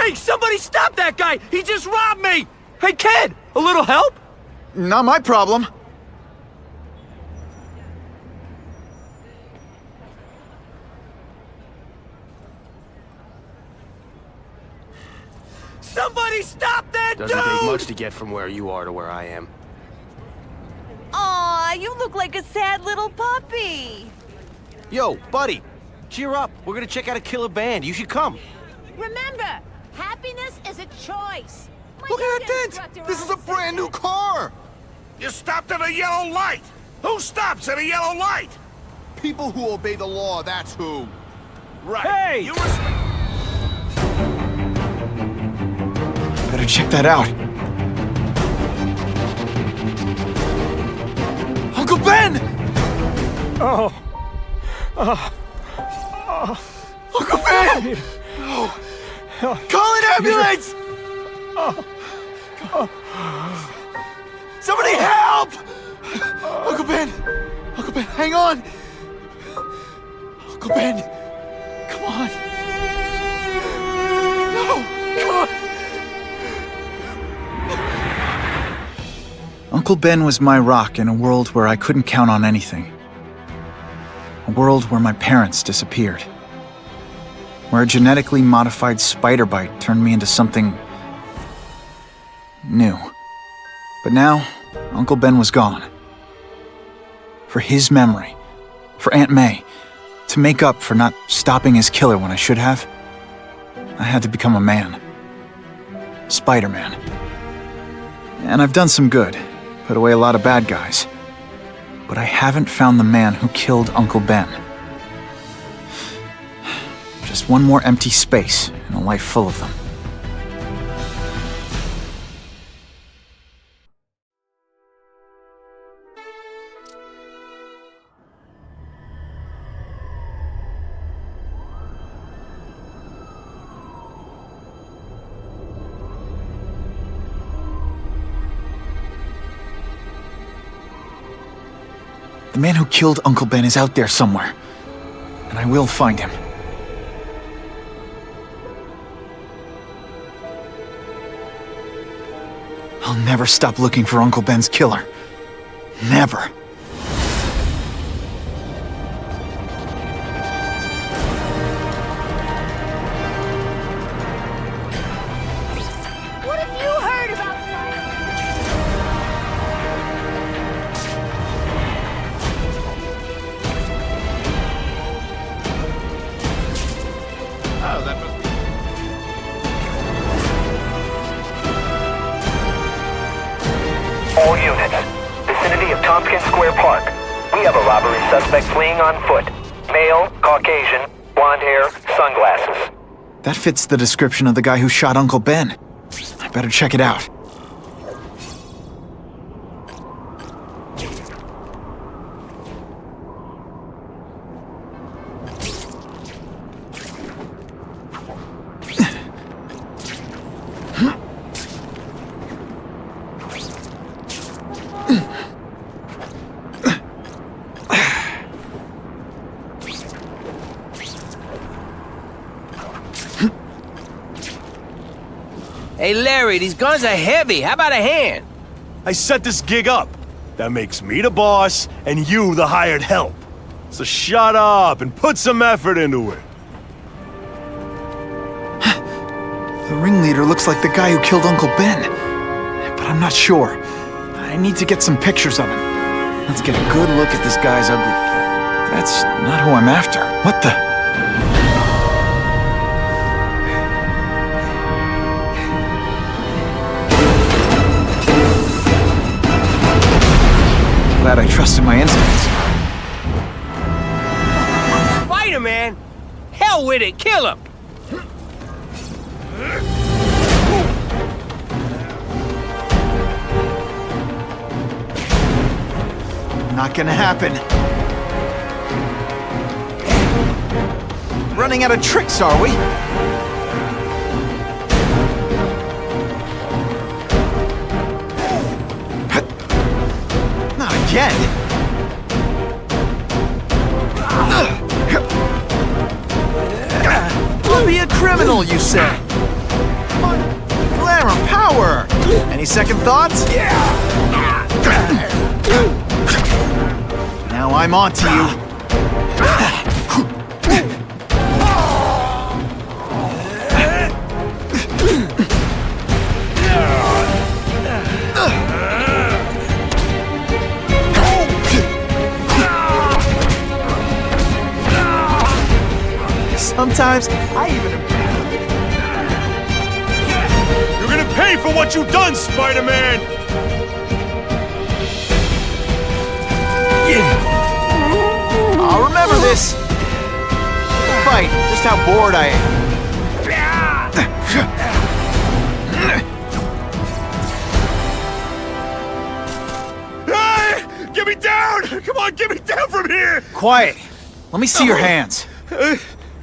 Hey, somebody stop that guy! He just robbed me! Hey, kid, a little help? Not my problem. Somebody stop that Doesn't dude! take much to get from where you are to where I am. Aw, you look like a sad little puppy. Yo, buddy, cheer up. We're gonna check out a killer band. You should come. Remember, happiness is a choice. My Look at that yoga dent! instructor This is a always said brand new that. car! You stopped at a yellow light! Who stops at a yellow light? People who obey the law, that's who. Right. Hey! You respect... Better check that out. Uncle Ben! Uncle Ben! Call an ambulance! Somebody help! Uncle Ben! Uncle Ben, hang on! Uncle Ben! Come on! No! Come on! Uncle Ben was my rock in a world where I couldn't count on anything. A world where my parents disappeared. Where a genetically modified spider bite turned me into something new. But now, Uncle Ben was gone. For his memory, for Aunt May, to make up for not stopping his killer when I should have, I had to become a man. Spider-Man. And I've done some good, put away a lot of bad guys. But I haven't found the man who killed Uncle Ben. Just one more empty space in a life full of them. The man who killed Uncle Ben is out there somewhere, and I will find him. I'll never stop looking for Uncle Ben's killer. Never. What have you heard about Oh, that must be... All units, vicinity of Tompkins Square Park. We have a robbery suspect fleeing on foot. Male, Caucasian, blonde hair, sunglasses. That fits the description of the guy who shot Uncle Ben. I better check it out. Hey, Larry, these guns are heavy. How about a hand? I set this gig up. That makes me the boss and you the hired help. So shut up and put some effort into it. The ringleader looks like the guy who killed Uncle Ben. But I'm not sure. I need to get some pictures of him. Let's get a good look at this guy's ugly... That's not who I'm after. What the... Glad I trusted my instincts. Spider-Man? Hell with it, kill him! Not gonna happen. Running out of tricks, are we? Not again. I'll be a criminal, you say? Any second thoughts? Now I'm on to you. Sometimes I even... You're gonna pay for what you've done, Spider-Man! I'll remember this. Fight, just how bored I am. Hey! Get me down! Come on, get me down from here! Quiet. Let me see your hands.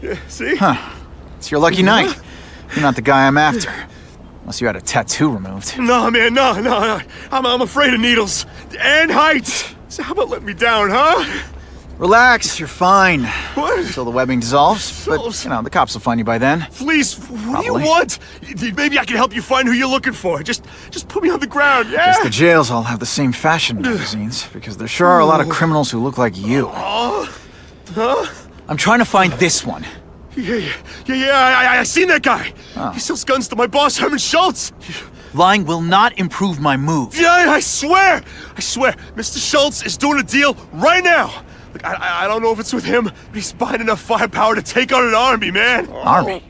Yeah, see? Huh. It's your lucky night. You're not the guy I'm after. Unless you had a tattoo removed. No, man, no. I'm afraid of needles. And heights! So how about let me down, huh? Relax, you're fine. What? Until the webbing dissolves. But, you know, the cops will find you by then. Please, what do you Probably. want? Maybe I can help you find who you're looking for. Just put me on the ground, yeah? Guess the jails all have the same fashion magazines, because there sure are a lot of criminals who look like you. I'm trying to find this one. Yeah, I seen that guy. Oh. He sells guns to my boss, Herman Schultz. Lying will not improve my moves. Yeah, I swear. Mr. Schultz is doing a deal right now. Look, I don't know if it's with him, but he's buying enough firepower to take on an army, man. Army?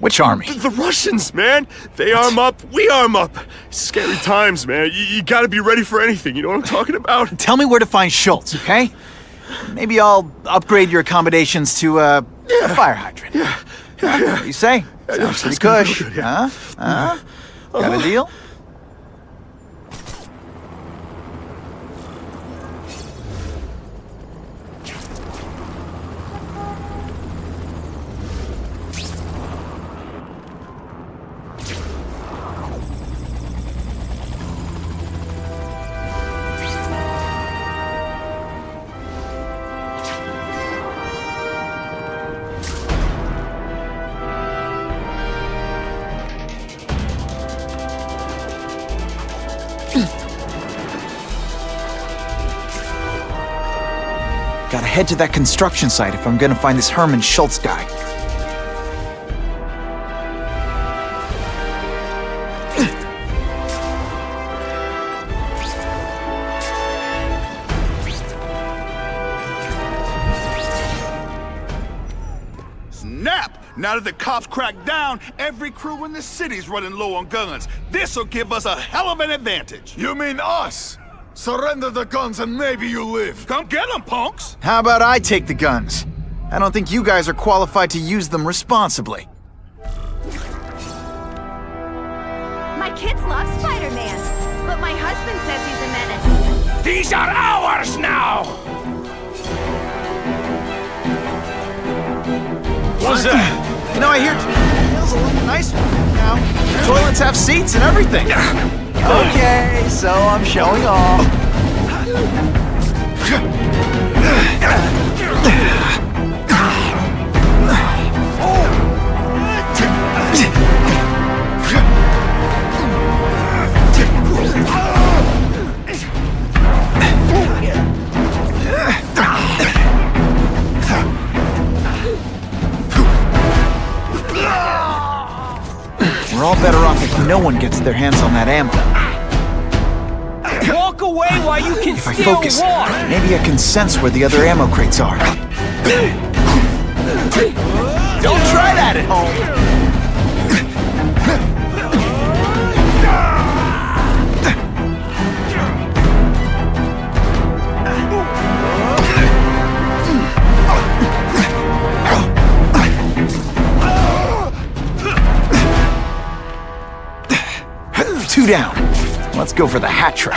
Which army? The Russians, man. They arm up, we arm up. Scary times, man. You gotta be ready for anything, you know what I'm talking about? Tell me where to find Schultz, okay? Maybe I'll upgrade your accommodations to a fire hydrant. Yeah. What do you say? Sounds pretty cush. good, yeah. Huh? Got a deal? Gotta head to that construction site if I'm gonna find this Herman Schultz guy. Snap! Now that the cops cracked down, every crew in the city's running low on guns. This'll give us a hell of an advantage. You mean us? Surrender the guns and maybe you live. Come get them, punks! How about I take the guns? I don't think you guys are qualified to use them responsibly. My kids love Spider-Man, but my husband says he's a menace. These are ours now! What's that? You know, I hear it feels a little nicer now. Toilets have seats and everything. Okay, so I'm showing off. We're all better off if no one gets their hands on that ammo. Walk away while you can If I still focus, walk! maybe I can sense where the other ammo crates are. Don't try that at home! Two down. Let's go for the hat trick.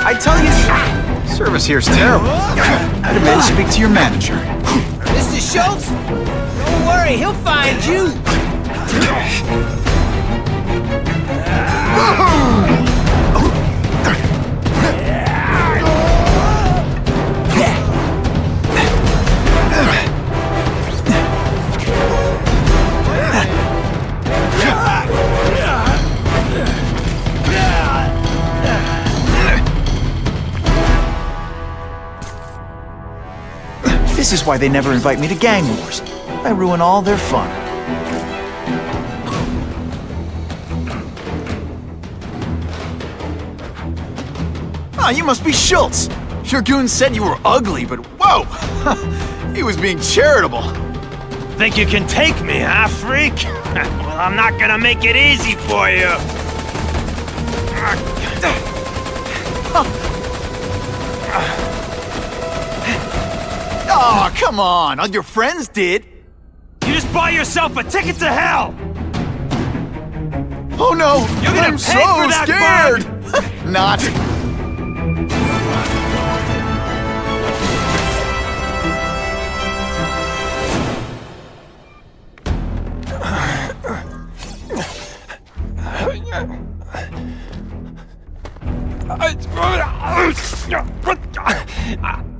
I tell you, service here's terrible. I demand to speak to your manager. Mr. Schultz? Don't worry, he'll find you! This is why they never invite me to gang wars. I ruin all their fun. Ah, you must be Schultz. Your goon said you were ugly, but whoa! He was being charitable. Think you can take me, huh, freak? Well, I'm not gonna make it easy for you. Oh, come on. All your friends did. You just bought yourself a ticket to hell! Oh no! You're gonna I'm pay so for that scared! Not.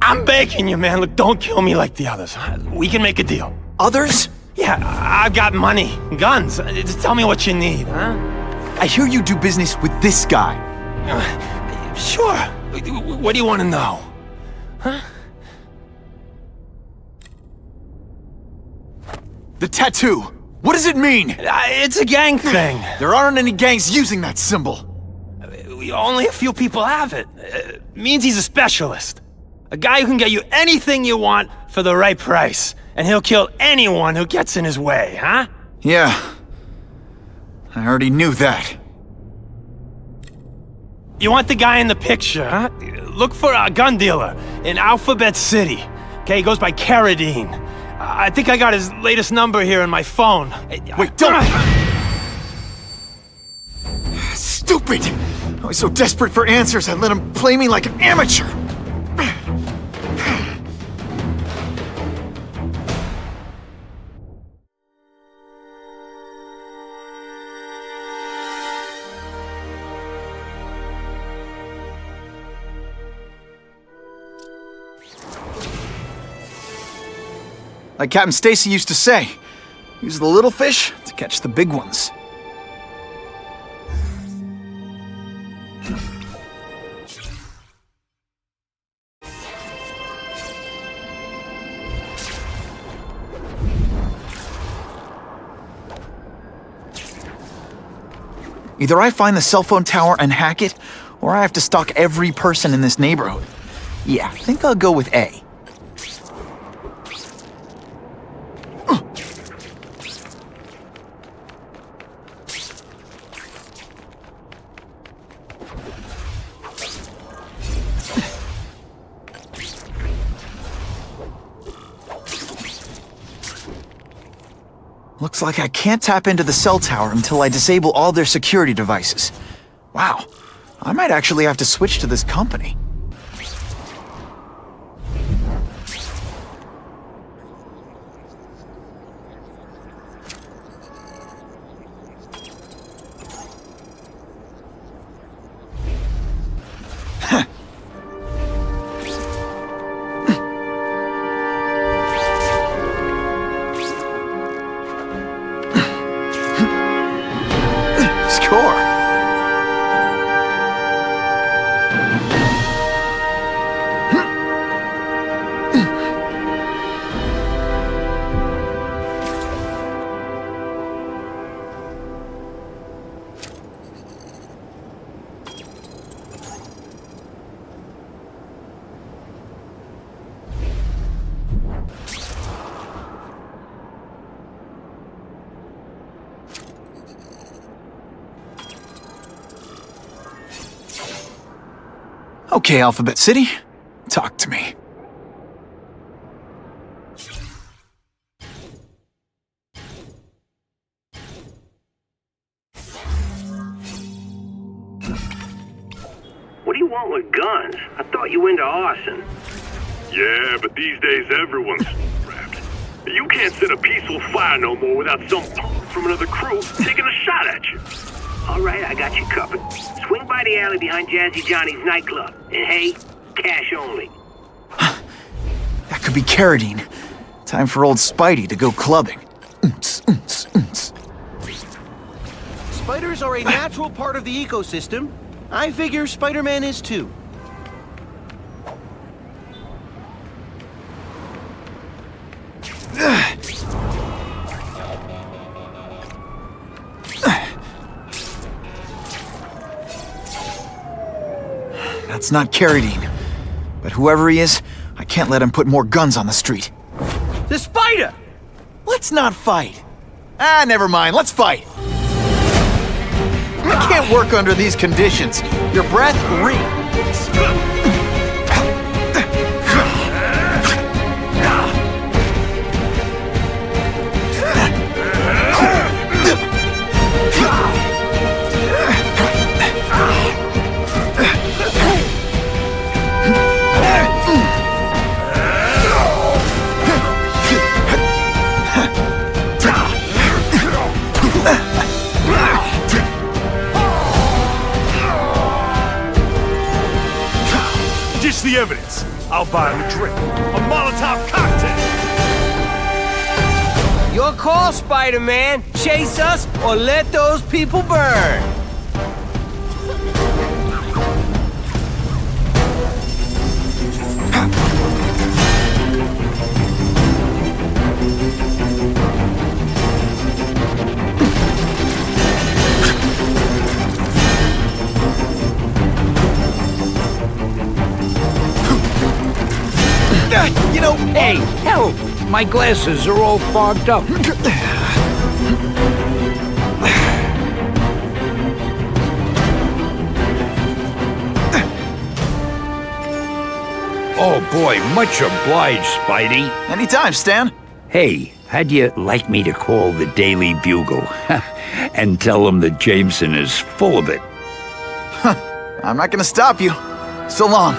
I'm begging you, man. Look, don't kill me like the others. We can make a deal. Others? Yeah, I've got money, guns. Just tell me what you need, huh? I hear you do business with this guy. Sure. What do you want to know? Huh? The tattoo. What does it mean? It's a gang thing. There aren't any gangs using that symbol. Only a few people have it. Means he's a specialist. A guy who can get you anything you want for the right price. And he'll kill anyone who gets in his way, huh? Yeah. I already knew that. You want the guy in the picture, huh? Look for a gun dealer in Alphabet City. Okay, he goes by Carradine. I think I got his latest number here in my phone. Wait, don't! Stupid! I was so desperate for answers, I let him play me like an amateur! Like Captain Stacy used to say, use the little fish to catch the big ones. Either I find the cell phone tower and hack it, or I have to stalk every person in this neighborhood. Yeah, I think I'll go with A. Looks like I can't tap into the cell tower until I disable all their security devices. Wow, I might actually have to switch to this company. Score! Okay, Alphabet City, talk to me. What do you want with guns? I thought you were into arson. Yeah, but these days everyone's strapped. You can't set a peaceful fire no more without some punk from another crew taking a shot at you. All right, I got you covered. Swing by the alley behind Jazzy Johnny's nightclub. And hey, cash only. That could be Carradine. Time for old Spidey to go clubbing. Spiders are a natural part of the ecosystem. I figure Spider-Man is too. That's not Carradine. But whoever he is, I can't let him put more guns on the street. The spider! Let's not fight. Never mind. Let's fight. I can't work under these conditions. Your breath reeks. Ditch the evidence. I'll buy him a drink. A Molotov cocktail. Your call, Spider-Man. Chase us or let those people burn. You know... Hey, help! My glasses are all fogged up. Oh boy, much obliged, Spidey. Anytime, Stan. Hey, how'd you like me to call the Daily Bugle and tell them that Jameson is full of it? I'm not gonna stop you. So long.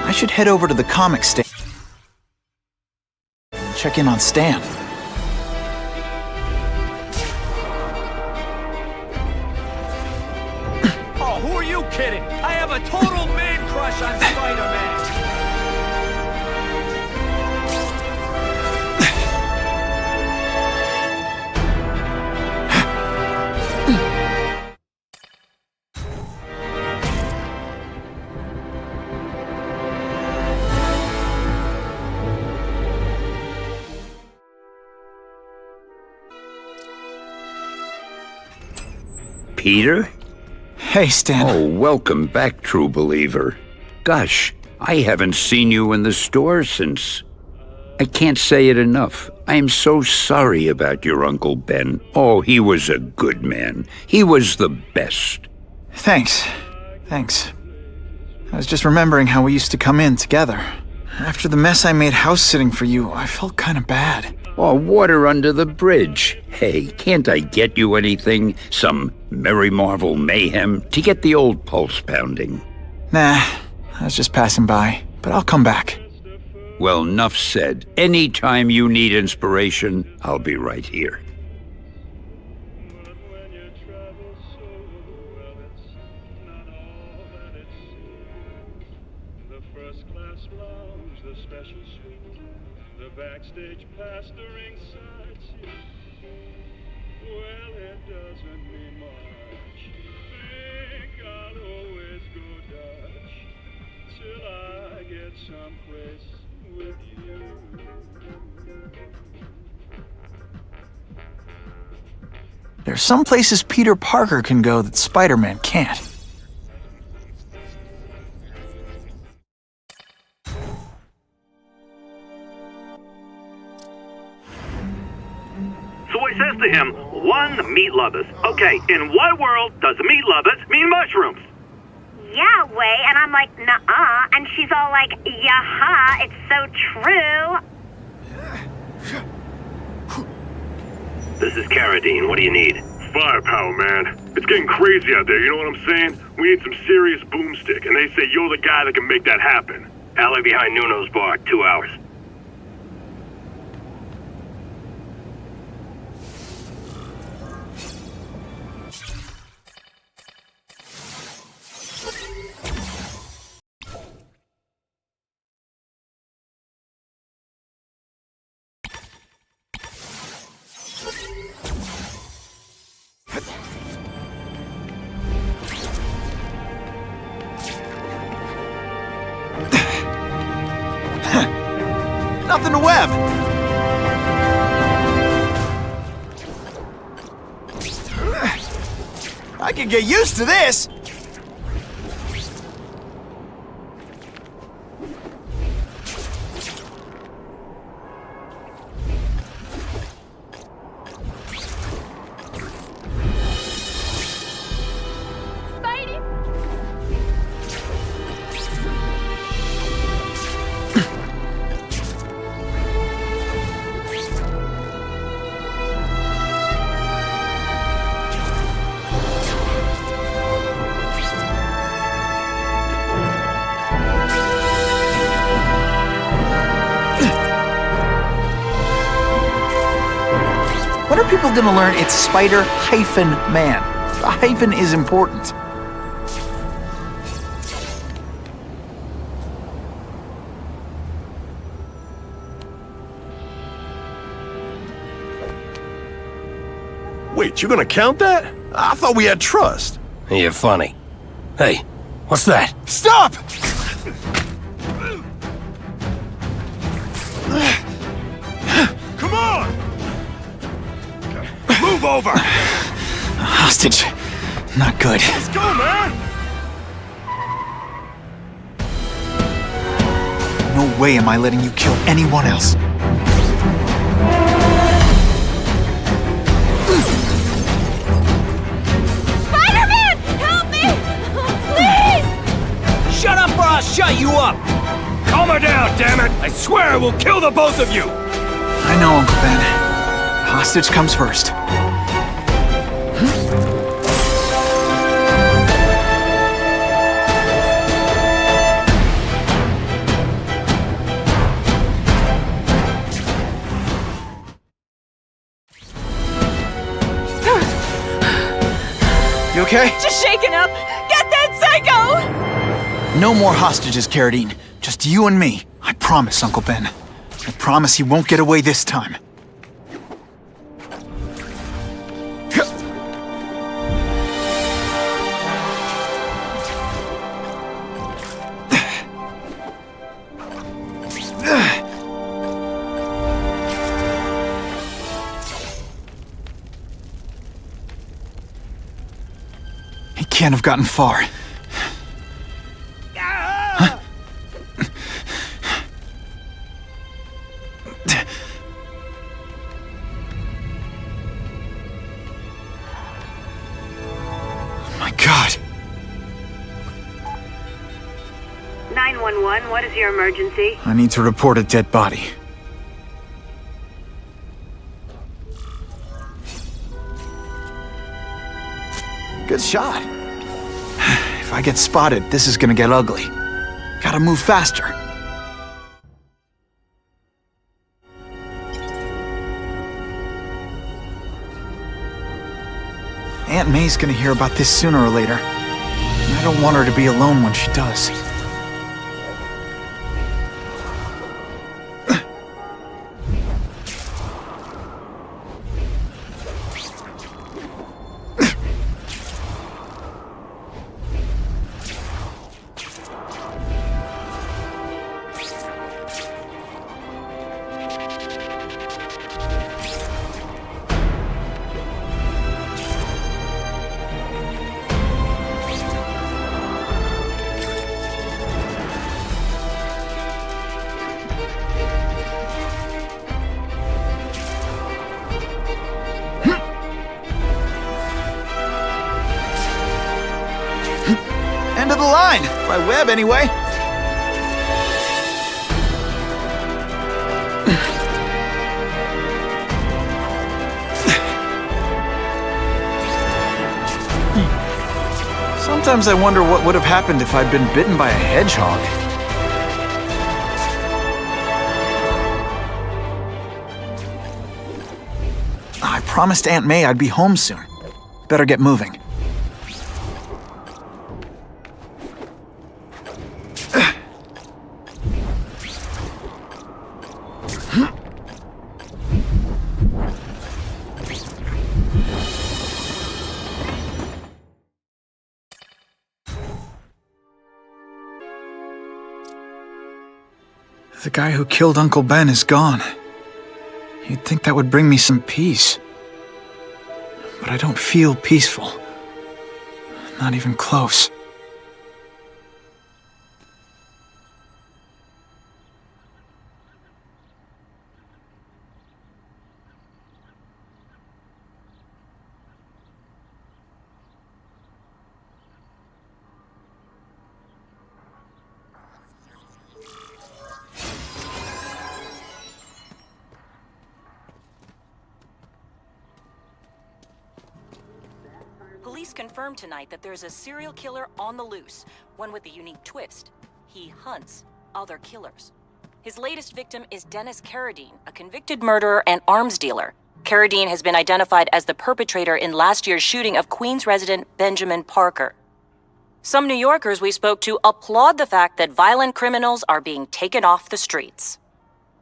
I should head over to the comic stand. Check in on Stan. Oh, who are you kidding? I have a total man crush on Spider-Man. Peter? Hey, Stan. Oh, welcome back, true believer. Gosh, I haven't seen you in the store since... I can't say it enough. I am so sorry about your Uncle Ben. Oh, he was a good man. He was the best. Thanks. I was just remembering how we used to come in together. After the mess I made house-sitting for you, I felt kind of bad. Oh, water under the bridge. Hey, can't I get you anything? Some Merry Marvel mayhem to get the old pulse pounding? Nah, I was just passing by, but I'll come back. Well, enough said. Anytime you need inspiration, I'll be right here. Backstage pastoring sightseeing. Well, it doesn't mean much. Think I'll always go Dutch till I get someplace with you. There's some places Peter Parker can go that Spider-Man can't. So he says to him, one, meat lovers. Okay, in what world does meat lovers mean mushrooms? Yeah, way. And I'm like, nuh-uh. And she's all like, yaha, it's so true. This is Carradine. What do you need? Firepower, man. It's getting crazy out there, you know what I'm saying? We need some serious boomstick, and they say you're the guy that can make that happen. Alley behind Nuno's bar, 2 hours. nothing to web. I can get used to this. When are people gonna learn it's Spider-Man? The hyphen is important. Wait, you're gonna count that? I thought we had trust. You're funny. Hey, what's that? Stop! Come on! Move over! Hostage. Not good. Let's go, man! No way am I letting you kill anyone else. Spider-Man! Help me! Please! Shut up or I'll shut you up! Calm her down, damn it! I swear I will kill the both of you! I know, Uncle Ben. Hostage comes first. You okay? Just shaken up! Get that psycho! No more hostages, Carradine. Just you and me. I promise, Uncle Ben. I promise he won't get away this time. He can't have gotten far. My God. 911, what is your emergency? I need to report a dead body. Good shot. If I get spotted, this is gonna get ugly. Gotta move faster. Aunt May's gonna hear about this sooner or later. And I don't want her to be alone when she does. End of the line! By web, anyway. Sometimes I wonder what would have happened if I'd been bitten by a hedgehog. I promised Aunt May I'd be home soon. Better get moving. The guy who killed Uncle Ben is gone. You'd think that would bring me some peace. But I don't feel peaceful. Not even close. Police confirmed tonight that there's a serial killer on the loose, one with a unique twist. He hunts other killers. His latest victim is Dennis Carradine, a convicted murderer and arms dealer. Carradine has been identified as the perpetrator in last year's shooting of Queens resident Benjamin Parker. Some New Yorkers we spoke to applaud the fact that violent criminals are being taken off the streets.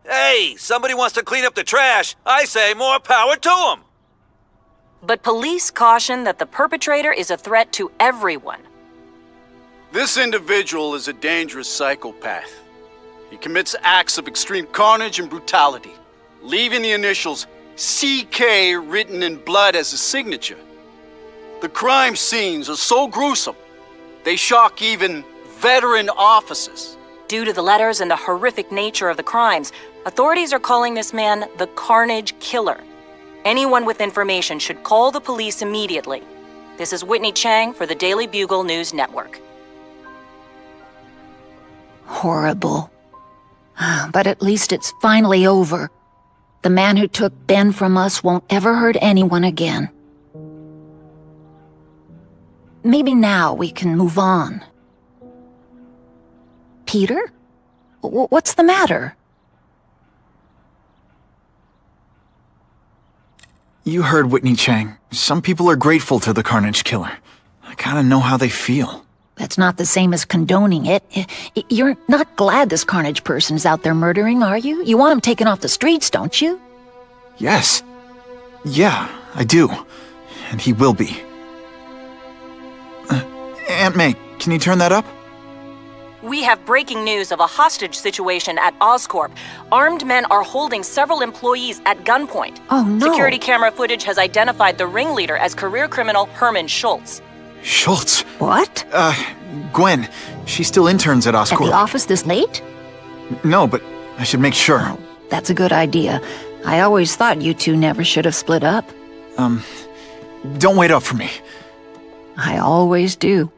Hey, somebody wants to clean up the trash. I say more power to them. But police caution that the perpetrator is a threat to everyone. This individual is a dangerous psychopath. He commits acts of extreme carnage and brutality, leaving the initials CK written in blood as a signature. The crime scenes are so gruesome, they shock even veteran officers. Due to the letters and the horrific nature of the crimes, authorities are calling this man the Carnage Killer. Anyone with information should call the police immediately. This is Whitney Chang for the Daily Bugle News Network. Horrible. But at least it's finally over. The man who took Ben from us won't ever hurt anyone again. Maybe now we can move on. Peter? What's the matter? You heard Whitney Chang. Some people are grateful to the Carnage Killer. I kinda know how they feel. That's not the same as condoning it. You're not glad this Carnage person's out there murdering, are you? You want him taken off the streets, don't you? Yes. Yeah, I do. And he will be. Aunt May, can you turn that up? We have breaking news of a hostage situation at Oscorp. Armed men are holding several employees at gunpoint. Oh, no. Security camera footage has identified the ringleader as career criminal Herman Schultz. Schultz? What? Gwen. She still interns at Oscorp. At the office this late? No, but I should make sure. That's a good idea. I always thought you two never should have split up. Don't wait up for me. I always do.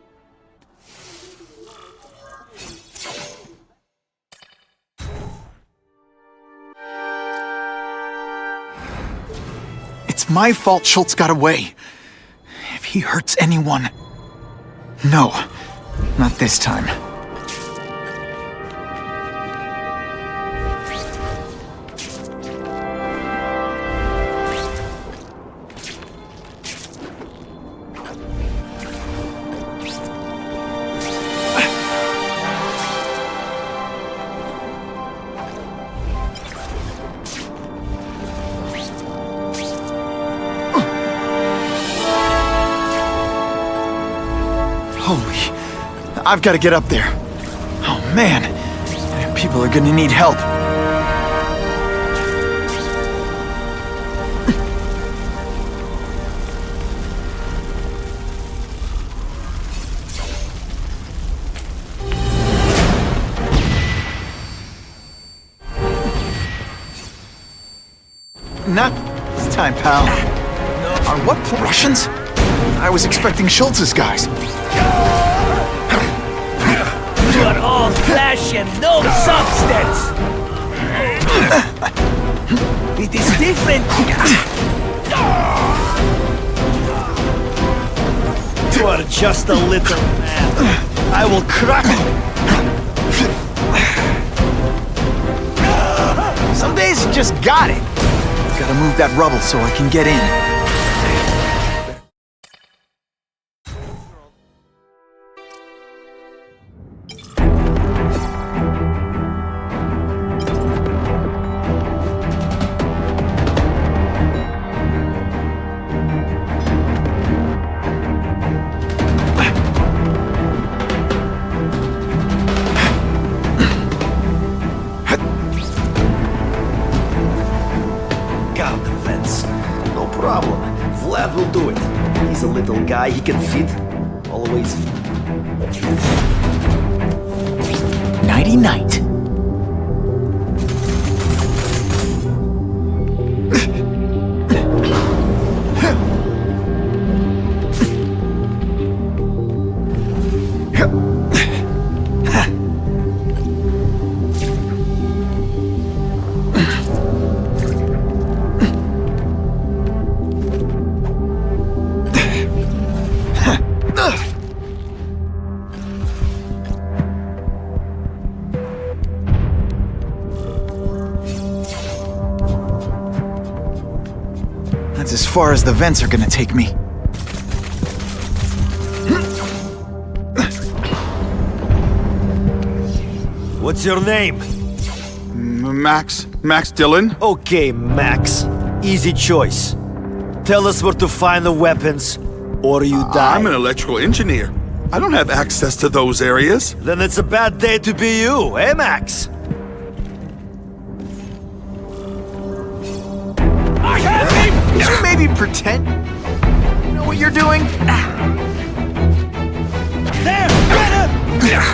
It's my fault Schultz got away. If he hurts anyone... No, not this time. Holy... I've got to get up there. Oh, man. People are gonna need help. Not this time, pal. Are what, Russians? I was expecting Schultz's guys. You are all flesh and no substance! It is different! You are just a little man. I will crush you! Some days you just got it. Gotta move that rubble so I can get in. on the fence. No problem. Vlad will do it. He's a little guy, he can fit. Always. Nighty-night. That's as far as the vents are gonna take me. What's your name? Max Dillon? Okay, Max. Easy choice. Tell us where to find the weapons, or you die. I'm an electrical engineer. I don't have access to those areas. Then it's a bad day to be you, eh, Max? I have him! Could you maybe pretend you know what you're doing? There! Get him!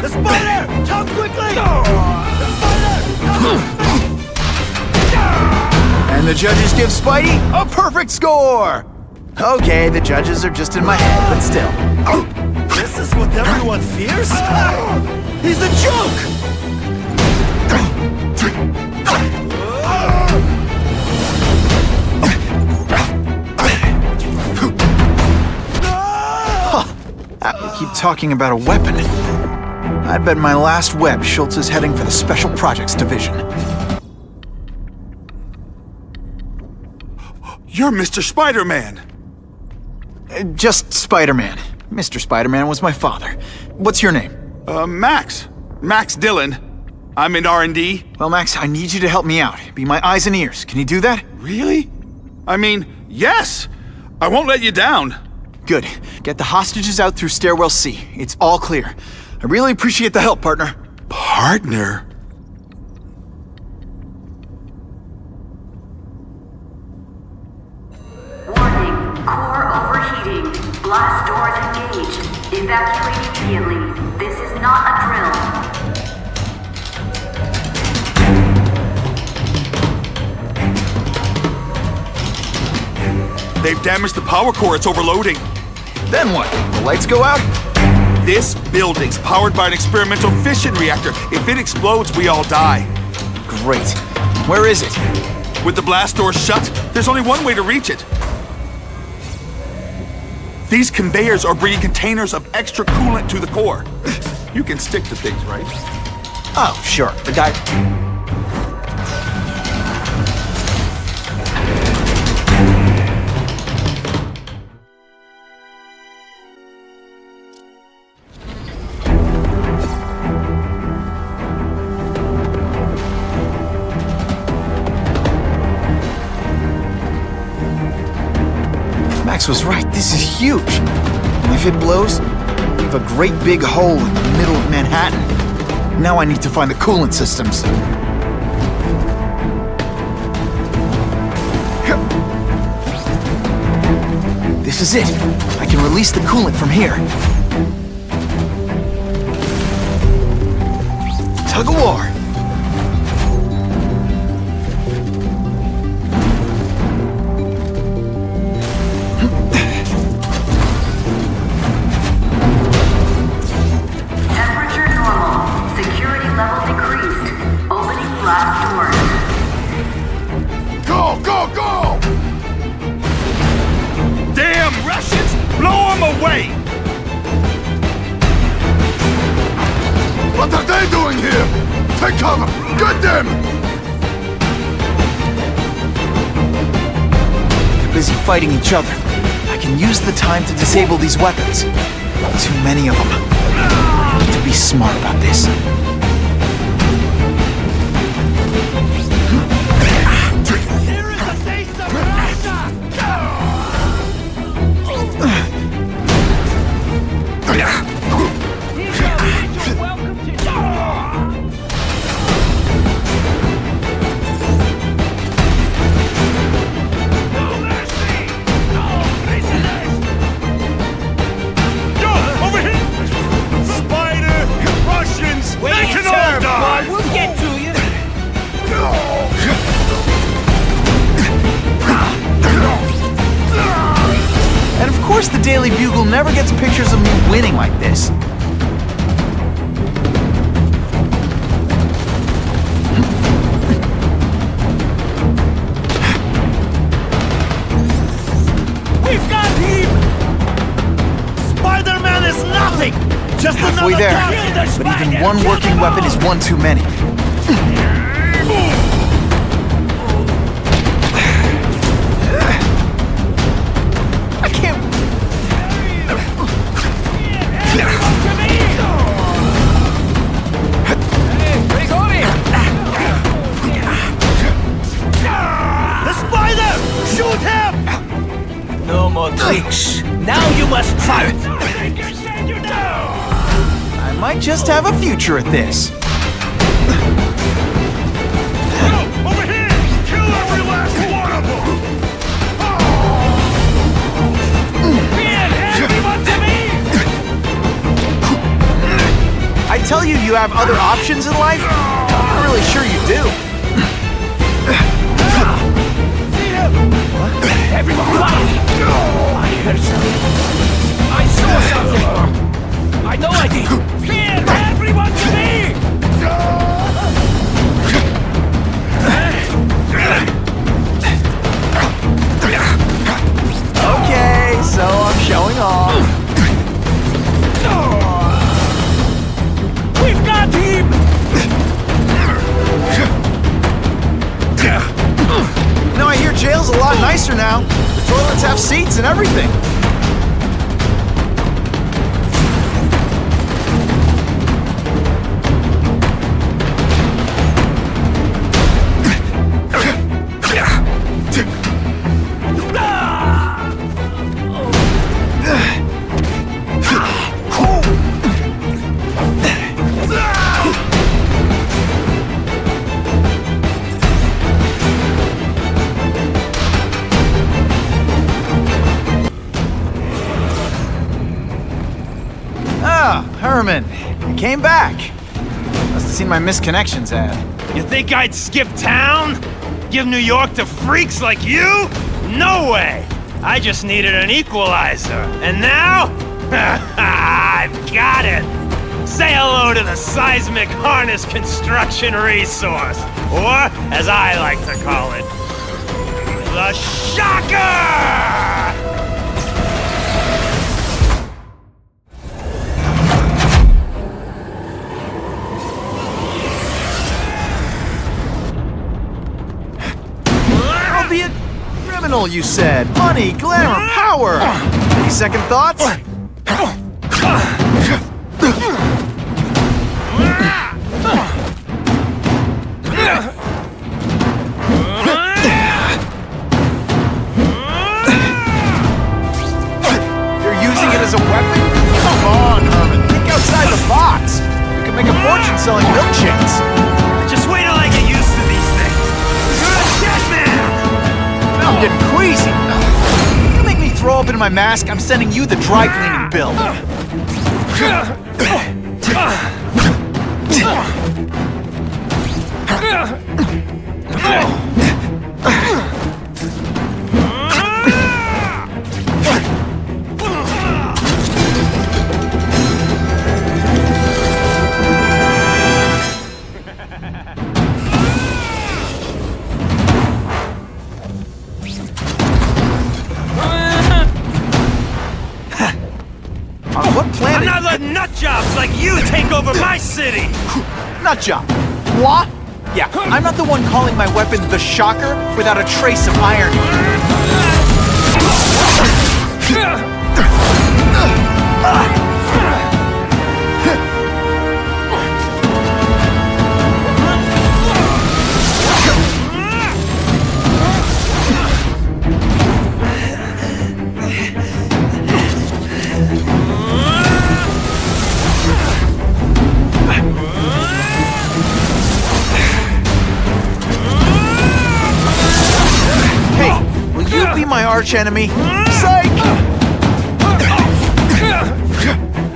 The spider! Come quickly! The spider! And the judges give Spidey a perfect score! Okay, the judges are just in my head, but still. This is what everyone fears? He's a joke! We keep talking about a weapon. I bet my last web Schultz is heading for the Special Projects Division. You're Mr. Spider-Man! Just Spider-Man. Mr. Spider-Man was my father. What's your name? Max. Max Dillon. I'm in R&D. Well, Max, I need you to help me out. Be my eyes and ears. Can you do that? Really? I mean, yes! I won't let you down. Good. Get the hostages out through Stairwell C. It's all clear. I really appreciate the help, partner. Partner? Warning. Core overheating. Blast doors engaged. Evacuate immediately. This is not a drill. They've damaged the power core. It's overloading. Then what? The lights go out? This building's powered by an experimental fission reactor. If it explodes, we all die. Great. Where is it? With the blast doors shut, there's only one way to reach it. These conveyors are bringing containers of extra coolant to the core. You can stick to things, right? Oh, sure. The guy... Max was right, this is huge. And if it blows, we have a great big hole in the middle of Manhattan. Now I need to find the coolant systems. This is it. I can release the coolant from here. Tug of war. What are they doing here? Take cover! Get them! They're busy fighting each other. I can use the time to disable these weapons. Too many of them. I need to be smart about this. course the Daily Bugle never gets pictures of me winning like this. We've got him! Spider-Man is nothing! Just Halfway another there, guy. but even one working weapon is one too many. I can't... The spider! Shoot him! No more tricks. Now you must try it. I might just have a future at this. Over here! Kill every last one of them! Everyone to me! I tell you, you have other options in life? I'm not really sure you do. Everyone, I heard something. I saw something. I know I did. Clear everyone to me! Okay, so I'm showing off. We've got him! No, I hear jail's a lot nicer now. The toilets have seats and everything. Herman, you came back. Must have seen my misconnections ad. You think I'd skip town? Give New York to freaks like you? No way! I just needed an equalizer. And now? I've got it! Say hello to the Seismic Harness Construction Resource. Or, as I like to call it, the Shocker! Be a criminal, you said. Money, glamour, power. Any second thoughts? You're using it as a weapon? Come on, Herman. Think outside the box. We could make a fortune selling milkshakes. Just wait till I get used to these things. You're a dead man! I'm getting queasy. You make me throw up in my mask, I'm sending you the dry cleaning bill. On what planet? I'm not letting nutjobs like you take over my city! Nutjob. What? Yeah, I'm not the one calling my weapon the Shocker without a trace of irony. My arch enemy. Psych!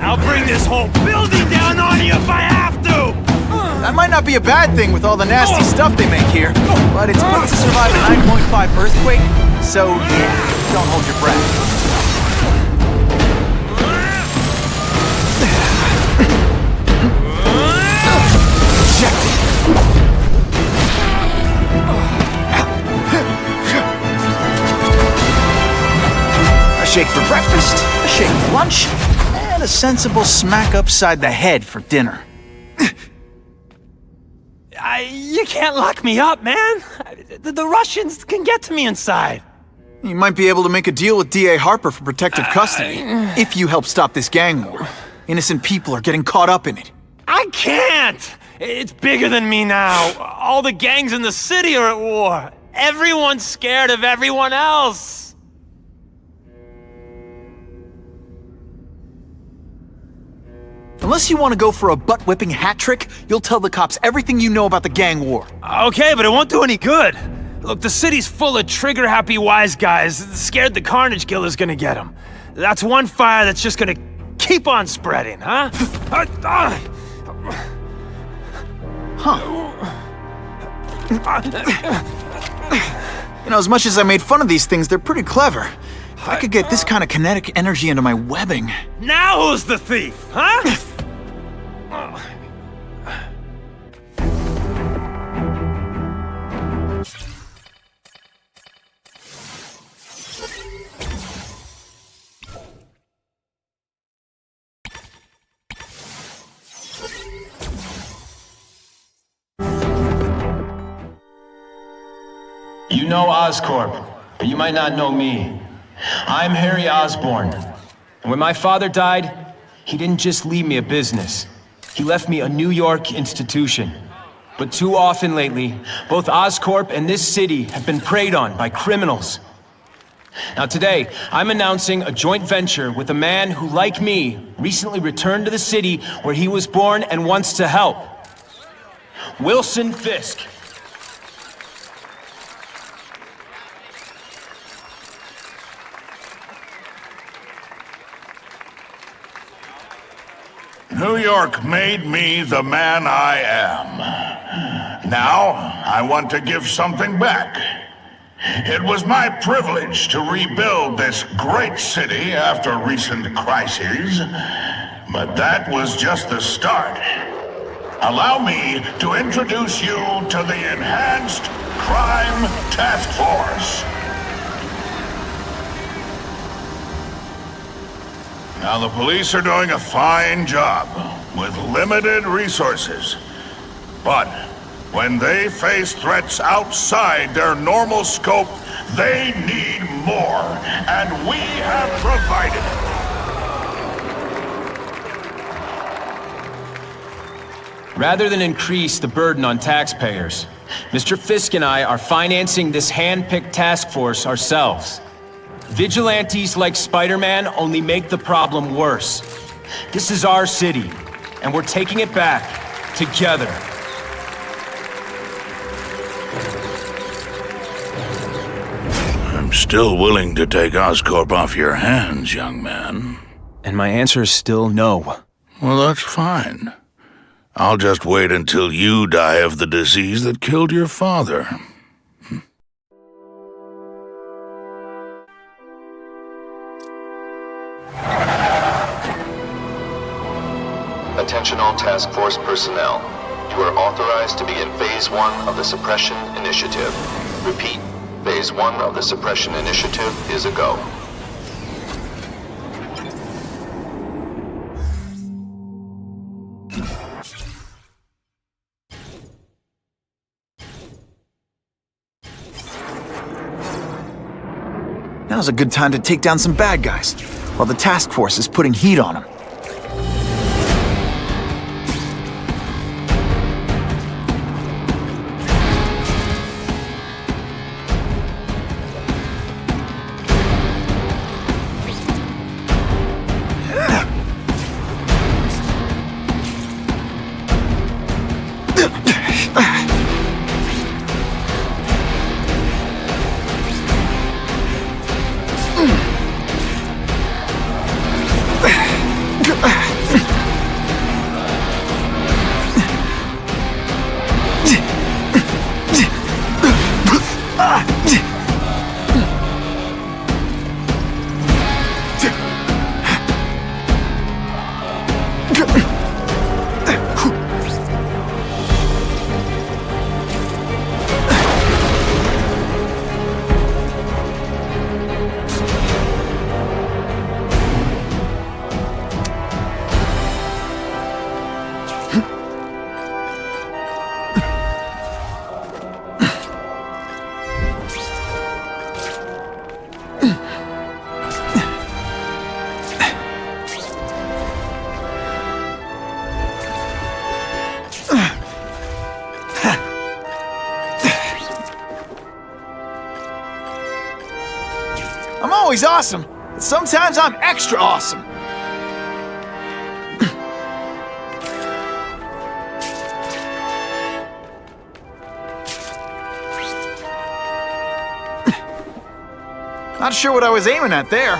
I'll bring this whole building down on you if I have to! That might not be a bad thing with all the nasty stuff they make here, but it's built to survive a 9.5 earthquake, so yeah, don't hold your breath. shake for breakfast, a shake for lunch, and a sensible smack upside the head for dinner. You can't lock me up, man. The Russians can get to me inside. You might be able to make a deal with D.A. Harper for protective custody, if you help stop this gang war. Innocent people are getting caught up in it. I can't! It's bigger than me now. All the gangs in the city are at war. Everyone's scared of everyone else. Unless you want to go for a butt-whipping hat trick, you'll tell the cops everything you know about the gang war. Okay, but it won't do any good. Look, the city's full of trigger-happy wise guys scared the Carnage Killer's gonna get them. That's one fire that's just gonna keep on spreading, huh? You know, as much as I made fun of these things, they're pretty clever. If I could get this kind of kinetic energy into my webbing... Now who's the thief, huh? You know Oscorp, but you might not know me. I'm Harry Osborn. And when my father died, he didn't just leave me a business. He left me a New York institution. But too often lately, both Oscorp and this city have been preyed on by criminals. Now today, I'm announcing a joint venture with a man who, like me, recently returned to the city where he was born and wants to help. Wilson Fisk. New York made me the man I am. Now, I want to give something back. It was my privilege to rebuild this great city after recent crises, but that was just the start. Allow me to introduce you to the Enhanced Crime Task Force. Now, the police are doing a fine job with limited resources. But when they face threats outside their normal scope, they need more, and we have provided it. Rather than increase the burden on taxpayers, Mr. Fisk and I are financing this hand-picked task force ourselves. Vigilantes like Spider-Man only make the problem worse. This is our city, and we're taking it back, together. I'm still willing to take Oscorp off your hands, young man. And my answer is still no. Well, that's fine. I'll just wait until you die of the disease that killed your father. Attention all task force personnel. You are authorized to begin Phase 1 of the Suppression Initiative. Repeat, Phase 1 of the Suppression Initiative is a go. Now's a good time to take down some bad guys, while the task force is putting heat on them. I'm always awesome, but sometimes I'm extra awesome. Not sure what I was aiming at there.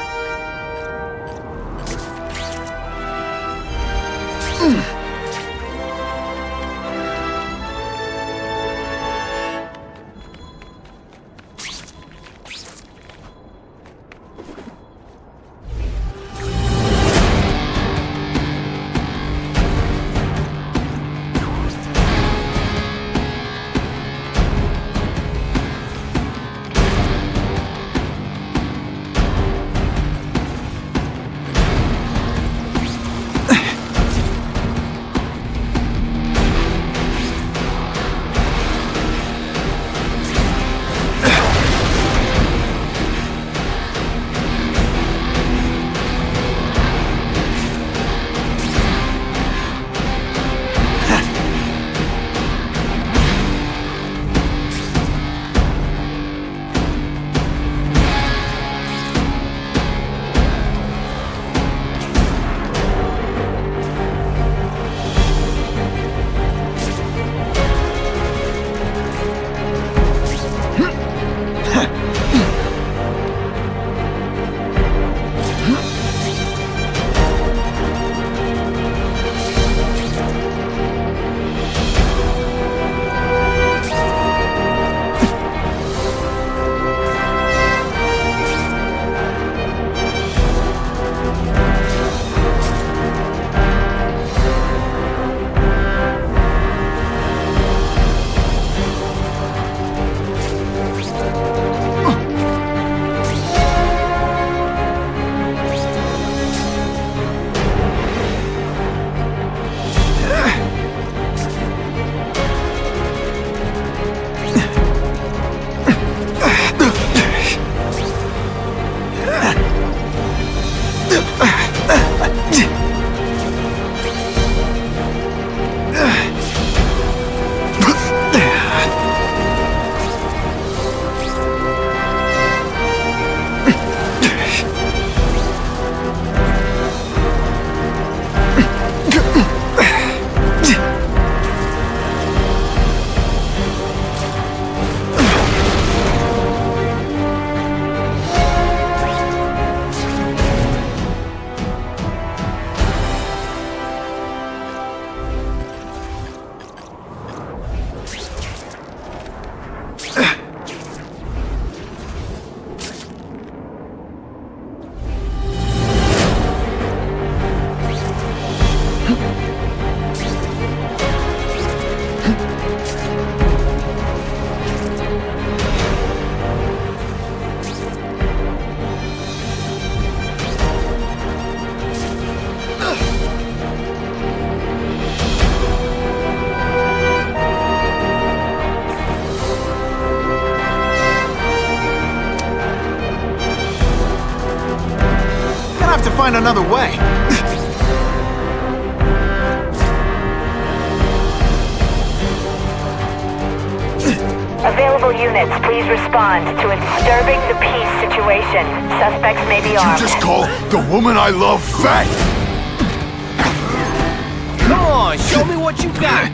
Find another way. Available units, please respond to a disturbing the peace situation. Suspects may be armed. You just call the woman I love fat? Come on, show me what you got.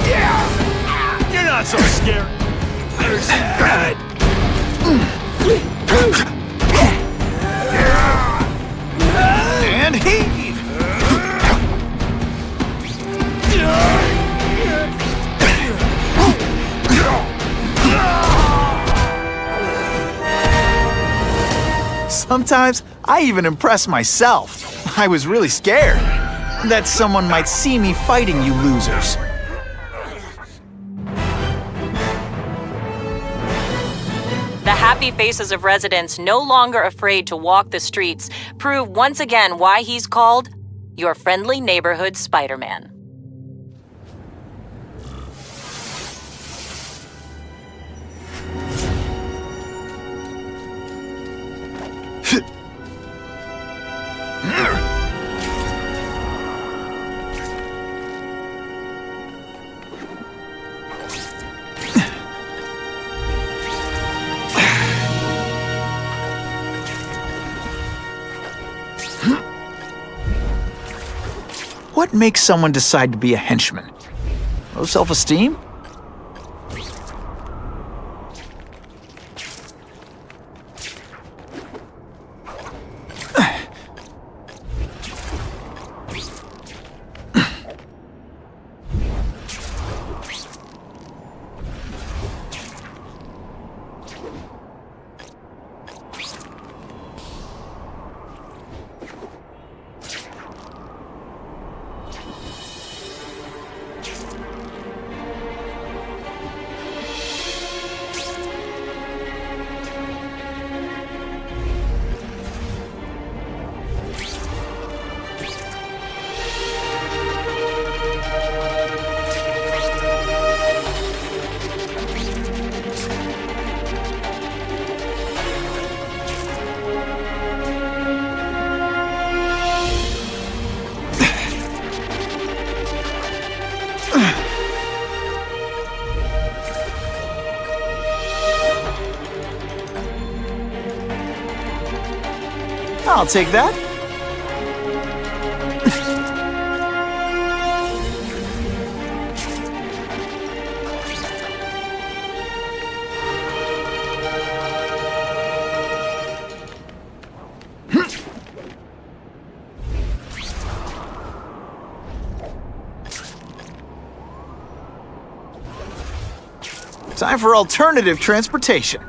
Yeah, you're not so scary. And heave! Sometimes I even impress myself. I was really scared that someone might see me fighting you losers. The happy faces of residents no longer afraid to walk the streets prove once again why he's called your friendly neighborhood Spider-Man. What makes someone decide to be a henchman? Low self-esteem? I'll take that. Time for alternative transportation.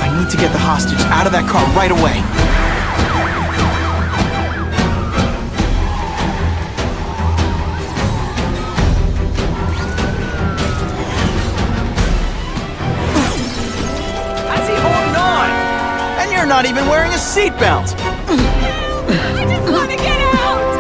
I need to get the hostage out of that car right away. How's he holding on? And you're not even wearing a seatbelt. I just want to get out!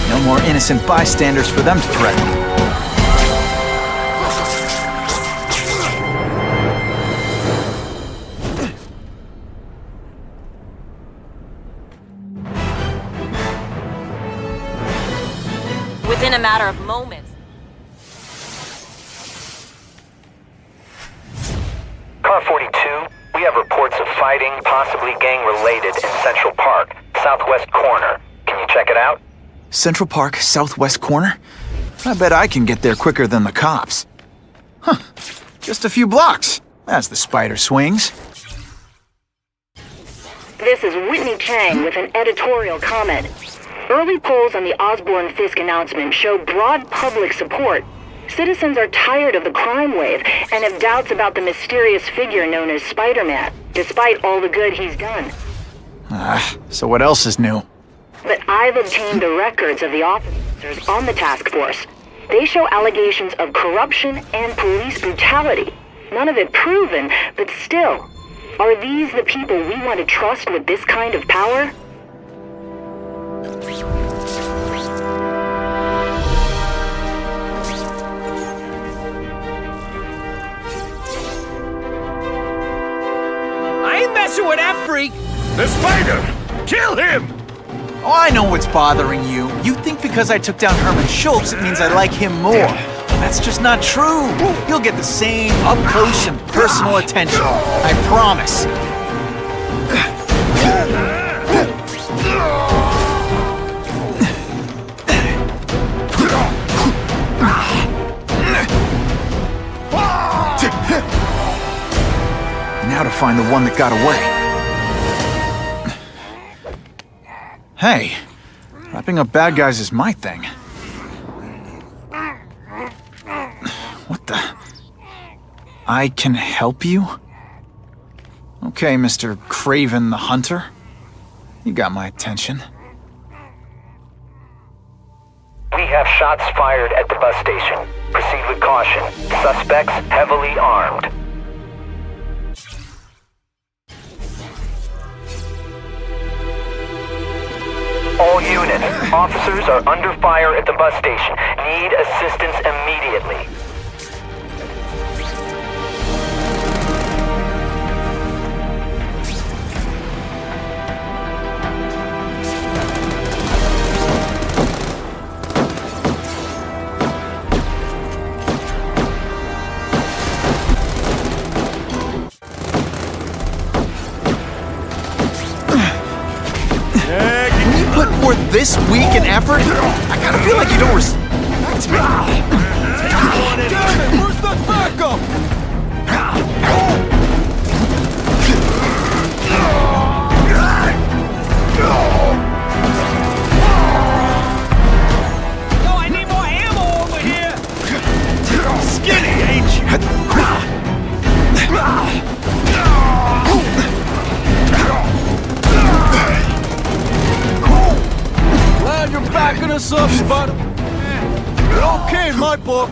No more innocent bystanders for them to threaten. Within a matter of moments. Car 42, we have reports of fighting, possibly gang-related, in Central Park, southwest corner. Can you check it out? Central Park, southwest corner? I bet I can get there quicker than the cops. Huh. Just a few blocks, as the spider swings. This is Whitney Chang with an editorial comment. Early polls on the Osborne-Fisk announcement show broad public support. Citizens are tired of the crime wave and have doubts about the mysterious figure known as Spider-Man, despite all the good he's done. So what else is new? But I've obtained the records of the officers on the task force. They show allegations of corruption and police brutality. None of it proven, but still. Are these the people we want to trust with this kind of power? I ain't messing with that freak! The spider! Kill him! Oh, I know what's bothering you. You think because I took down Herman Schultz, it means I like him more. That's just not true. You'll get the same up-close and personal attention. I promise. Now to find the one that got away. Hey, Wrapping up bad guys is my thing. What the? I can help you? Okay, Mr. Craven the Hunter. You got my attention. We have shots fired at the bus station. Proceed with caution. Suspects heavily armed. All units, officers are under fire at the bus station. Need assistance immediately. This week and effort? I kinda feel like you don't respect me. Damn it, where's the backup? Yo, I need more ammo over here! Skinny, ain't you? Glad you're backing us up, Spider. Okay in my book.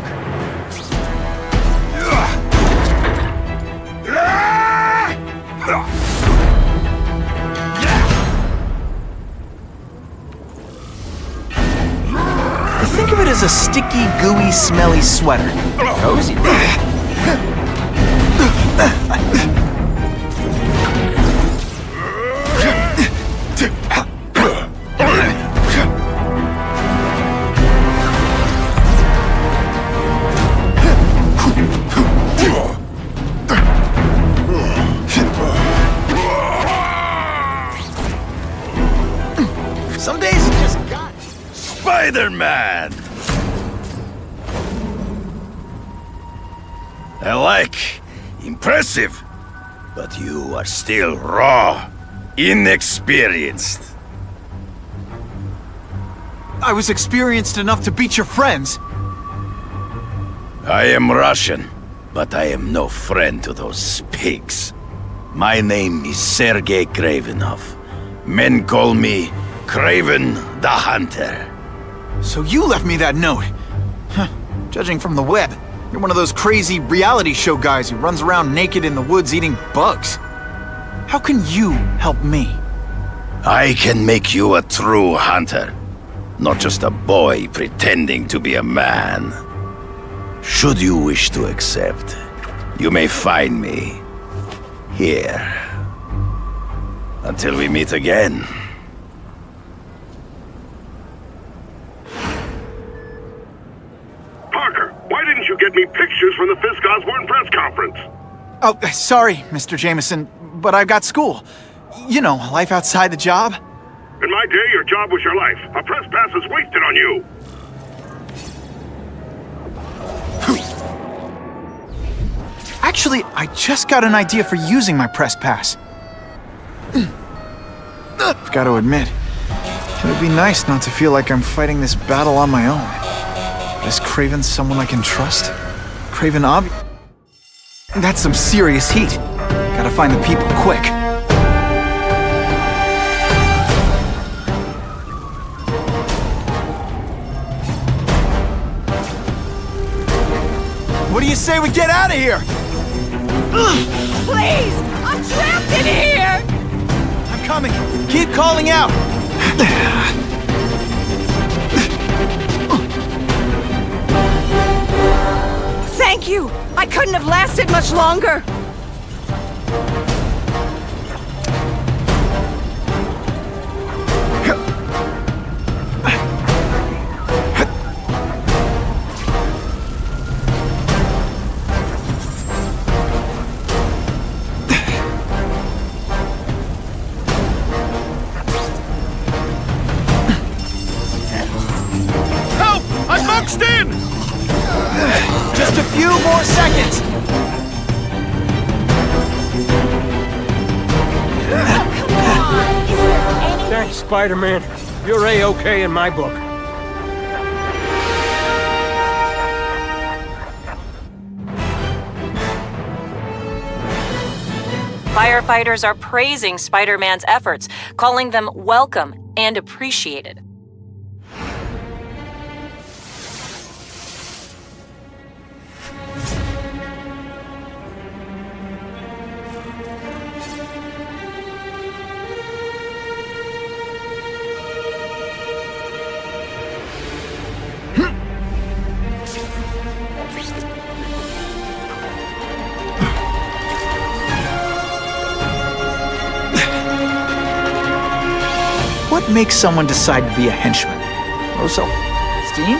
Think of it as a sticky, gooey, smelly sweater. Cozy. Some days you just got Spider-Man! I like. Impressive. But you are still raw. Inexperienced. I was experienced enough to beat your friends. I am Russian, but I am no friend to those pigs. My name is Sergei Kravenov. Men call me Craven the Hunter. So you left me that note. Huh. Judging from the web, you're one of those crazy reality show guys who runs around naked in the woods eating bugs. How can you help me? I can make you a true hunter, not just a boy pretending to be a man. Should you wish to accept, you may find me here. Until we meet again. Parker, why didn't you get me pictures from the Fisk Osborn press conference? Oh, sorry, Mr. Jameson, but I've got school. You know, life outside the job. In my day, your job was your life. A press pass is wasted on you. Actually, I just got an idea for using my press pass. I've got to admit, it would be nice not to feel like I'm fighting this battle on my own. Is Craven someone I can trust? Craven That's some serious heat. Gotta find the people quick. What do you say we get out of here? Please! I'm trapped in here! I'm coming. Keep calling out. Thank you! I couldn't have lasted much longer! Help! I'm boxed in! Just a few more seconds. Thanks, Spider-Man. You're A-okay in my book. Firefighters are praising Spider-Man's efforts, calling them welcome and appreciated. What makes someone decide to be a henchman? Low self-esteem?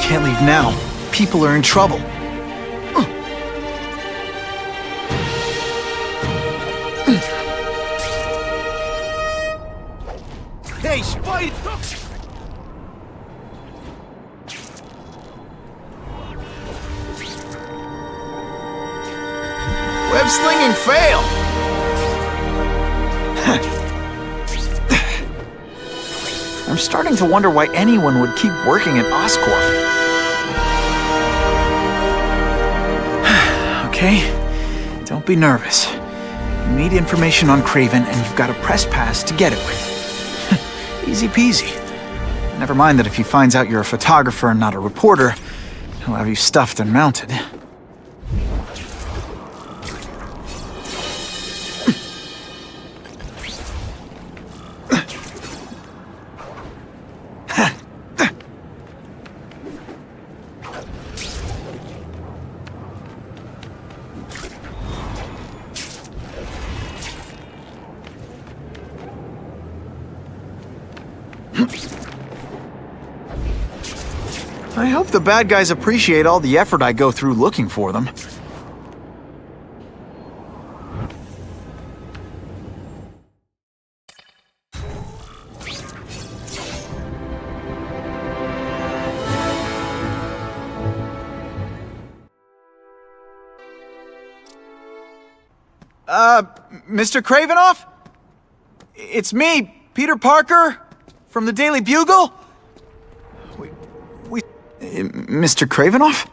Can't leave now. People are in trouble. Hey, Spidey! Web slinging fail! I'm starting to wonder why anyone would keep working at Oscorp. Okay, don't be nervous. You need information on Kraven, and you've got a press pass to get it with. Easy peasy. Never mind that if he finds out you're a photographer and not a reporter, he'll have you stuffed and mounted. I hope the bad guys appreciate all the effort I go through looking for them. Mr. Kravinoff? It's me, Peter Parker, from the Daily Bugle? Mr. Kravinoff?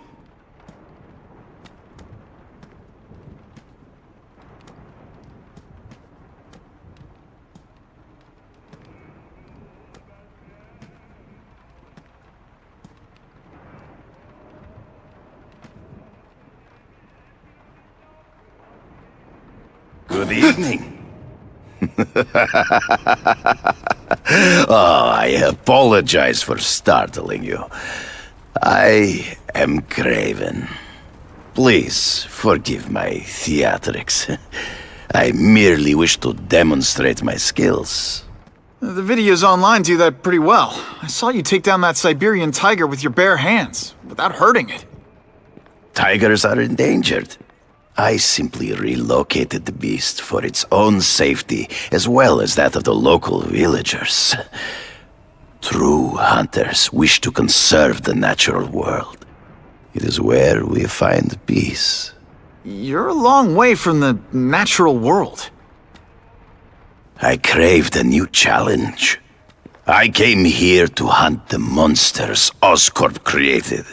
Good evening. Oh, I apologize for startling you. I am Kraven. Please forgive my theatrics. I merely wish to demonstrate my skills. The videos online do that pretty well. I saw you take down that Siberian tiger with your bare hands, without hurting it. Tigers are endangered. I simply relocated the beast for its own safety, as well as that of the local villagers. True hunters wish to conserve the natural world. It is where we find peace. You're a long way from the natural world. I craved a new challenge. I came here to hunt the monsters Oscorp created.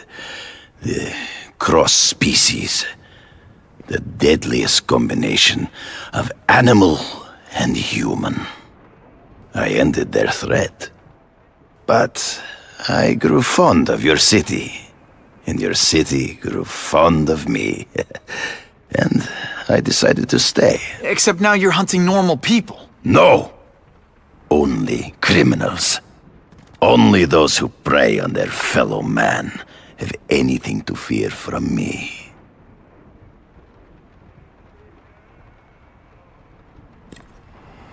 The cross species. The deadliest combination of animal and human. I ended their threat. But I grew fond of your city, and your city grew fond of me. And I decided to stay. Except now you're hunting normal people. No! Only criminals. Only those who prey on their fellow man have anything to fear from me.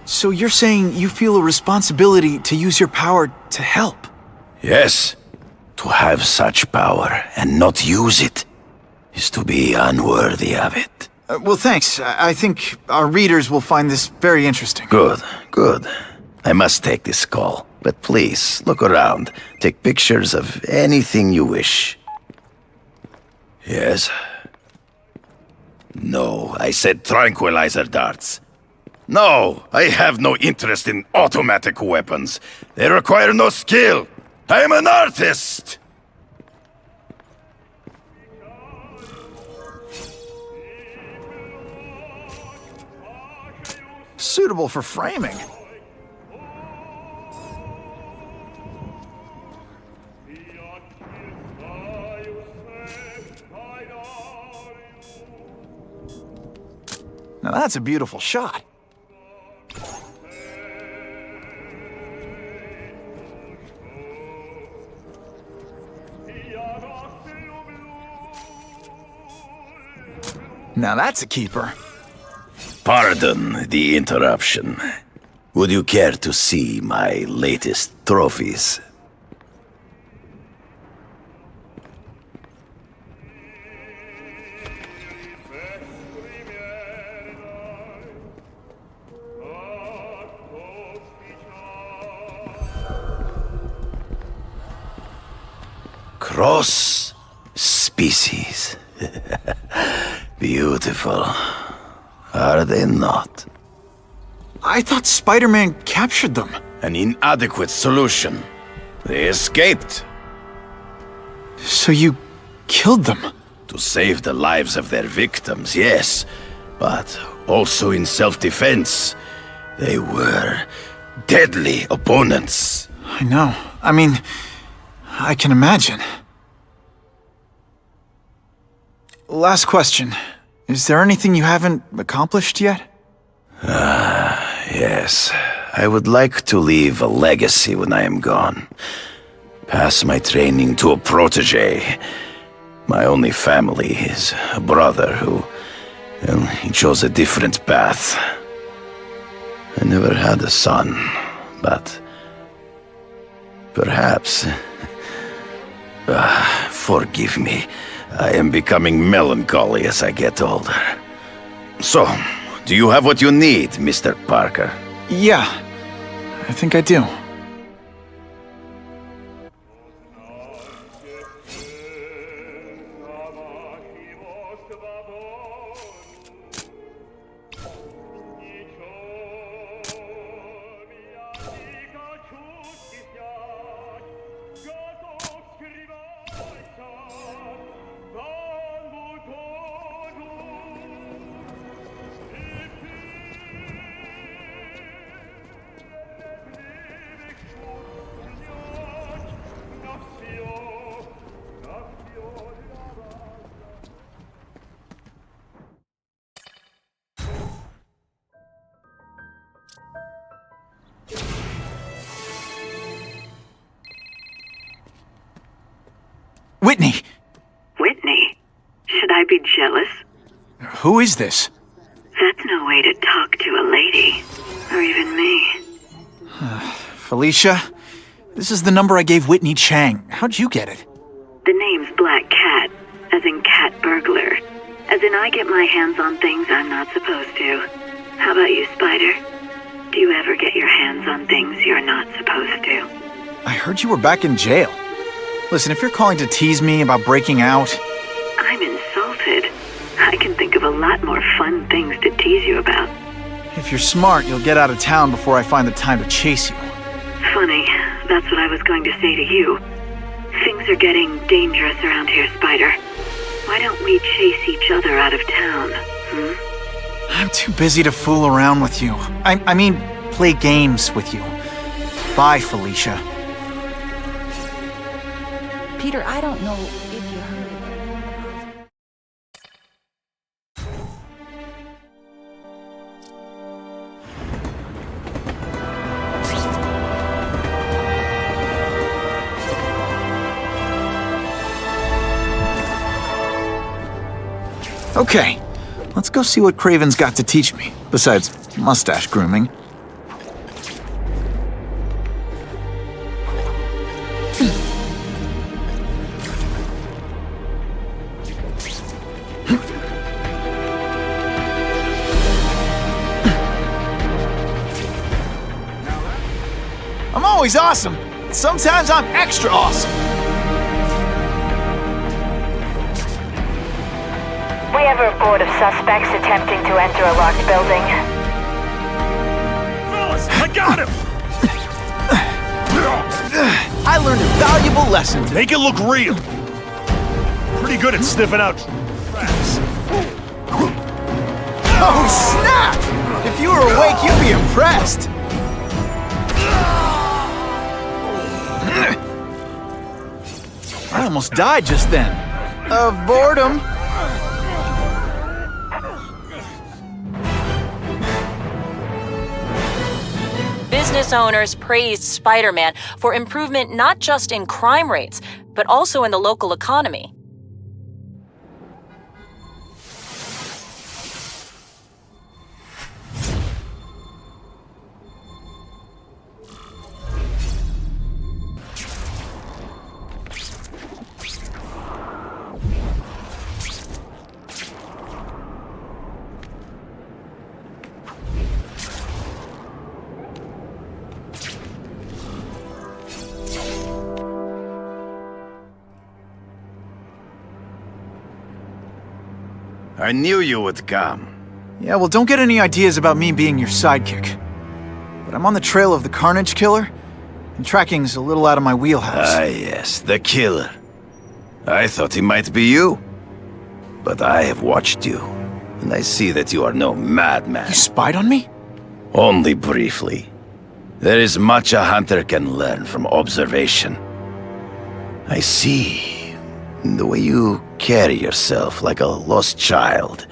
So you're saying you feel a responsibility to use your power to help? Yes. To have such power and not use it is to be unworthy of it. Well, thanks. I think our readers will find this very interesting. Good, good. I must take this call. But please, look around. Take pictures of anything you wish. Yes? No, I said tranquilizer darts. No, I have no interest in automatic weapons. They require no skill. I am an artist! Suitable for framing. Now that's a beautiful shot. Now that's a keeper. Pardon the interruption. Would you care to see my latest trophies? Cross species. Beautiful. Are they not? I thought Spider-Man captured them. An inadequate solution. They escaped. So you killed them? To save the lives of their victims, yes. But also in self-defense. They were deadly opponents. I know. I mean, I can imagine. Last question. Is there anything you haven't accomplished yet? Yes. I would like to leave a legacy when I am gone. Pass my training to a protege. My only family is a brother who... well, he chose a different path. I never had a son, but... perhaps... forgive me. I am becoming melancholy as I get older. So, do you have what you need, Mr. Parker? Yeah, I think I do. Whitney! Whitney? Should I be jealous? Who is this? That's no way to talk to a lady. Or even me. Felicia? This is the number I gave Whitney Chang. How'd you get it? The name's Black Cat, as in cat burglar. As in I get my hands on things I'm not supposed to. How about you, Spider? Do you ever get your hands on things you're not supposed to? I heard you were back in jail. Listen, if you're calling to tease me about breaking out... I'm insulted. I can think of a lot more fun things to tease you about. If you're smart, you'll get out of town before I find the time to chase you. Funny, that's what I was going to say to you. Things are getting dangerous around here, Spider. Why don't we chase each other out of town, I'm too busy to fool around with you. I mean, play games with you. Bye, Felicia. Peter, I don't know if you heard. Okay, let's go see what Kraven's got to teach me, besides mustache grooming. I'm always awesome. Sometimes I'm extra awesome. We have a report of suspects attempting to enter a locked building. Fellas, I got him! I learned a valuable lesson today. Make it look real. Pretty good at sniffing out traps. Oh, snap! If you were awake, you'd be impressed. I almost died just then. Of boredom. Business owners praised Spider-Man for improvement not just in crime rates, but also in the local economy. I knew you would come. Yeah, well, don't get any ideas about me being your sidekick. But I'm on the trail of the Carnage Killer, and tracking's a little out of my wheelhouse. Ah, yes, the killer. I thought he might be you. But I have watched you, and I see that you are no madman. You spied on me? Only briefly. There is much a hunter can learn from observation. I see the way you carry yourself like a lost child,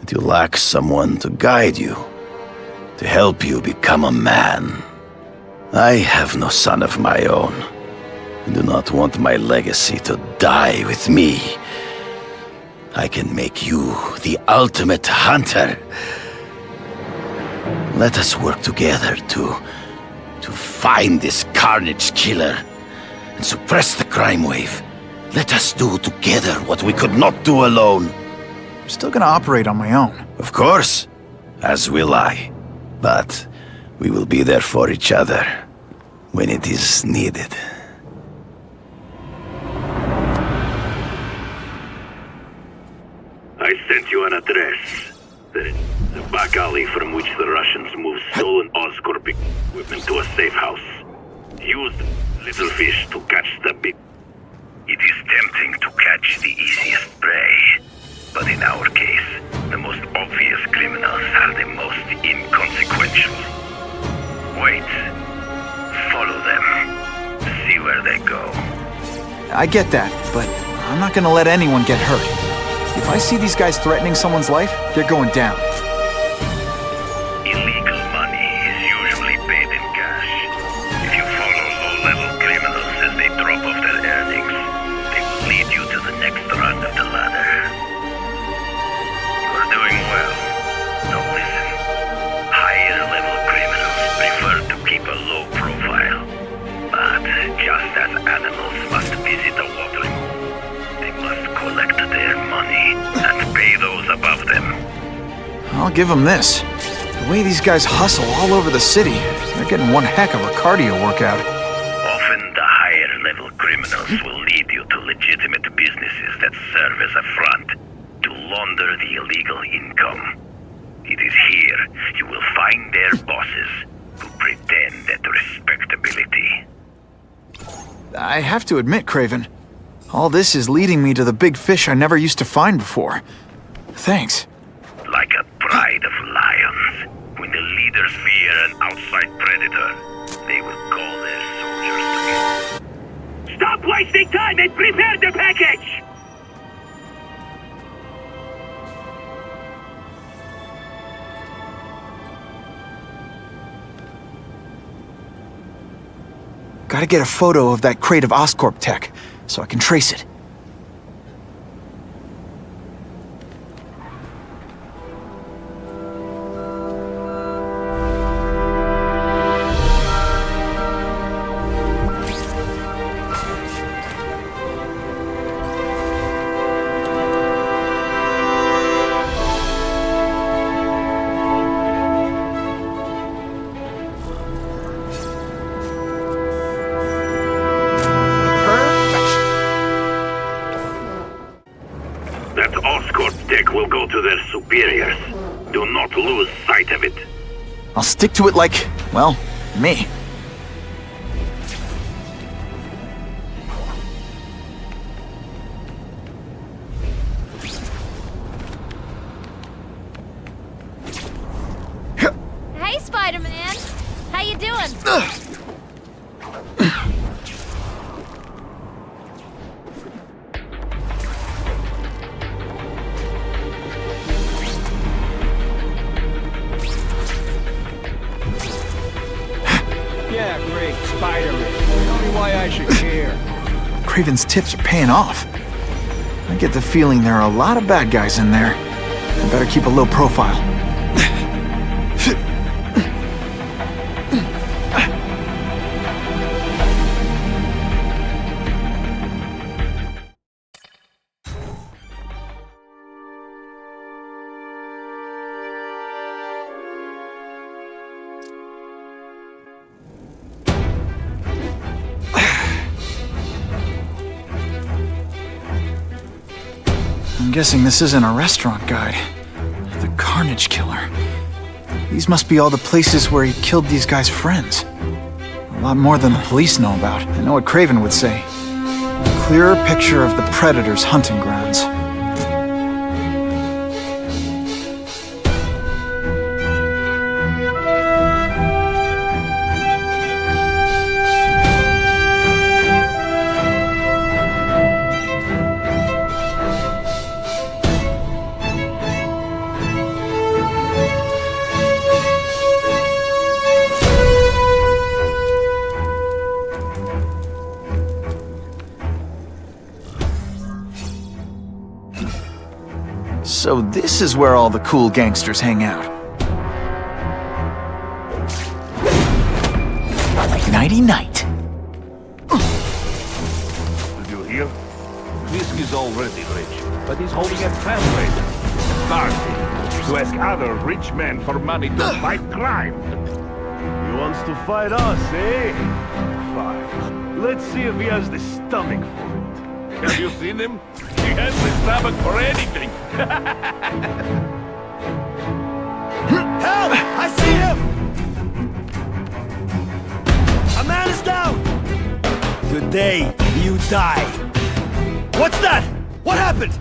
that you lack someone to guide you, to help you become a man. I have no son of my own. I do not want my legacy to die with me. I can make you the ultimate hunter. Let us work together to find this Carnage Killer and suppress the crime wave. Let us do together what we could not do alone. I'm still gonna operate on my own. Of course, as will I. But we will be there for each other when it is needed. I sent you an address. The back alley from which the Russians moved stolen Oscorp equipment to a safe house. Use little fish to catch the big. It is tempting to catch the easiest prey, but in our case, the most obvious criminals are the most inconsequential. Wait. Follow them. See where they go. I get that, but I'm not gonna let anyone get hurt. If I see these guys threatening someone's life, they're going down. Illegal money is usually paid in cash. If you follow low-level criminals as they drop off their earnings, they will lead you to the next rung of the ladder. You are doing well. Now listen. Higher-level criminals prefer to keep a low profile. But just as animals must visit a watering hole, they must collect their money and pay those above them. I'll give them this. The way these guys hustle all over the city, they're getting one heck of a cardio workout. Often the higher-level criminals will lead you to legitimate businesses that serve as a front to launder the illegal income. It is here you will find their bosses who pretend at respectability. I have to admit, Craven, all this is leading me to the big fish I never used to find before. Thanks. Like a pride of lions, when the leaders fear an outside predator, they will call their soldiers together. Stop wasting time and prepare the package! Gotta get a photo of that crate of Oscorp tech, so I can trace it. their superiors. Do not lose sight of it. I'll stick to it like, well, me. Hey, Spider-Man. How you doing? Yeah, great, Spider-Man. Tell me why I should care. Craven's tips are paying off. I get the feeling there are a lot of bad guys in there. I better keep a low profile. I'm guessing this isn't a restaurant guide. The Carnage Killer. These must be all the places where he killed these guys' friends. A lot more than the police know about. I know what Craven would say. A clearer picture of the Predator's hunting grounds. So this is where all the cool gangsters hang out. Nighty-night. Did you hear? Fisk is already rich, but he's holding a fundraiser. Starting to ask other rich men for money to fight crime. He wants to fight us, eh? Fine. Let's see if he has the stomach for it. Have you seen him? He has the stomach for anything. Help! I see him! A man is down! Today, you die. What's that? What happened?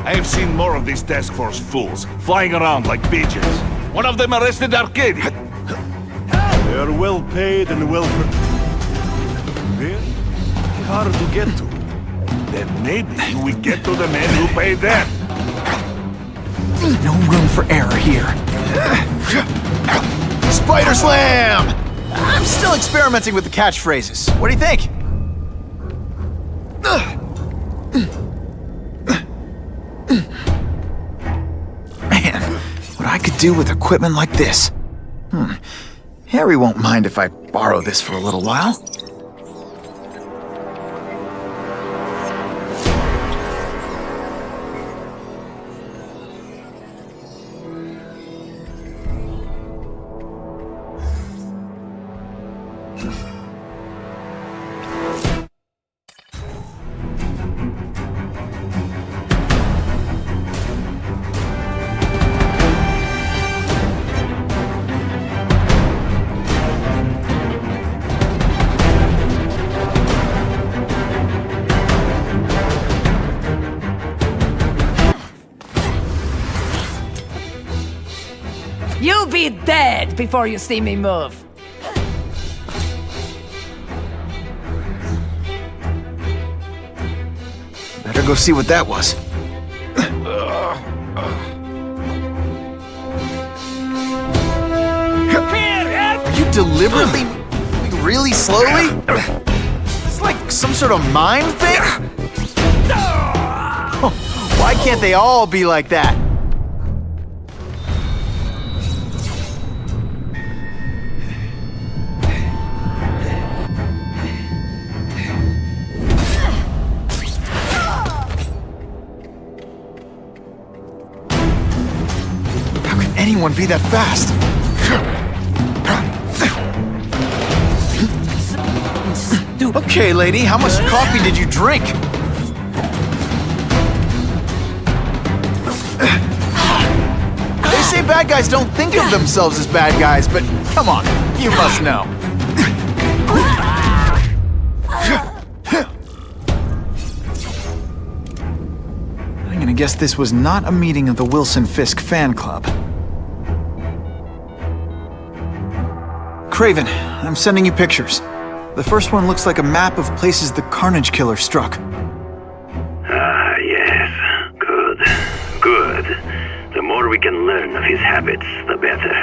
I have seen more of these task force fools flying around like pigeons. One of them arrested Arcadia. They are well paid and well protected. Very hard to get to. Then maybe we get to the men who pay them. No room for error here. Spider Slam! I'm still experimenting with the catchphrases. What do you think? Man, what I could do with equipment like this. Harry won't mind if I borrow this for a little while. You be dead before you see me move. Better go see what that was. Are you deliberately, really slowly? It's like some sort of mime thing? Why can't they all be like that? Anyone be that fast? Okay, lady, how much coffee did you drink? say bad guys don't think of themselves as bad guys, but come on, you must know. I'm gonna guess this was not a meeting of the Wilson Fisk fan club. Craven, I'm sending you pictures. The first one looks like a map of places the Carnage Killer struck. Ah, yes. Good. Good. The more we can learn of his habits, the better.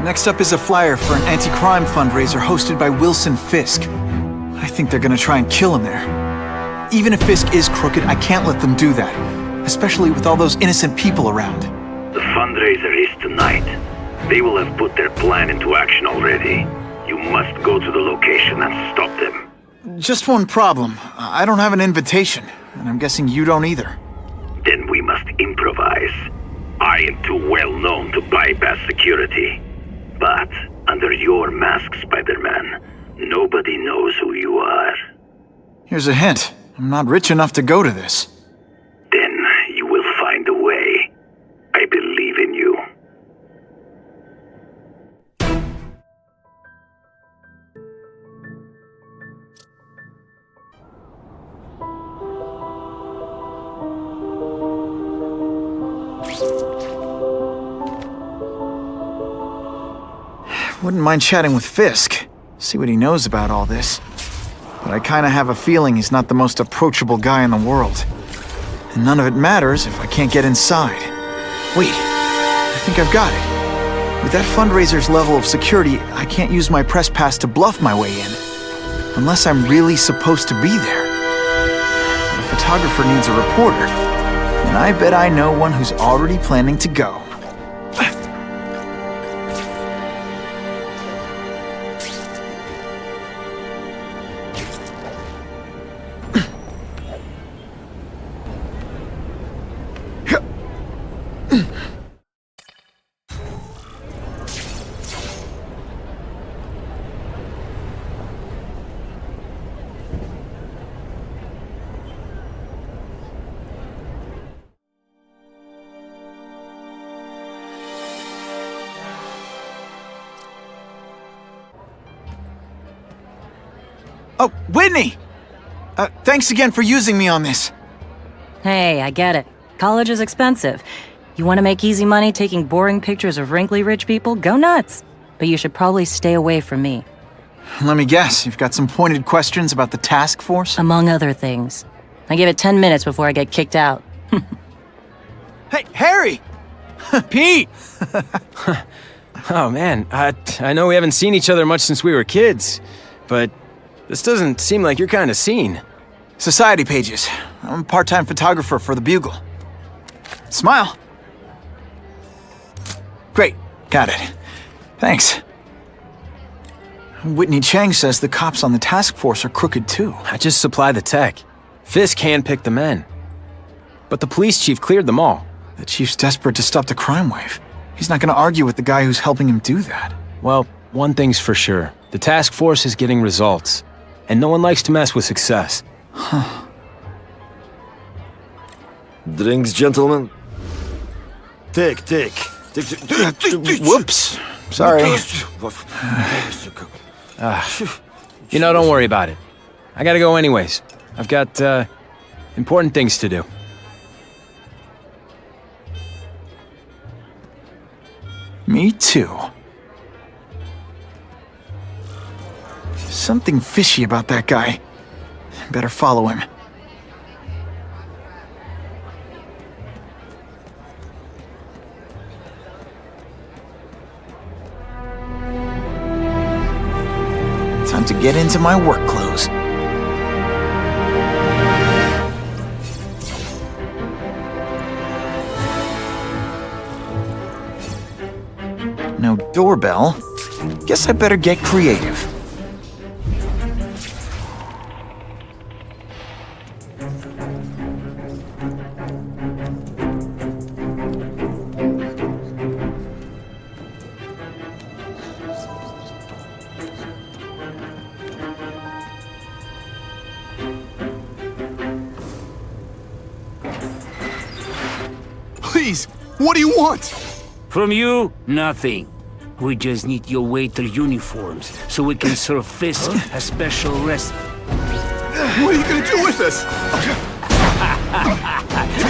Next up is a flyer for an anti-crime fundraiser hosted by Wilson Fisk. I think they're gonna try and kill him there. Even if Fisk is crooked, I can't let them do that. Especially with all those innocent people around. The fundraiser is tonight. They will have put their plan into action already. You must go to the location and stop them. Just one problem. I don't have an invitation, and I'm guessing you don't either. Then we must improvise. I am too well known to bypass security. But under your mask, Spider-Man, nobody knows who you are. Here's a hint. I'm not rich enough to go to this. Then you will find a way. I believe in you. Wouldn't mind chatting with Fisk, see what he knows about all this. But I kinda have a feeling he's not the most approachable guy in the world. And none of it matters if I can't get inside. Wait, I think I've got it. With that fundraiser's level of security, I can't use my press pass to bluff my way in. Unless I'm really supposed to be there. But a photographer needs a reporter, and I bet I know one who's already planning to go. Oh, Whitney! Thanks again for using me on this. Hey, I get it. College is expensive. You want to make easy money taking boring pictures of wrinkly rich people? Go nuts! But you should probably stay away from me. Let me guess, you've got some pointed questions about the task force? Among other things. I give it 10 minutes before I get kicked out. Hey, Harry! Pete! Oh man, I know we haven't seen each other much since we were kids, but this doesn't seem like your kind of scene. Society pages. I'm a part-time photographer for the Bugle. Smile. Great, got it. Thanks. Whitney Chang says the cops on the task force are crooked too. I just supply the tech. Fisk handpicked the men. But the police chief cleared them all. The chief's desperate to stop the crime wave. He's not gonna argue with the guy who's helping him do that. Well, one thing's for sure. The task force is getting results. And no one likes to mess with success. Huh. Drinks, gentlemen? Take. Whoops. Sorry. You know, don't worry about it. I gotta go anyways. I've got, important things to do. Me too. Something fishy about that guy. Better follow him. Time to get into my work clothes. No doorbell. Guess I better get creative. Please, what do you want? From you, nothing. We just need your waiter uniforms so we can serve Fisk a special rest. What are you gonna do with us?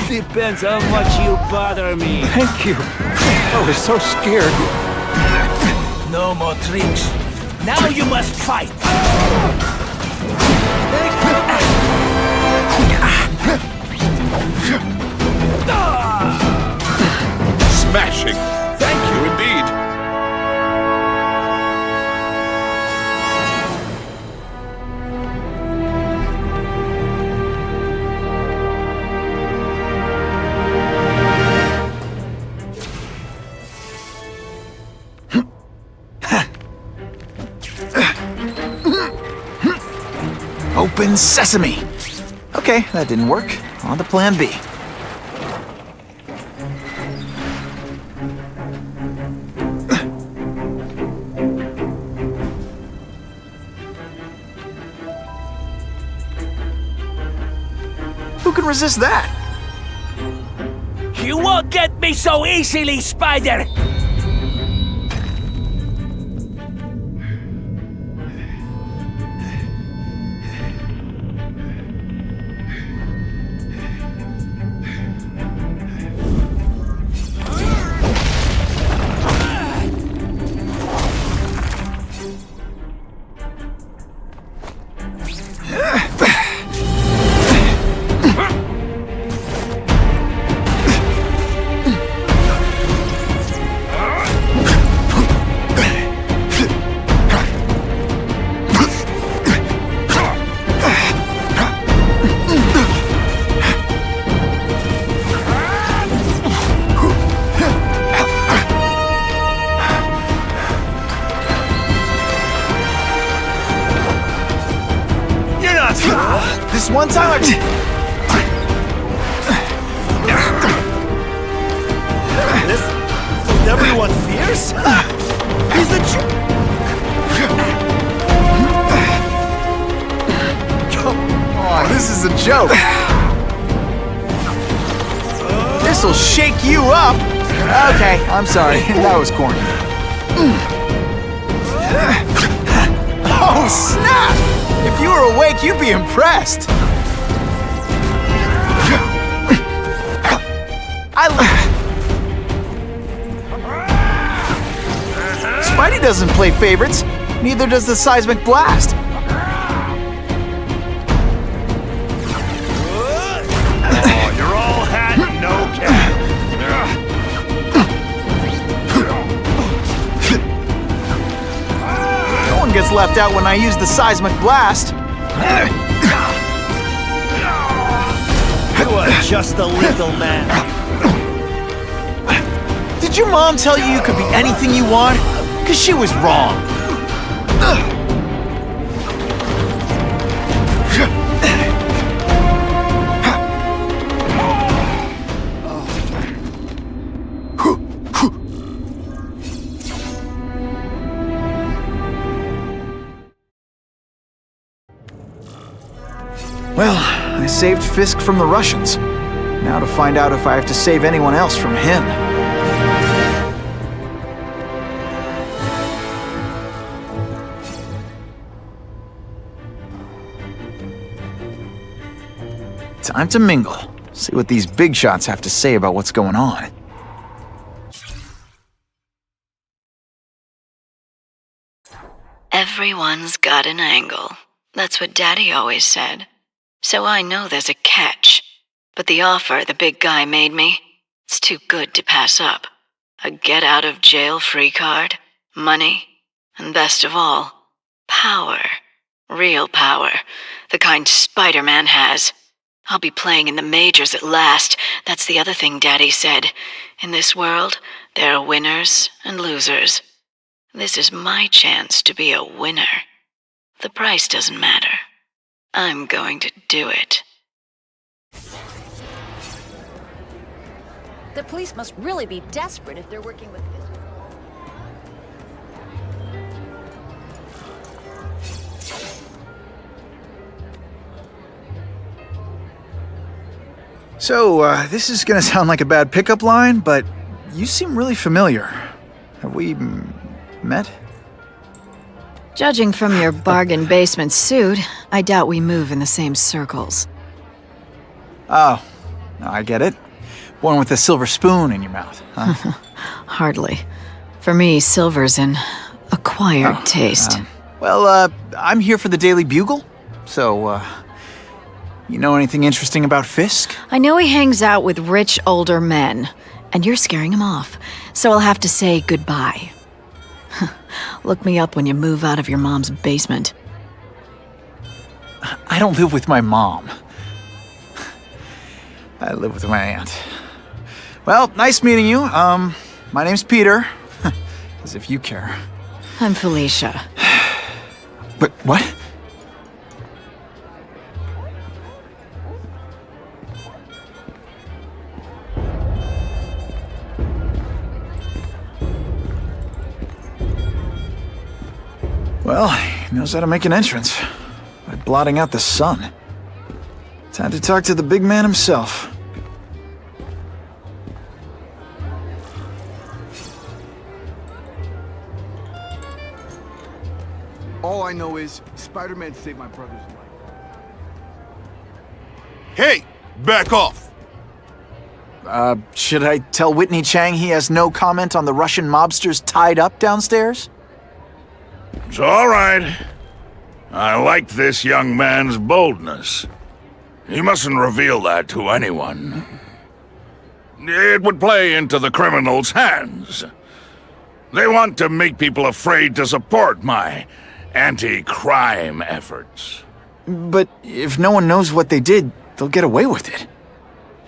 Depends how much you bother me. Thank you. I was so scared. No more tricks. Now you must fight. Smashing! Thank you indeed. Open sesame! Okay, that didn't work. On to plan B. Who can resist that? You won't get me so easily, Spider! This one time This is what everyone fears? He's a Oh, this is a joke. This'll shake you up. Okay, I'm sorry. That was corny. Oh, snap! If you were awake, you'd be impressed. Spidey doesn't play favorites. Neither does the seismic blast. Oh, you're all hat and no cap. No one gets left out when I use the seismic blast. You are just a little man. Did your mom tell you could be anything you want? 'Cause she was wrong. Well, I saved Fisk from the Russians. Now to find out if I have to save anyone else from him. Time to mingle. See what these big shots have to say about what's going on. Everyone's got an angle. That's what Daddy always said. So I know there's a catch. But the offer the big guy made me, it's too good to pass up. A get-out-of-jail-free card, money, and best of all, power. Real power. The kind Spider-Man has. I'll be playing in the majors at last. That's the other thing Daddy said. In this world, there are winners and losers. This is my chance to be a winner. The price doesn't matter. I'm going to do it. The police must really be desperate if they're working with this. So, this is gonna sound like a bad pickup line, but you seem really familiar. Have we met? Judging from your bargain basement suit, I doubt we move in the same circles. Oh, I get it. One with a silver spoon in your mouth, huh? Hardly. For me, silver's an acquired taste. I'm here for the Daily Bugle, so, you know anything interesting about Fisk? I know he hangs out with rich older men, and you're scaring him off, so I'll have to say goodbye. Look me up when you move out of your mom's basement. I don't live with my mom. I live with my aunt. Well, nice meeting you. My name's Peter. As if you care. I'm Felicia. But what? Well, he knows how to make an entrance. By blotting out the sun. Time to talk to the big man himself. All I know is Spider-Man saved my brother's life. Hey! Back off! Should I tell Whitney Chang he has no comment on the Russian mobsters tied up downstairs? It's all right. I like this young man's boldness. He mustn't reveal that to anyone. It would play into the criminals' hands. They want to make people afraid to support my anti-crime efforts. But if no one knows what they did, they'll get away with it.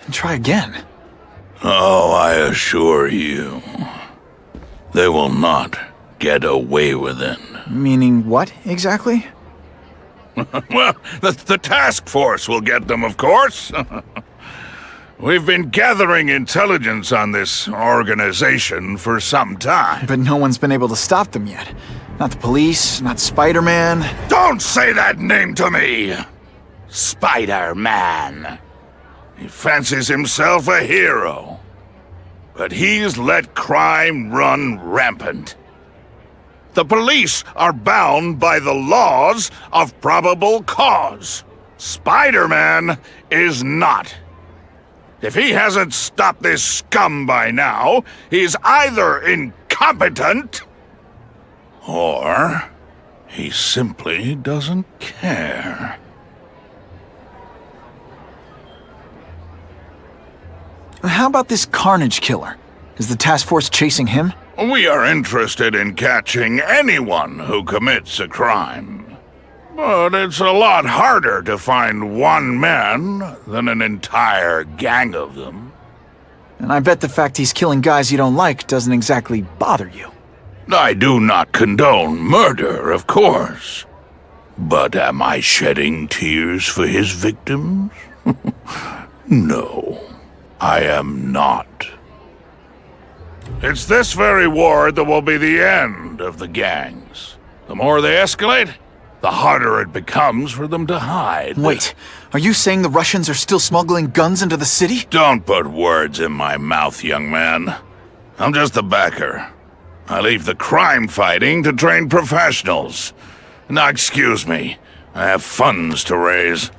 And try again. Oh, I assure you, they will not get away with it. Meaning what, exactly? Well, the task force will get them, of course. We've been gathering intelligence on this organization for some time. But no one's been able to stop them yet. Not the police, not Spider-Man. Don't say that name to me! Spider-Man. He fancies himself a hero. But he's let crime run rampant. The police are bound by the laws of probable cause. Spider-Man is not. If he hasn't stopped this scum by now, he's either incompetent or he simply doesn't care. How about this Carnage Killer? Is the task force chasing him? We are interested in catching anyone who commits a crime. But it's a lot harder to find one man than an entire gang of them. And I bet the fact he's killing guys you don't like doesn't exactly bother you. I do not condone murder, of course. But am I shedding tears for his victims? No, I am not. It's this very war that will be the end of the gangs. The more they escalate, the harder it becomes for them to hide. Wait, are you saying the Russians are still smuggling guns into the city? Don't put words in my mouth, young man. I'm just a backer. I leave the crime fighting to trained professionals. Now, excuse me. I have funds to raise.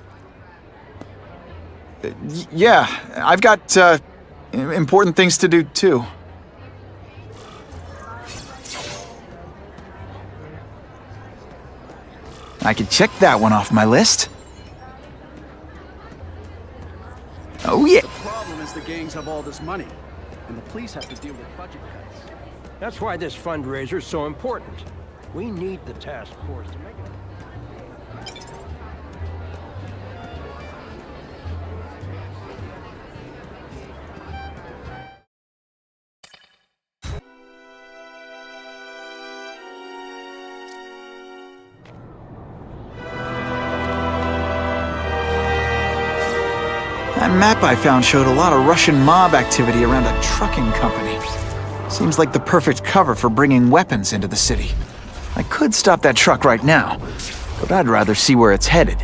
Yeah, I've got, important things to do, too. I could check that one off my list. Oh, yeah. The problem is the gangs have all this money, and the police have to deal with budget cuts. That's why this fundraiser's so important. We need the task force to make it. That map I found showed a lot of Russian mob activity around a trucking company. Seems like the perfect cover for bringing weapons into the city. I could stop that truck right now, but I'd rather see where it's headed.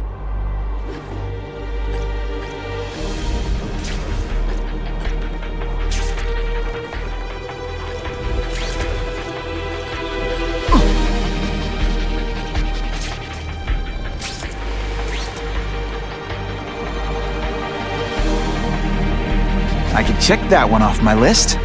can check that one off my list.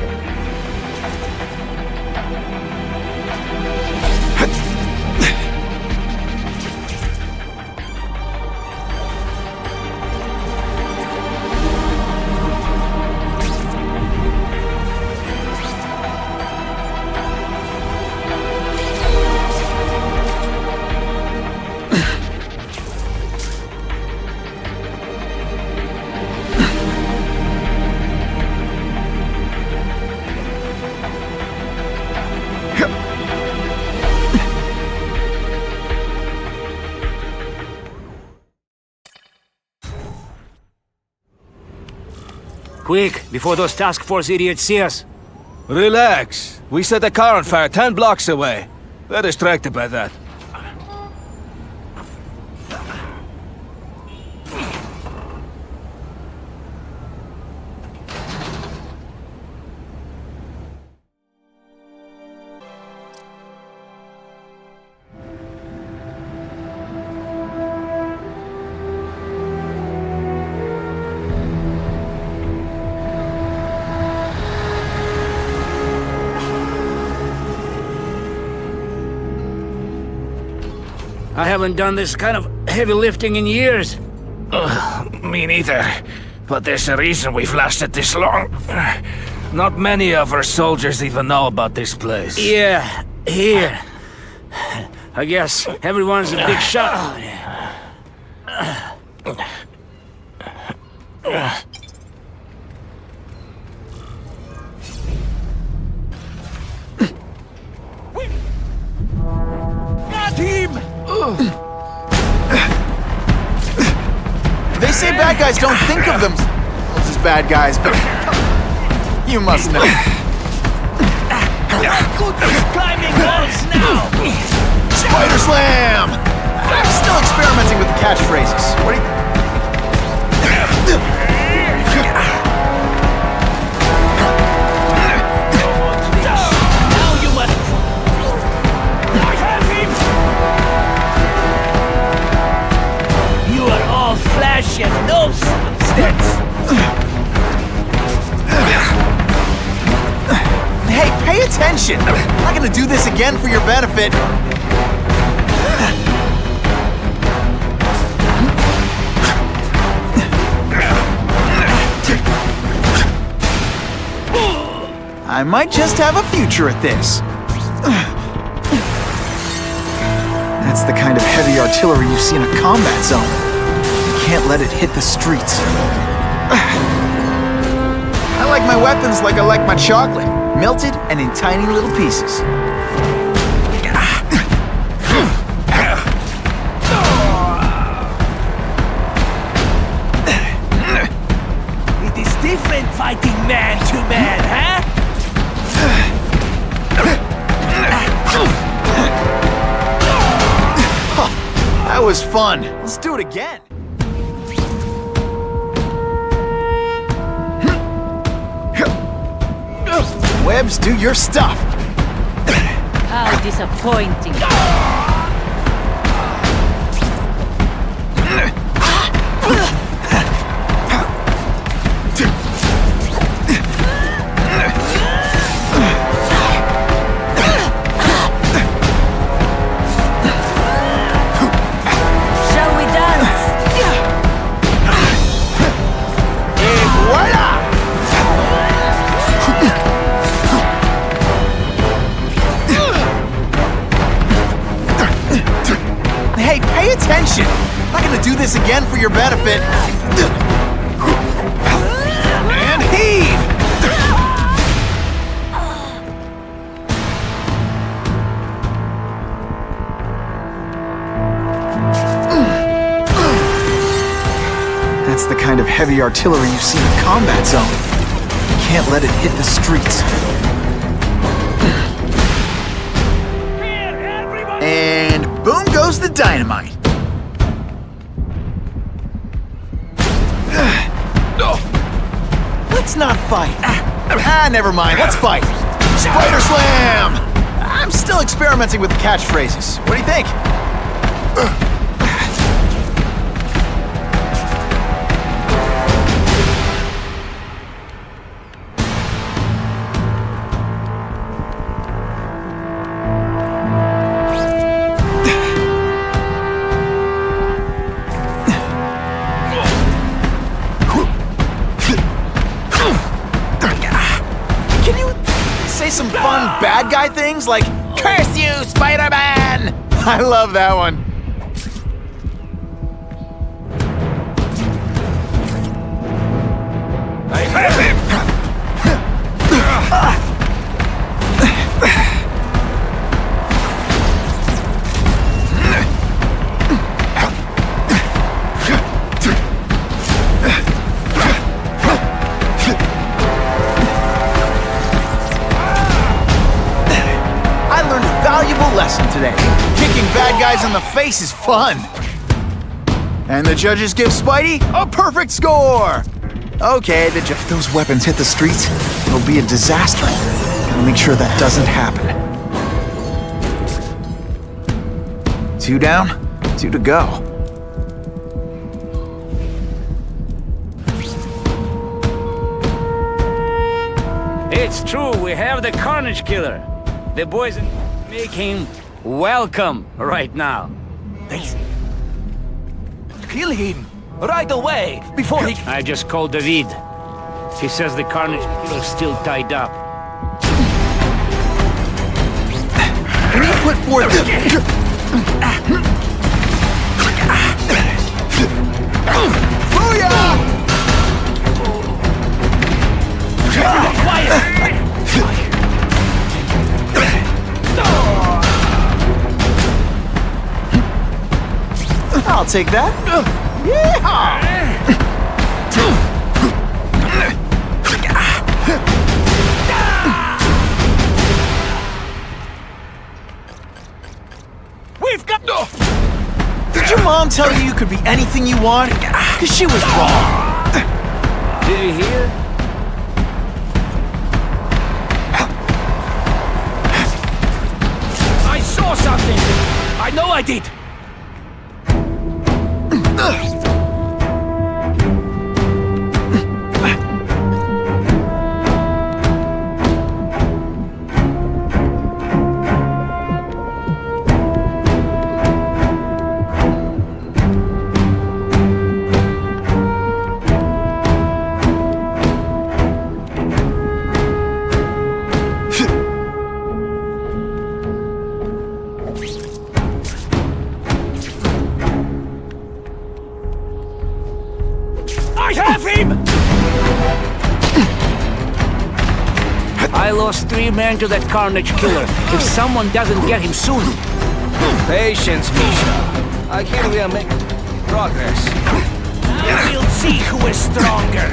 Quick, before those task force idiots see us. Relax. We set a car on fire 10 blocks away. They're distracted by that. I haven't done this kind of heavy lifting in years. Me neither. But there's a reason we've lasted this long. Not many of our soldiers even know about this place. Yeah, here. I guess everyone's a big shot. Got him! They say bad guys don't think of themselves as bad guys, but you must know. Climbing walls now! Spider Slam! I'm still experimenting with the catchphrases. What do you... Now you must... I have him! You are all flesh and no substance! Hey, pay attention! I'm not gonna do this again for your benefit. I might just have a future at this. That's the kind of heavy artillery you see in a combat zone. You can't let it hit the streets. I like my weapons like I like my chocolate. Melted and in tiny little pieces. It is different fighting man to man, huh? That was fun. Let's do it again. Webs, do your stuff. How disappointing. Shall we dance? Et voila! Hey, pay attention! I'm not gonna do this again for your benefit. And heave! That's the kind of heavy artillery you see in a combat zone. You can't let it hit the streets. And boom goes the dynamite. Let's not fight. Never mind. Let's fight. Spider Slam! I'm still experimenting with the catchphrases. What do you think? guy things like, "Curse you, Spider-Man!" I love that one. I have him! I learned a valuable lesson today. Kicking bad guys in the face is fun. And the judges give Spidey a perfect score! Okay, if those weapons hit the streets, it'll be a disaster. Gotta make sure that doesn't happen. 2 down, 2 to go. It's true, we have the Carnage Killer. The boys make him welcome right now. Kill him! Right away, before he... I just called David. He says the Carnage Killer's still tied up. We put forth Booyah! I'll take that. We've got... Did your mom tell you you could be anything you want? Because she was wrong. Did you hear? I saw something! I know I did! I have him! I lost 3 men to that Carnage Killer. If someone doesn't get him soon... Patience, Misha. I hear we are making progress. We'll see who is stronger.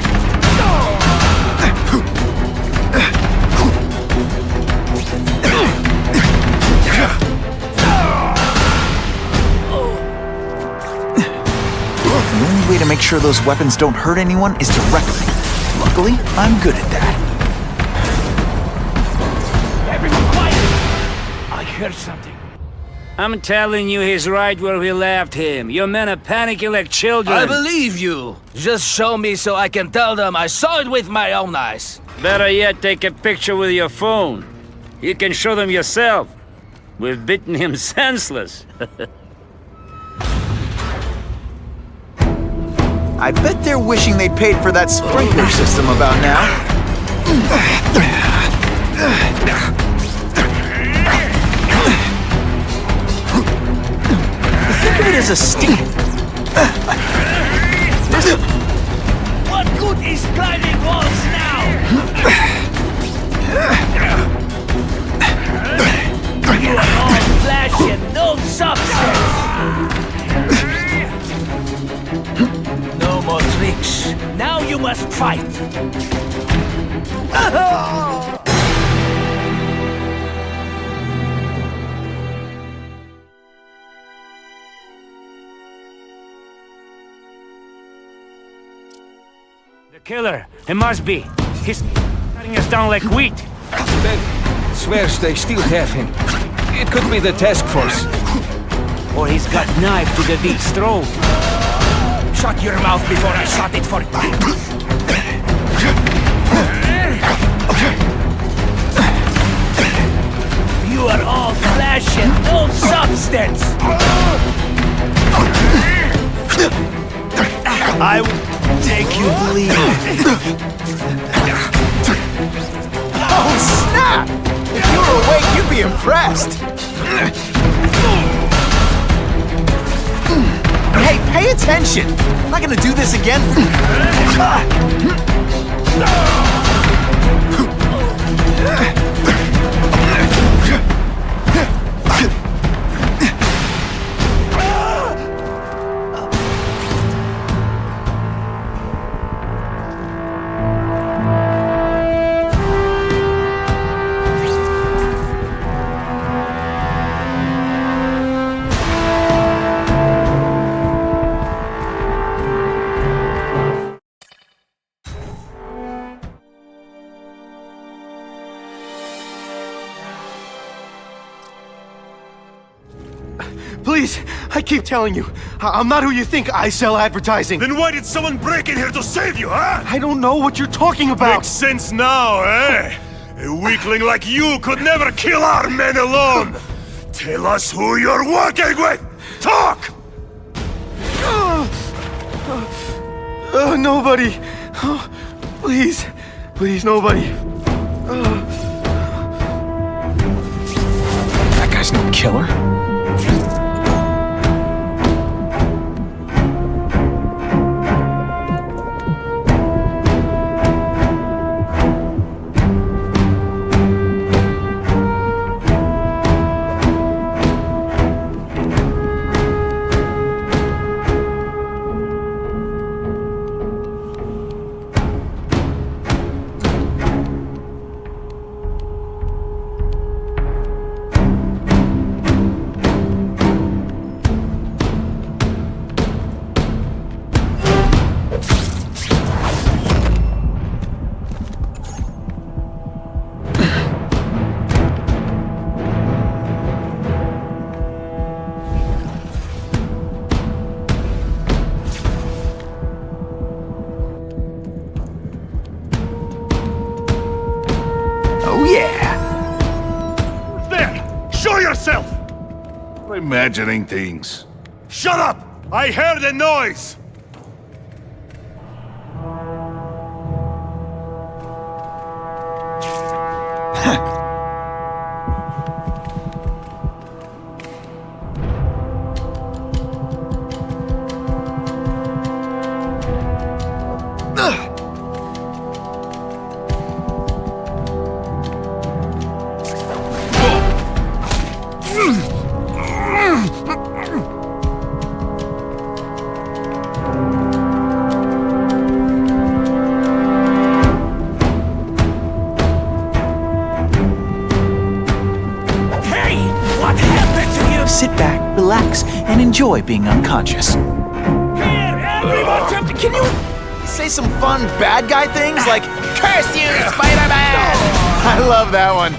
The only way to make sure those weapons don't hurt anyone is directly. Luckily, I'm good at that. Everyone quiet! I heard something. I'm telling you, he's right where we left him. Your men are panicking like children. I believe you. Just show me so I can tell them I saw it with my own eyes. Better yet, take a picture with your phone. You can show them yourself. We've beaten him senseless. I bet they're wishing they paid for that sprinkler system about now. Think of it as a sting. What good is climbing walls now? You are all flesh and no substance. No more tricks. Now you must fight. The killer, it must be. He's cutting us down like wheat. Ben swears they still have him. It could be the task force. Or he's got knife to David's throat. Shut your mouth before I shut it for you. You are all flesh and no substance. I will take you bleed. Oh, snap! If you're awake, you be impressed. Hey, pay attention! I'm not gonna do this again. Please, I keep telling you, I'm not who you think. I sell advertising. Then why did someone break in here to save you, huh? I don't know what you're talking about. Makes sense now, eh? A weakling like you could never kill our men alone. Tell us who you're working with. Talk! Nobody. Please, please, nobody. That guy's no killer. Imagining things. Shut up! I heard a noise! Sit back, relax, and enjoy being unconscious. Can you say some fun bad guy things like, "Curse you, Spider-Man"? I love that one.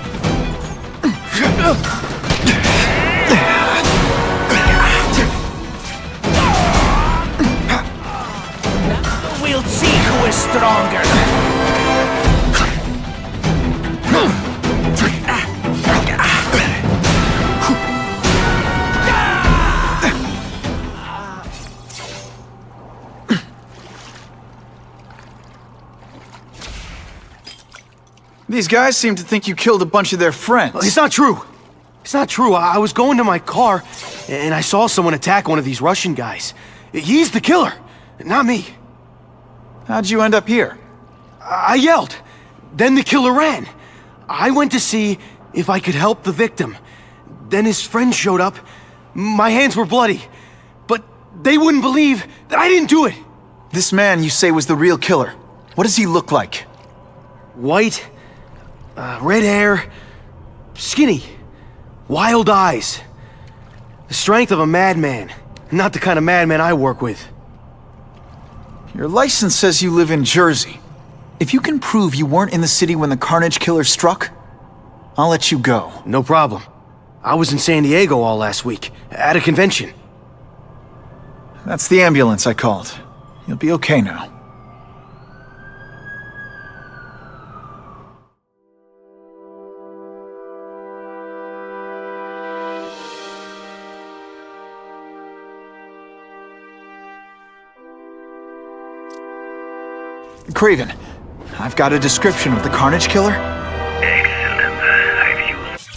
We'll see who is stronger. These guys seem to think you killed a bunch of their friends. It's not true. It's not true. I was going to my car, and I saw someone attack one of these Russian guys. He's the killer, not me. How'd you end up here? I yelled. Then the killer ran. I went to see if I could help the victim. Then his friends showed up. My hands were bloody. But they wouldn't believe that I didn't do it. This man you say was the real killer. What does he look like? White, red hair, skinny, wild eyes. The strength of a madman. Not the kind of madman I work with. Your license says you live in Jersey. If you can prove you weren't in the city when the Carnage Killer struck, I'll let you go. No problem. I was in San Diego all last week, at a convention. That's the ambulance I called. You'll be okay now. Craven, I've got a description of the Carnage Killer. Excellent. I've used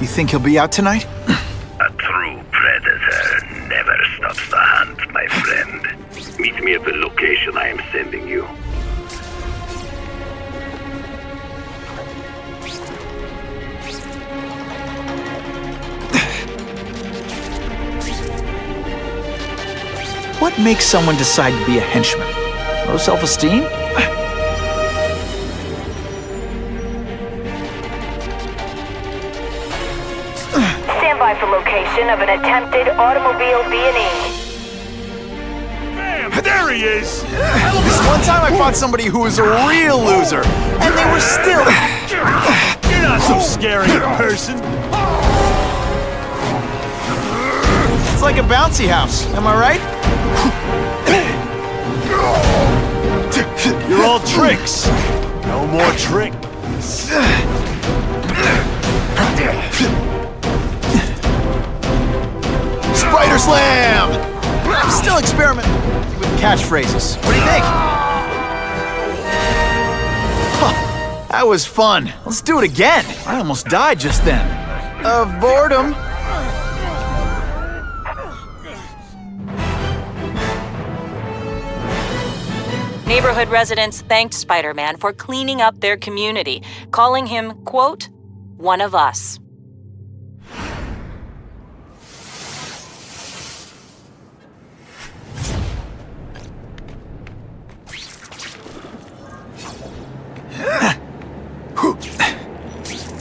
You think he'll be out tonight? A true predator never stops the hunt, my friend. Meet me at the location I am sending you. What makes someone decide to be a henchman? Low self-esteem? Stand by for location of an attempted automobile B&E. Bam! There he is! This one time I fought somebody who was a real loser, and they were still... You're not so scary in person. It's like a bouncy house, am I right? You're all tricks. No more tricks. Spider Slam! I'm still experimenting with catchphrases. What do you think? Huh, that was fun. Let's do it again. I almost died just then. Of boredom. Neighborhood residents thanked Spider-Man for cleaning up their community, calling him, quote, one of us.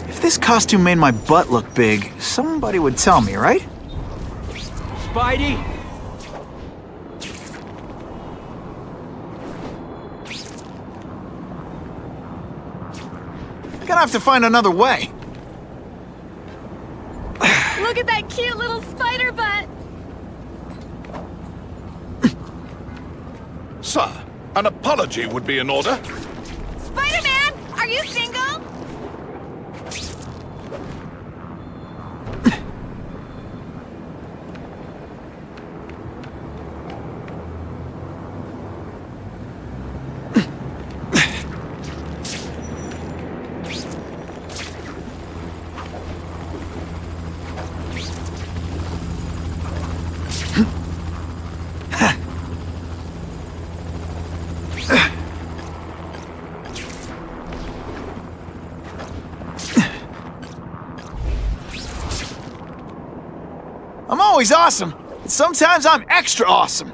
If this costume made my butt look big, somebody would tell me, right? Spidey? Gonna have to find another way. Look at that cute little spider butt! Sir, an apology would be in order. Spider-Man, are you single? I'm always awesome, but sometimes I'm extra awesome.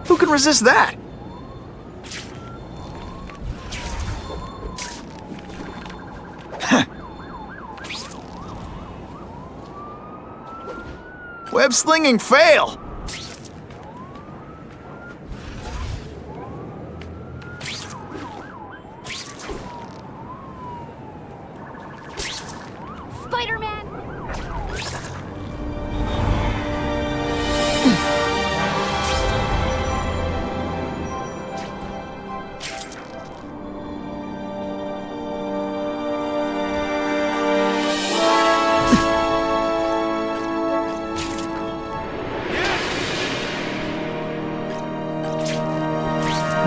Who can resist that? Web slinging fail! Spider-Man!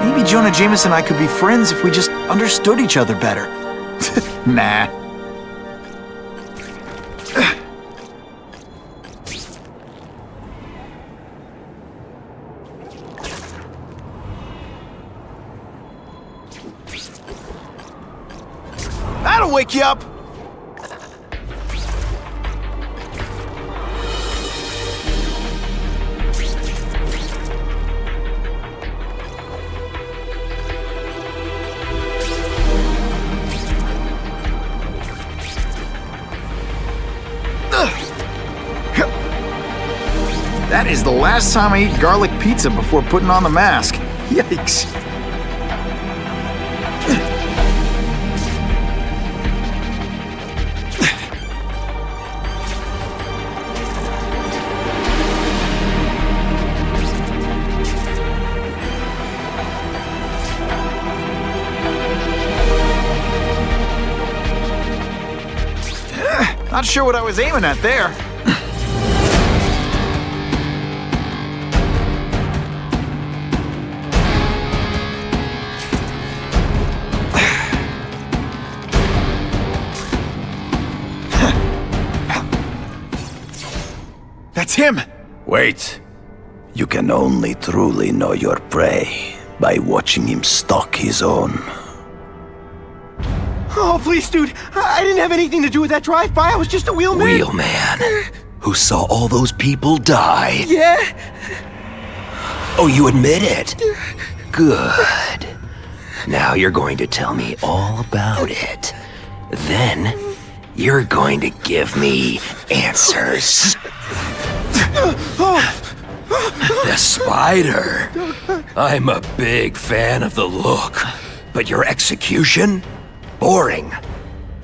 Maybe Jonah Jameson and I could be friends if we just understood each other better. Nah. That'll wake you up! That is the last time I eat garlic pizza before putting on the mask. Yikes. Not sure what I was aiming at there. That's him! Wait. You can only truly know your prey by watching him stalk his own. Oh, please, dude. I didn't have anything to do with that drive-by. I was just a wheelman. Wheelman? Who saw all those people die? Yeah? Oh, you admit it? Good. Now you're going to tell me all about it. Then, you're going to give me answers. The spider. I'm a big fan of the look, but your execution? Boring.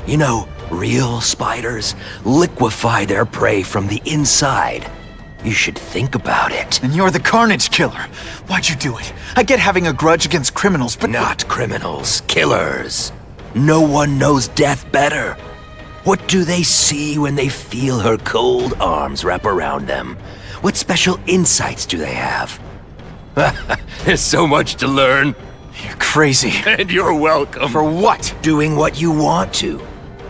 You know, real spiders liquefy their prey from the inside. You should think about it. And you're the Carnage Killer. Why'd you do it? I get having a grudge against criminals, but... Not criminals, killers. No one knows death better. What do they see when they feel her cold arms wrap around them? What special insights do they have? There's so much to learn. You're crazy. And you're welcome. For what? Doing what you want to,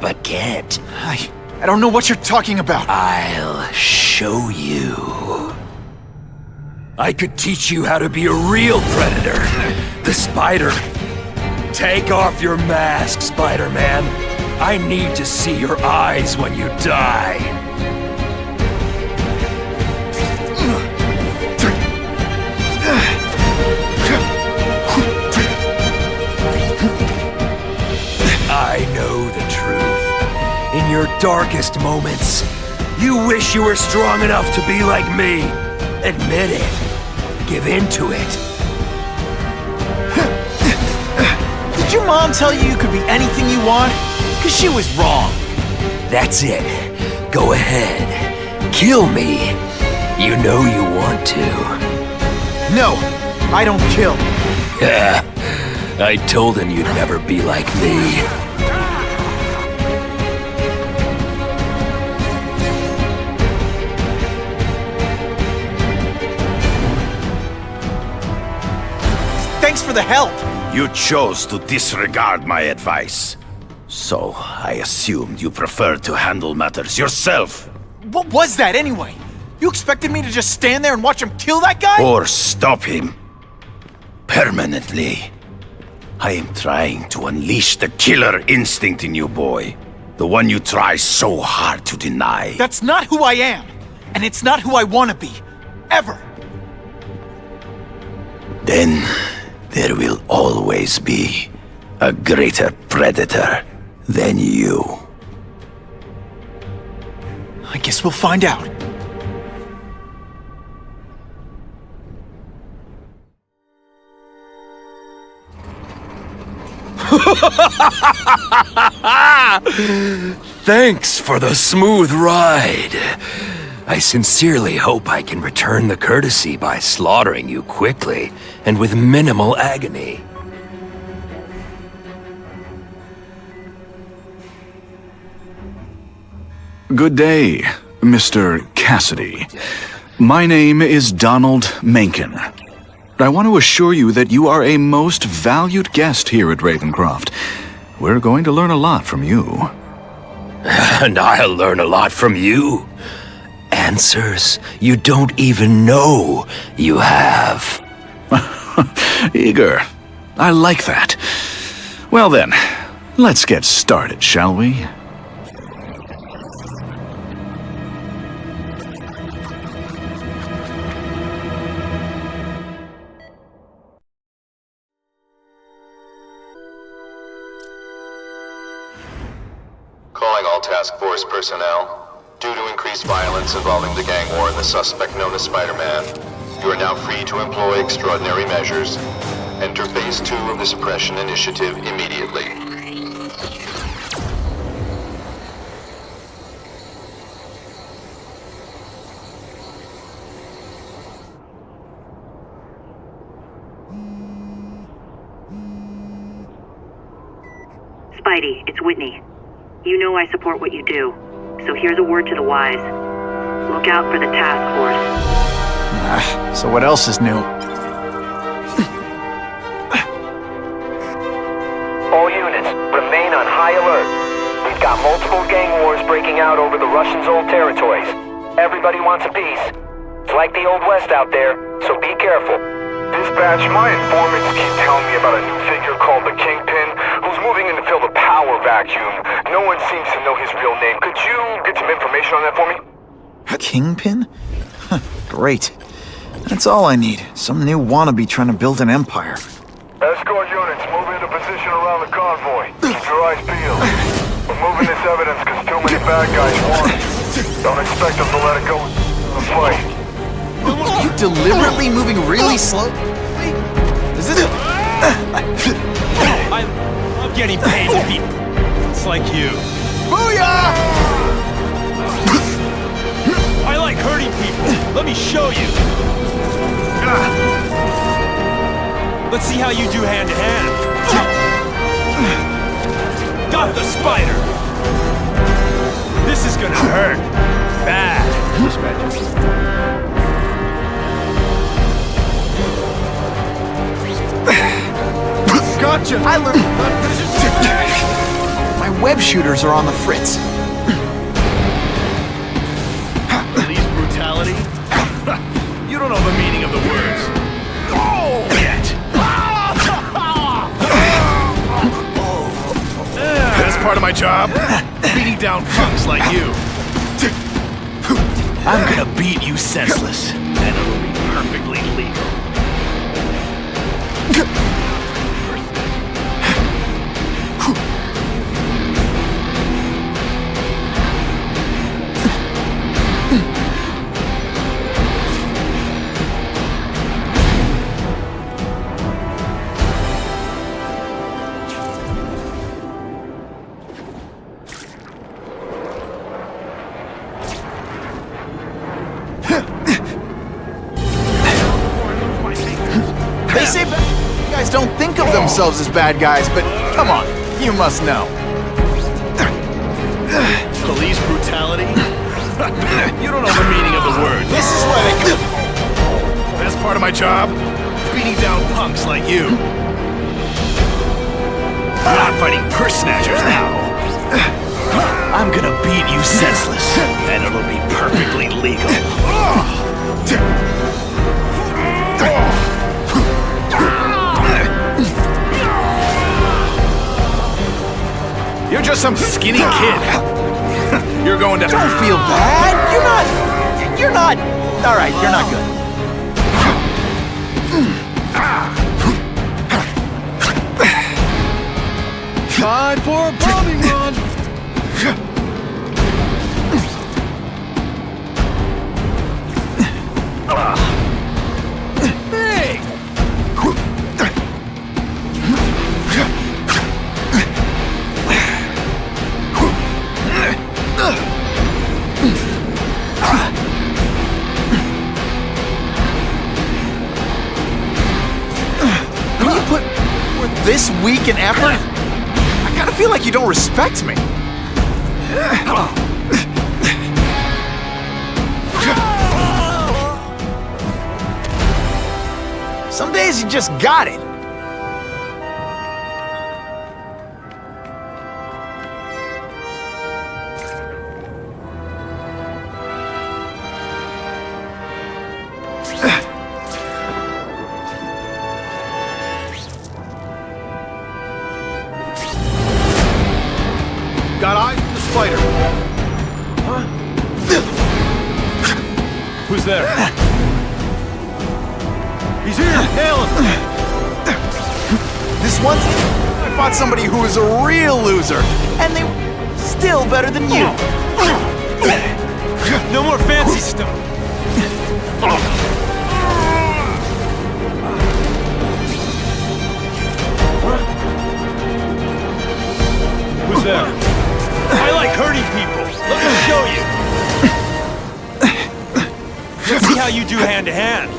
but can't. I don't know what you're talking about. I'll show you. I could teach you how to be a real predator. The spider. Take off your mask, Spider-Man. I need to see your eyes when you die. I know the truth. In your darkest moments, you wish you were strong enough to be like me. Admit it. Give in to it. Did your mom tell you you could be anything you want? Because she was wrong. That's it. Go ahead. Kill me. You know you want to. No, I don't kill. I told him you'd never be like me. Thanks for the help. You chose to disregard my advice. So, I assumed you preferred to handle matters yourself. What was that anyway? You expected me to just stand there and watch him kill that guy? Or stop him. Permanently. I am trying to unleash the killer instinct in you, boy. The one you try so hard to deny. That's not who I am. And it's not who I want to be. Ever. Then, there will always be a greater predator than you. I guess we'll find out. Thanks for the smooth ride. I sincerely hope I can return the courtesy by slaughtering you quickly and with minimal agony. Good day, Mr. Cassidy. My name is Donald Mencken. I want to assure you that you are a most valued guest here at Ravencroft. We're going to learn a lot from you. And I'll learn a lot from you. Answers you don't even know you have. Eager. I like that. Well then, let's get started, shall we? Calling all task force personnel. Due to increased violence involving the gang war and the suspect known as Spider-Man, you are now free to employ extraordinary measures. Enter Phase 2 of the Suppression Initiative immediately. Spidey, it's Whitney. You know I support what you do. So here's a word to the wise. Look out for the task force. So what else is new? All units, remain on high alert. We've got multiple gang wars breaking out over the Russians' old territories. Everybody wants a piece. It's like the Old West out there, so be careful. Dispatch, my informants keep telling me about a new figure called the Kingpin, who's moving in to fill the power vacuum. No one seems to know his real name. Could you get some information on that for me? Kingpin? Great. That's all I need. Some new wannabe trying to build an empire. Escort units, move into position around the convoy. Keep your eyes peeled. We're moving this evidence because too many bad guys want it. Don't expect them to let it go in the fight. Are you deliberately moving really slow? Is this... I love getting paid to be... It's like you. Booyah! I like hurting people. Let me show you. Let's see how you do hand-to-hand. Got the spider! This is gonna hurt. Bad. Gotcha! I learned... My web shooters are on the fritz. Police brutality? You don't know the meaning of the words. Oh! Yet. That's part of my job. Beating down punks like you. I'm gonna beat you senseless, and it'll be perfectly legal. They say bad guys don't think of themselves as bad guys, but come on, you must know. Police brutality? You don't know the meaning of the word. This is why they go. That's part of my job. Beating down punks like you. You're not fighting purse snatchers now. I'm gonna beat you senseless, and it'll be perfectly legal. You're just some skinny kid. You're going to... Don't feel bad. You're not... All right, you're not good. Time for a bombing run! Hey! When you put forth this week an effort, I kinda feel like you don't respect me. Some days you just got it. Got eyes on the spider. Huh? Who's there? He's here! Hail him! This once, I fought somebody who was a real loser, and they were still better than you. No more fancy stuff. Who's there? I like hurting people. Let me show you. Let's see how you do hand-to-hand.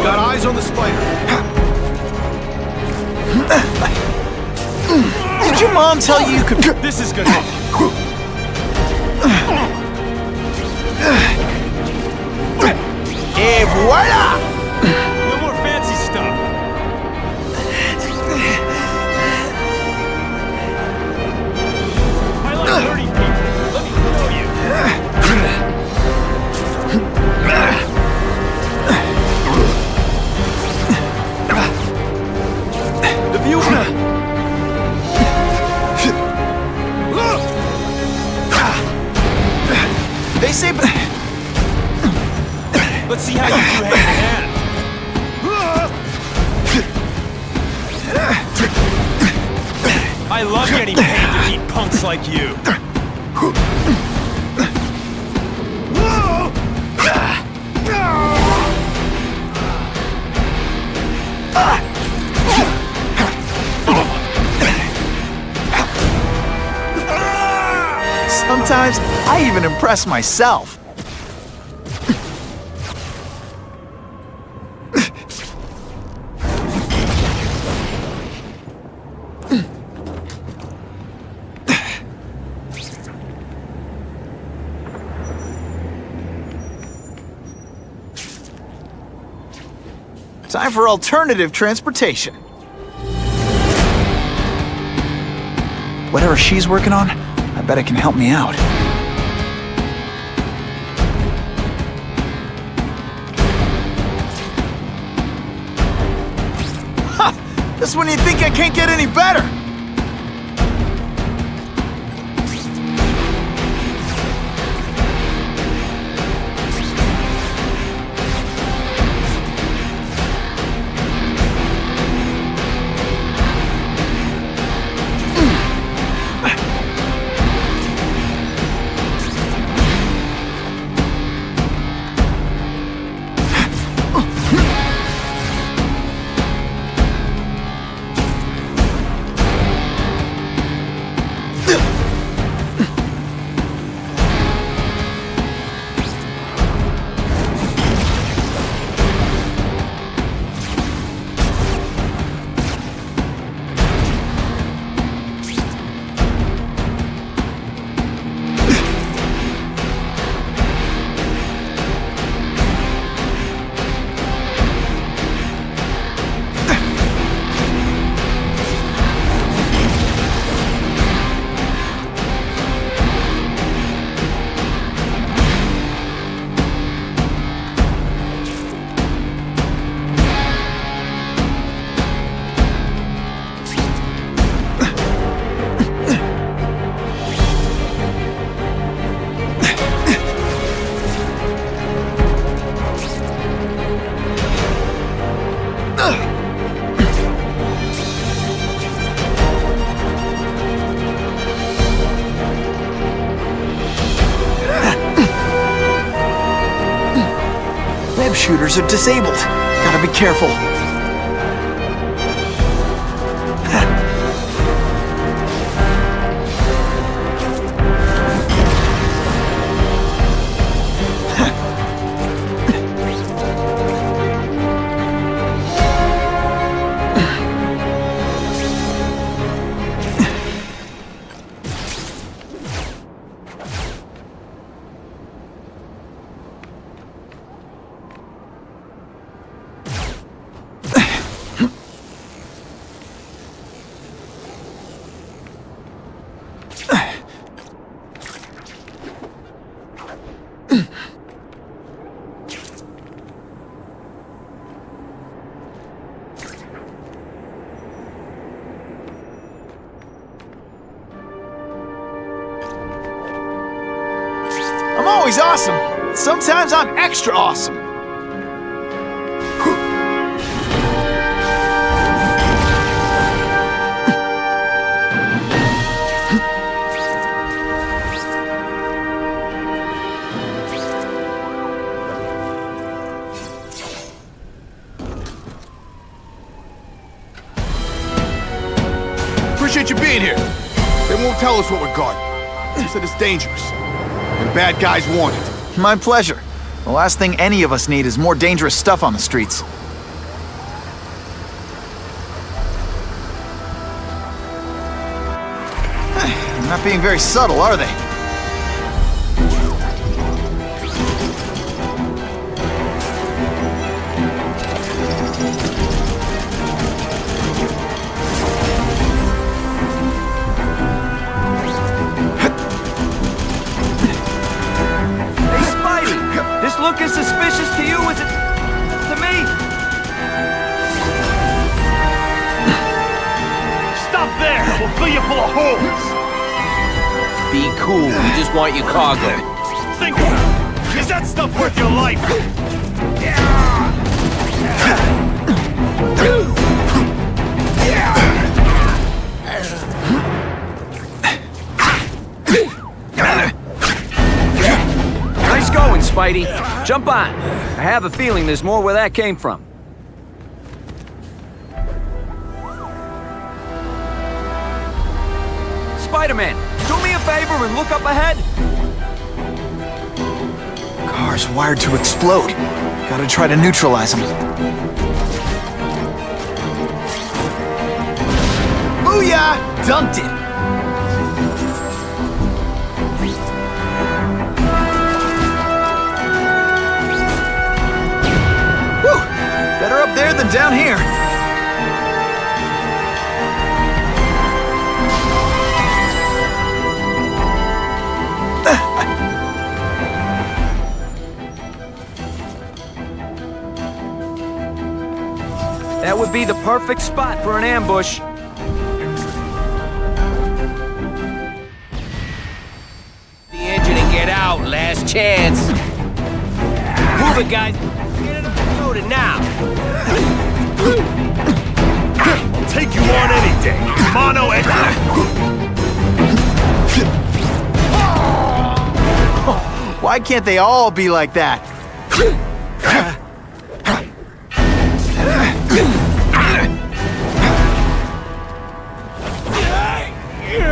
Got eyes on the spider. Mom tell you could... This is gonna... Et voila! No more fancy stuff. I like dirty people. Let me show you. The view... They say... Let's see how you do hand in hand. I love getting paid to beat punks like you. Sometimes I even impress myself. Time for alternative transportation. Whatever she's working on, I bet it can help me out. Ha! Just when you think I can't get any better! Web shooters are disabled. Gotta be careful. I'm always awesome. Sometimes I'm extra awesome. Appreciate you being here. They won't tell us what we got. They said it's dangerous. And bad guys want it. My pleasure. The last thing any of us need is more dangerous stuff on the streets. They're not being very subtle, are they? Hey, Spidey! This look as suspicious to you as it... to me? Stop there! We'll fill you full of holes! Be cool, we just want your cargo. Think about it! Is that stuff worth your life? Nice going, Spidey. Jump on. I have a feeling there's more where that came from. Spider-Man, do me a favor and look up ahead. Car's wired to explode. Gotta try to neutralize them. Booyah! Dumped it! Whew! Better up there than down here. That would be the perfect spot for an ambush. The engine and get out, last chance. Move it, guys. Get it unloaded now. I'll take you on any day. Mono and... Why can't they all be like that?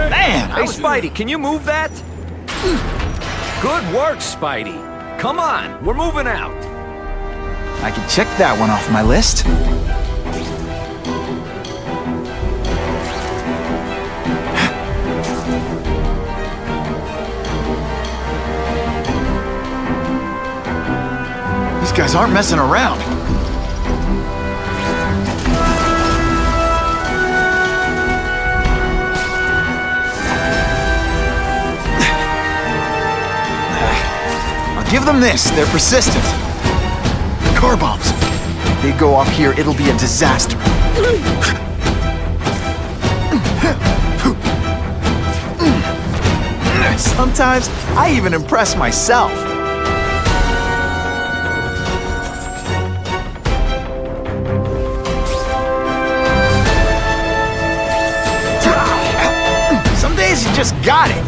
Man! Hey, Spidey, can you move that? Good work, Spidey. Come on, we're moving out. I can check that one off my list. These guys aren't messing around. Give them this, they're persistent. Car bombs. If they go off here, it'll be a disaster. Sometimes, I even impress myself. Some days you just got it.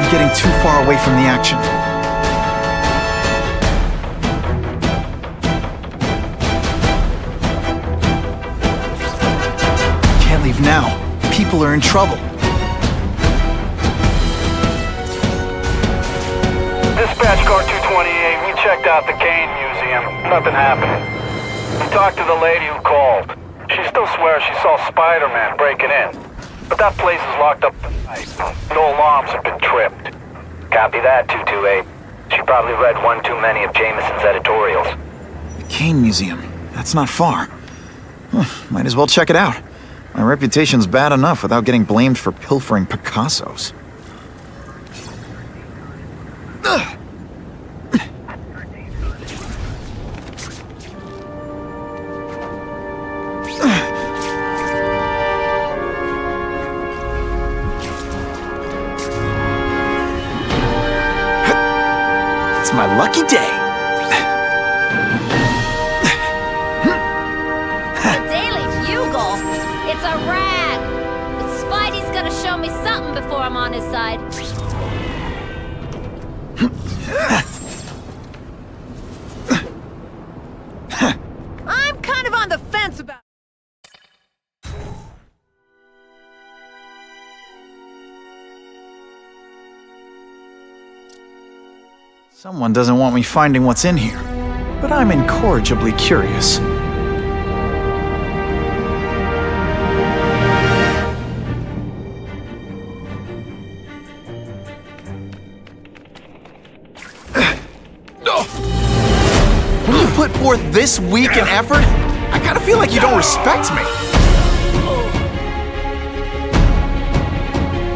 Getting too far away from the action. Can't leave now. People are in trouble. Dispatch car 228, we checked out the Kane Museum. Nothing happening. We talked to the lady who called. She still swears she saw Spider-Man breaking in. But that place is locked up tonight. No alarms have been tripped. Copy that, 228. She probably read one too many of Jameson's editorials. The Kane Museum. That's not far. Might as well check it out. My reputation's bad enough without getting blamed for pilfering Picassos. It's my lucky day. The Daily Bugle? It's a rag. But Spidey's gonna show me something before I'm on his side. I'm kind of on the fence about... Someone doesn't want me finding what's in here, but I'm incorrigibly curious. When you put forth this week and effort, I kinda feel like you don't respect me.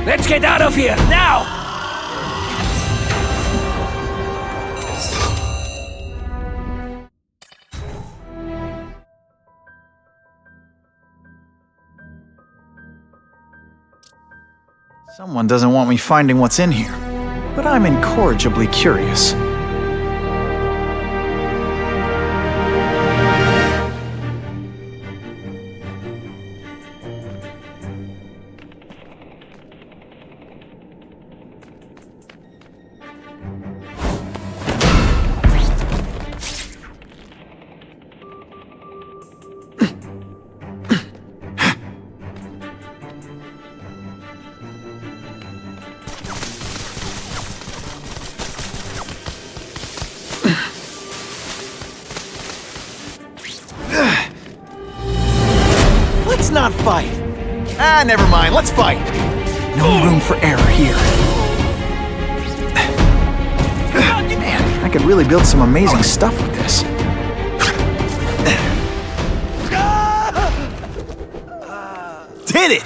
Let's get out of here, now! Someone doesn't want me finding what's in here, but I'm incorrigibly curious. Let's not fight. Ah, never mind, let's fight. No room for error here. Man, I could really build some amazing stuff with this. Did it!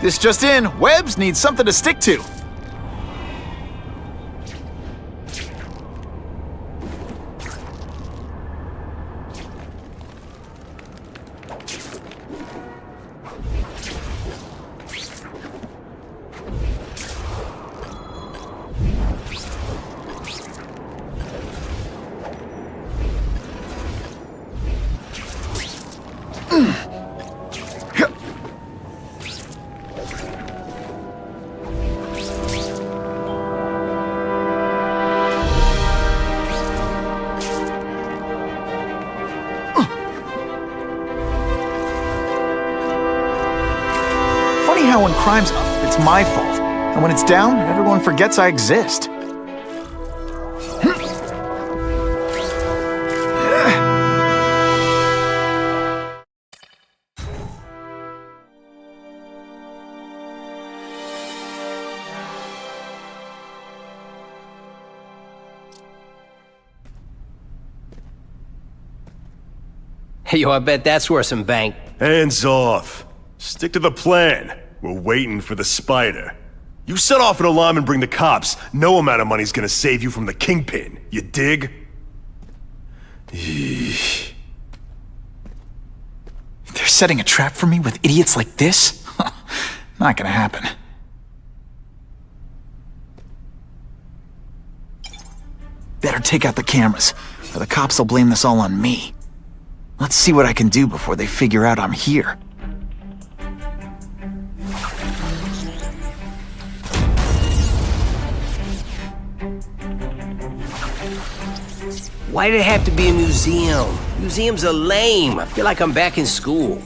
This just in, Webbs needs something to stick to. Funny how when crime's up, it's my fault. And when it's down, everyone forgets I exist. Yo, I bet that's worth some bank. Hands off. Stick to the plan. We're waiting for the spider. You set off an alarm and bring the cops. No amount of money's gonna save you from the kingpin. You dig? They're setting a trap for me with idiots like this? Not gonna happen. Better take out the cameras, or the cops will blame this all on me. Let's see what I can do before they figure out I'm here. Why did it have to be a museum? Museums are lame. I feel like I'm back in school.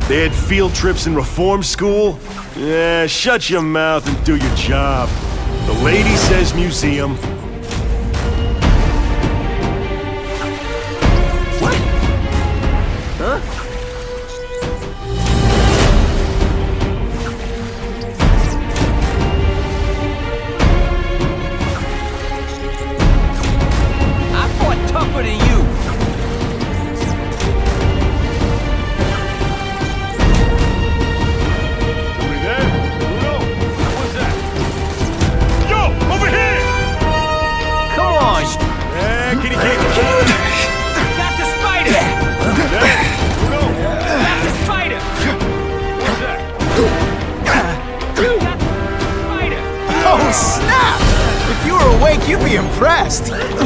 They had field trips in reform school? Yeah, shut your mouth and do your job. The lady says museum. What? Huh? impressed. Hey, ball,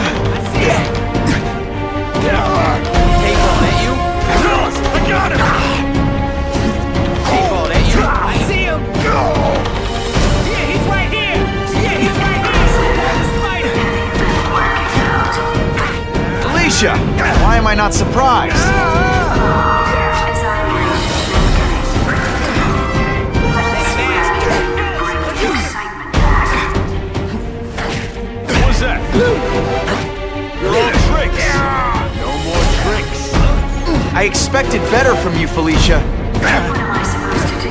that you? I got him! Hey, ball, that you? I see him! Yeah, he's right here! Yeah, he's right here! Felicia, why am I not surprised? What's that? You're all tricks! No more tricks! I expected better from you, Felicia. What am I supposed to do?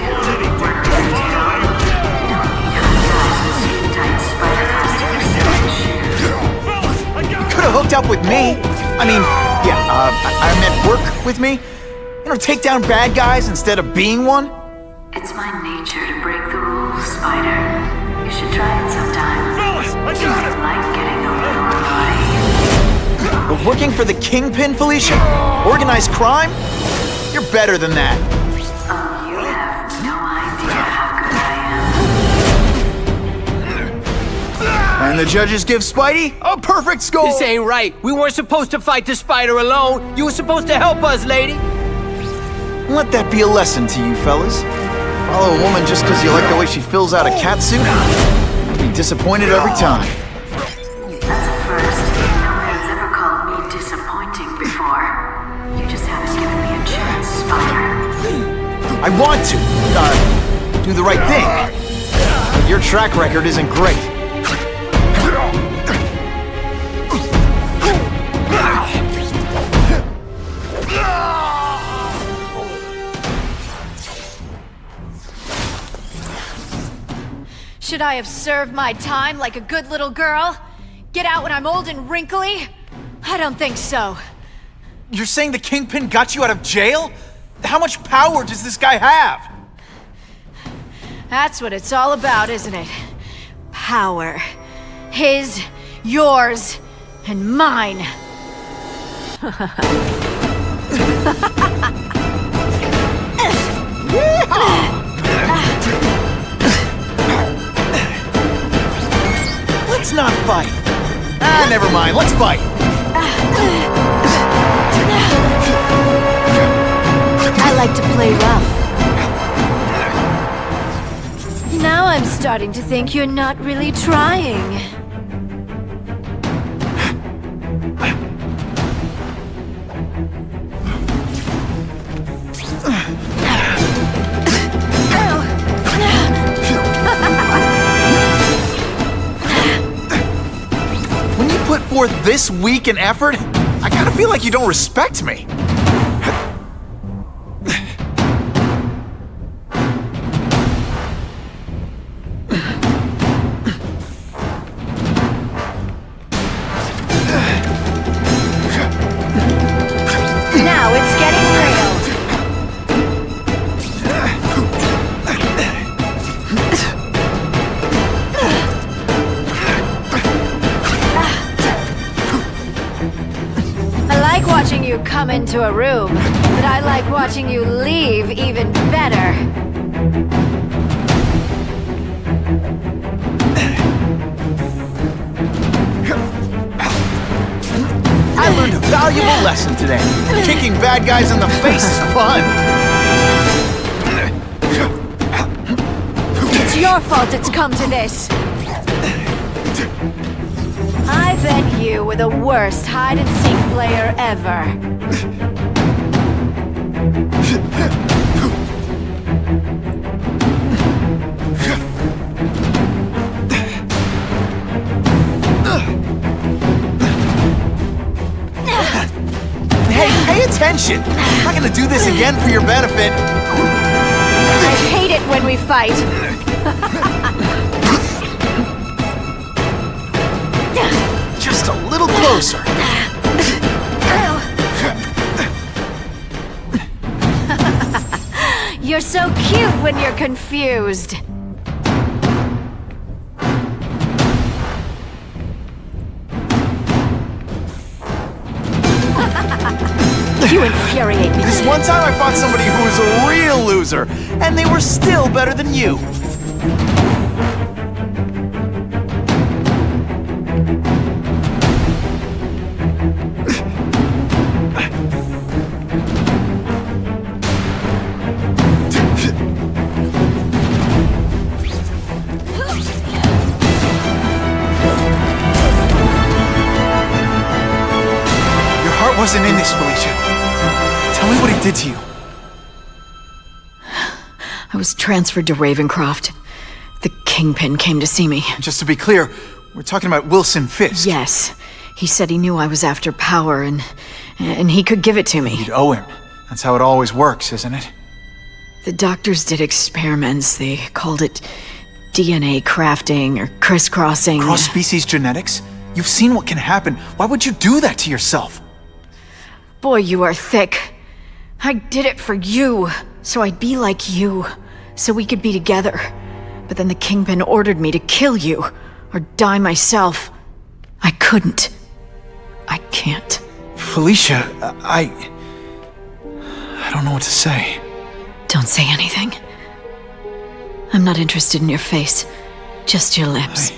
You could have hooked up with me. I mean, yeah, I meant work with me. You know, take down bad guys instead of being one. It's my nature to break the rules, Spider. You should try it sometime. Fellas, I got him! Like getting a little naughty. But working for the Kingpin, Felicia? Organized crime? You're better than that. Oh, you have no idea how good I am. And the judges give Spidey a perfect score. This ain't right. We weren't supposed to fight the spider alone. You were supposed to help us, lady. Let that be a lesson to you, fellas. Follow a woman just because you like the way she fills out a catsuit? I'll be disappointed every time. That's a first. Nobody's ever called me disappointing before. You just haven't given me a chance, Spider. I want to, do the right thing. But your track record isn't great. Should I have served my time like a good little girl? Get out when I'm old and wrinkly? I don't think so. You're saying the Kingpin got you out of jail? How much power does this guy have? That's what it's all about, isn't it? Power. His, yours, and mine. Let's not fight. Ah, never mind. Let's fight. I like to play rough. Now I'm starting to think you're not really trying. When you put forth this week an effort, I gotta feel like you don't respect me. Now it's getting real. I like watching you come into a room, but I like watching you leave even better. I learned a valuable lesson today. Kicking bad guys in the face is fun. It's your fault it's come to this. I bet you were the worst hide-and-seek player ever. Hey, pay attention! I'm not gonna do this again for your benefit. I hate it when we fight. Just a little closer. You're so cute when you're confused. You infuriate me. This one time I fought somebody who was a real loser, and they were still better than you. this, Felicia. Tell me what he did to you. I was transferred to Ravencroft. The Kingpin came to see me. Just to be clear, we're talking about Wilson Fisk. Yes. He said he knew I was after power and he could give it to me. You'd owe him. That's how it always works, isn't it? The doctors did experiments. They called it DNA crafting or crisscrossing. Cross-species genetics? You've seen what can happen. Why would you do that to yourself? Boy, you are thick. I did it for you, so I'd be like you, so we could be together. But then the Kingpin ordered me to kill you, or die myself. I couldn't. I can't. Felicia, I don't know what to say. Don't say anything. I'm not interested in your face, just your lips.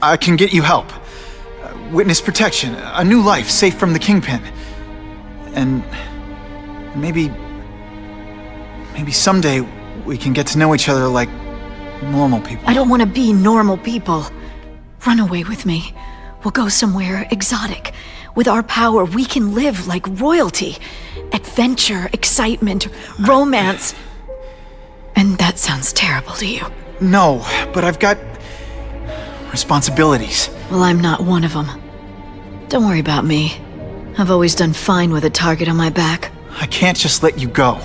I can get you help. Witness protection, a new life safe from the Kingpin. And maybe someday we can get to know each other like normal people. I don't want to be normal people. Run away with me. We'll go somewhere exotic. With our power, we can live like royalty. Adventure, excitement, romance. And that sounds terrible to you. No, but I've got responsibilities. Well, I'm not one of them. Don't worry about me. I've always done fine with a target on my back. I can't just let you go.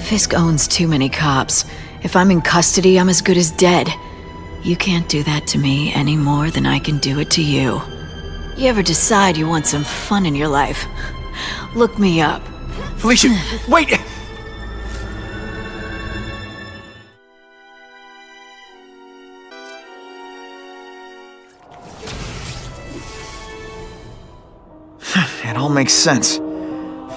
Fisk owns too many cops. If I'm in custody, I'm as good as dead. You can't do that to me any more than I can do it to you. You ever decide you want some fun in your life? Look me up. Felicia, wait! It all makes sense.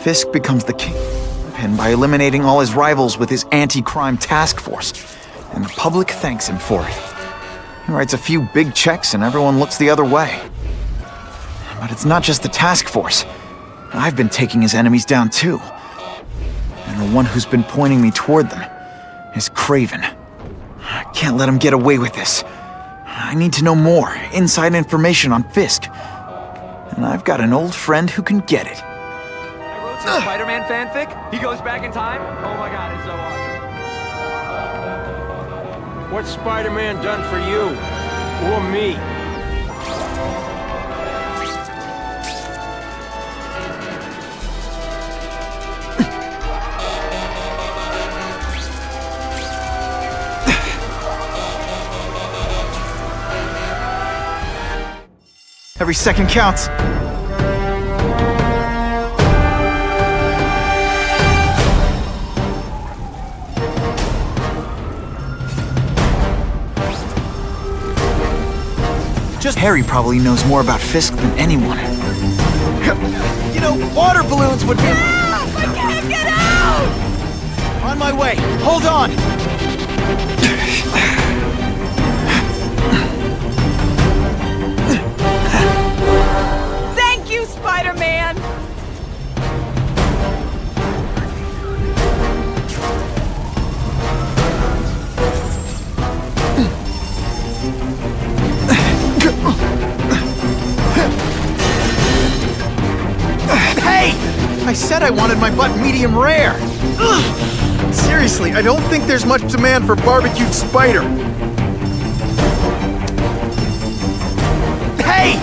Fisk becomes the Kingpin by eliminating all his rivals with his anti-crime task force, and the public thanks him for it. He writes a few big checks and everyone looks the other way. But it's not just the task force. I've been taking his enemies down too. And the one who's been pointing me toward them is Kraven. I can't let him get away with this. I need to know more, inside information on Fisk. And I've got an old friend who can get it. I wrote some Spider-Man fanfic. He goes back in time. Oh my god, it's so awesome. What's Spider-Man done for you? Or me? Every second counts. Just Harry probably knows more about Fisk than anyone. You know, water balloons would be... Help! I can't get out! On my way. Hold on. Thank you, Spider-Man! Hey! I said I wanted my butt medium rare. Ugh. Seriously, I don't think there's much demand for barbecued spider. Hey!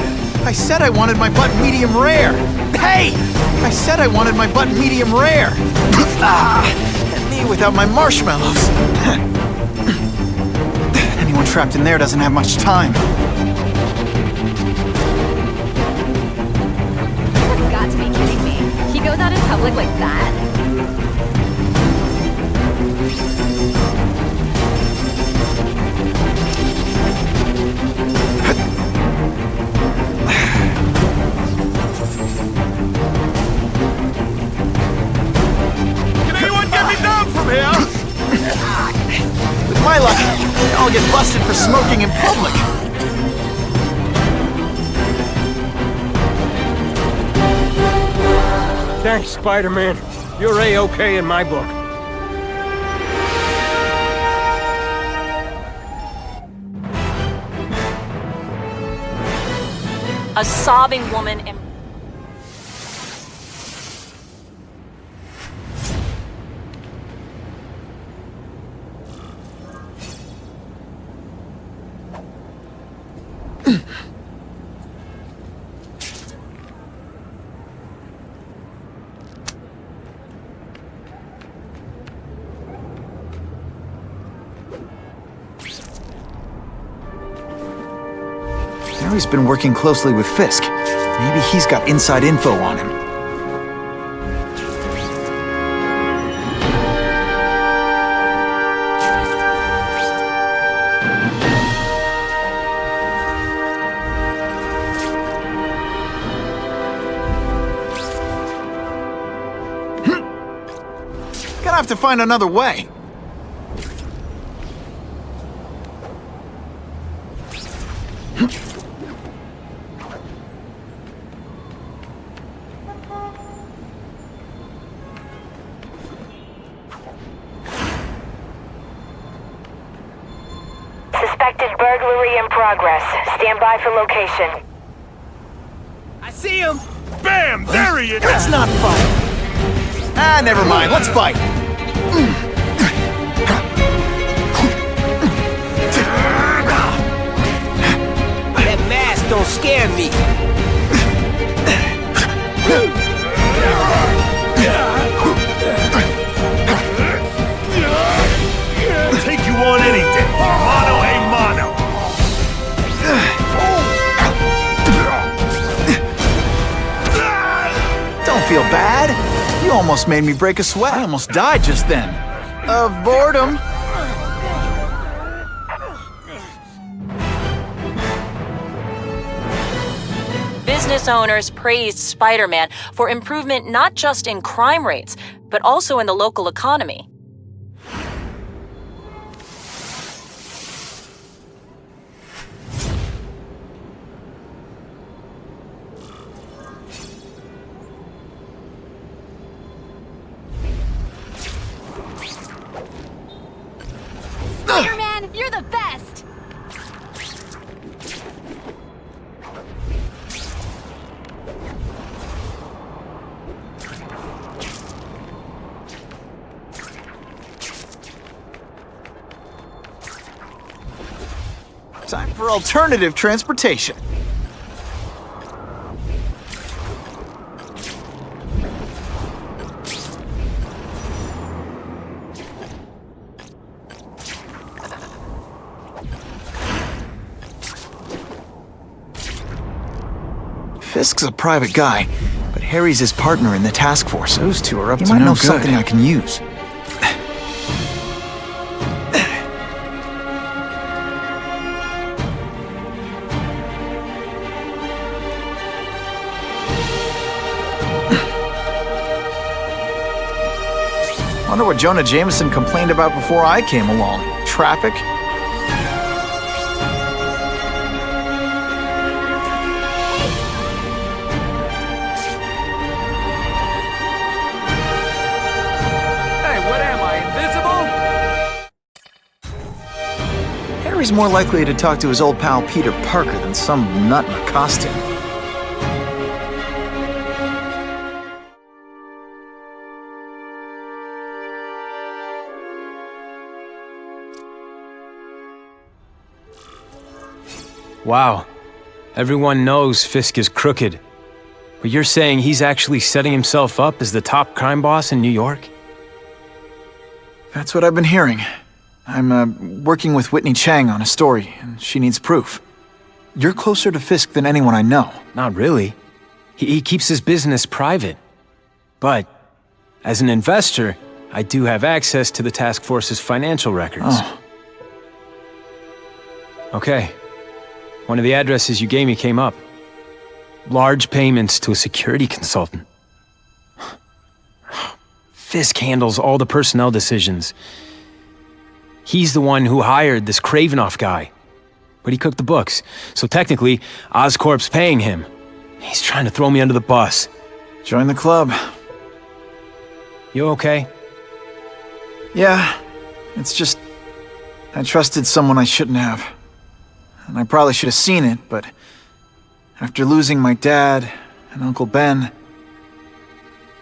I said I wanted my butt medium rare. Hey! I said I wanted my butt medium rare. And me without my marshmallows. Anyone trapped in there doesn't have much time. You've got to be kidding me. He goes out in public like that? Can anyone get me down from here? With my luck, I'll get busted for smoking in public. Thanks, Spider-Man. You're A-okay in my book. A sobbing woman he's been working closely with Fisk. Maybe he's got inside info on him. Gonna have to find another way. Suspected burglary in progress. Stand by for location. I see him! Bam! There he is! Let's not fight. Ah, never mind. Let's fight. That mask don't scare me. Take you on any day. Mano a mano. Don't feel bad. You almost made me break a sweat. I almost died just then. Of boredom. Business owners praised Spider-Man for improvement not just in crime rates, but also in the local economy. Spider-Man, you're the best! Time for alternative transportation. Fisk's a private guy, but Harry's his partner in the task force. Those two are up to no good. He might know something I can use. Wonder what Jonah Jameson complained about before I came along. Traffic? Harry's more likely to talk to his old pal Peter Parker than some nut in a costume. Wow. Everyone knows Fisk is crooked. But you're saying he's actually setting himself up as the top crime boss in New York? That's what I've been hearing. I'm working with Whitney Chang on a story, and she needs proof. You're closer to Fisk than anyone I know. Not really. He keeps his business private. But, as an investor, I do have access to the task force's financial records. Oh. Okay. One of the addresses you gave me came up. Large payments to a security consultant. Fisk handles all the personnel decisions. He's the one who hired this Kravinoff guy. But he cooked the books, so technically, Oscorp's paying him. He's trying to throw me under the bus. Join the club. You okay? Yeah, it's just... I trusted someone I shouldn't have. And I probably should have seen it, but... after losing my dad and Uncle Ben...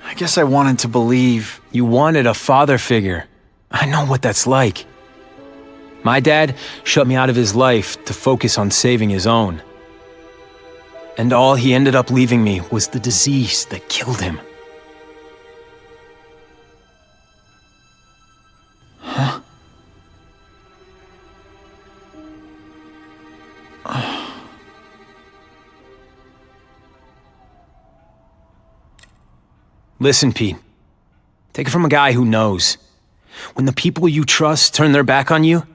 I guess I wanted to believe... You wanted a father figure. I know what that's like. My dad shut me out of his life to focus on saving his own. And all he ended up leaving me was the disease that killed him. Huh? Listen, Pete. Take it from a guy who knows. When the people you trust turn their back on you,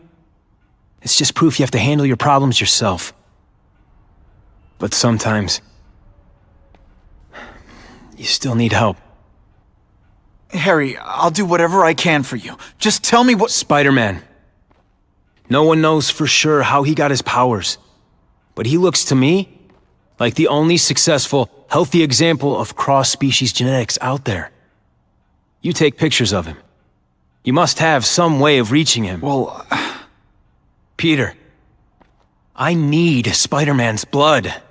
it's just proof you have to handle your problems yourself. But sometimes, you still need help. Harry, I'll do whatever I can for you. Just tell me what— Spider-Man. No one knows for sure how he got his powers. But he looks to me like the only successful, healthy example of cross-species genetics out there. You take pictures of him. You must have some way of reaching him. Well, Peter, I need Spider-Man's blood.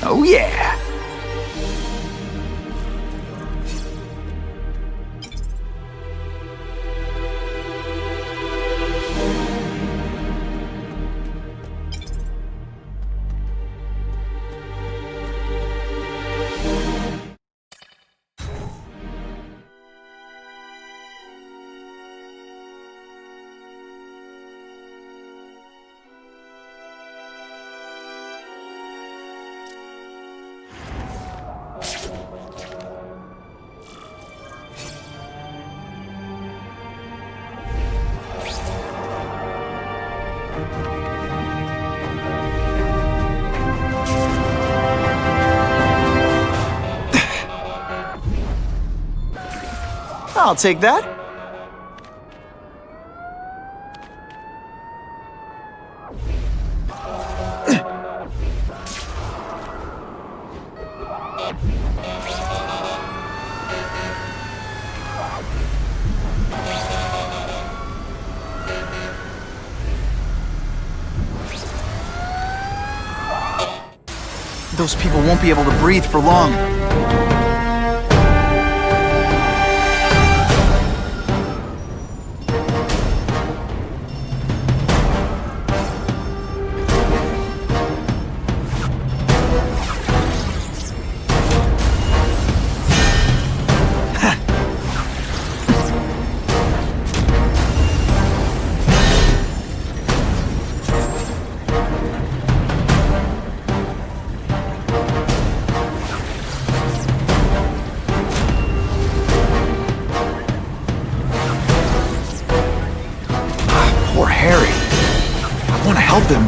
Oh yeah! I'll take that. Those people won't be able to breathe for long.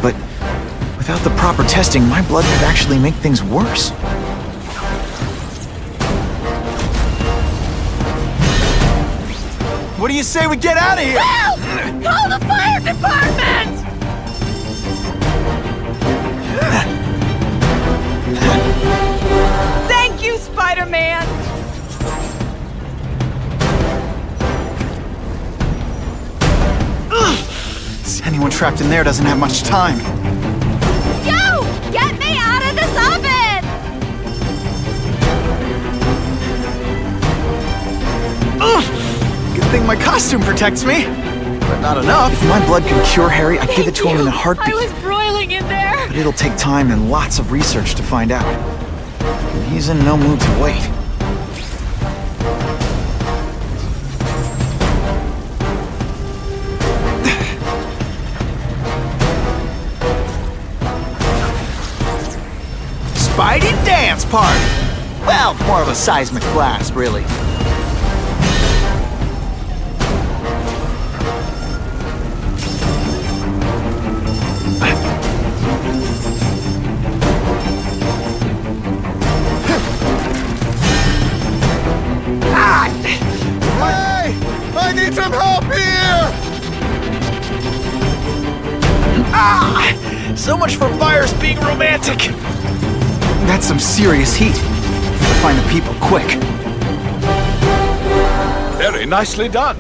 But without the proper testing, my blood could actually make things worse. What do you say we get out of here? Help! Call the fire department! Thank you, Spider-Man! Anyone trapped in there doesn't have much time. Yo! Get me out of this oven! Good thing my costume protects me. But not enough. If my blood can cure Harry, I'd give it to him in a heartbeat. I was broiling in there! But it'll take time and lots of research to find out. And he's in no mood to wait. Spidey dance party! Well, more of a seismic blast, really. Hey! I need some help here! So much for fires being romantic! That's some serious heat. Gotta find the people quick. Very nicely done.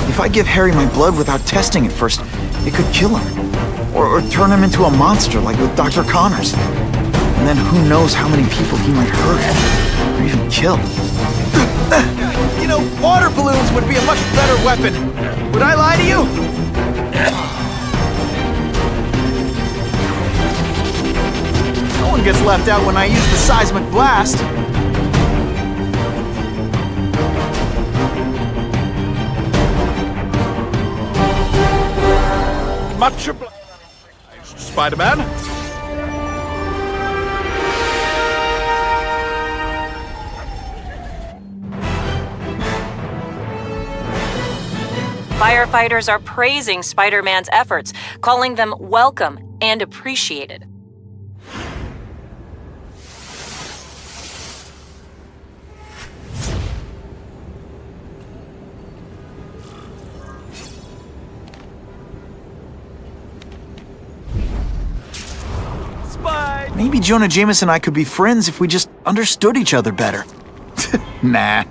If I give Harry my blood without testing it first, it could kill him. Or turn him into a monster like with Dr. Connors. And then who knows how many people he might hurt. Or even kill. You know, water balloons would be a much better weapon. Would I lie to you? No one gets left out when I use the seismic blast. Much obliged, Spider-Man. Firefighters are praising Spider-Man's efforts, calling them welcome and appreciated. Maybe Jonah Jameson and I could be friends if we just understood each other better. Nah.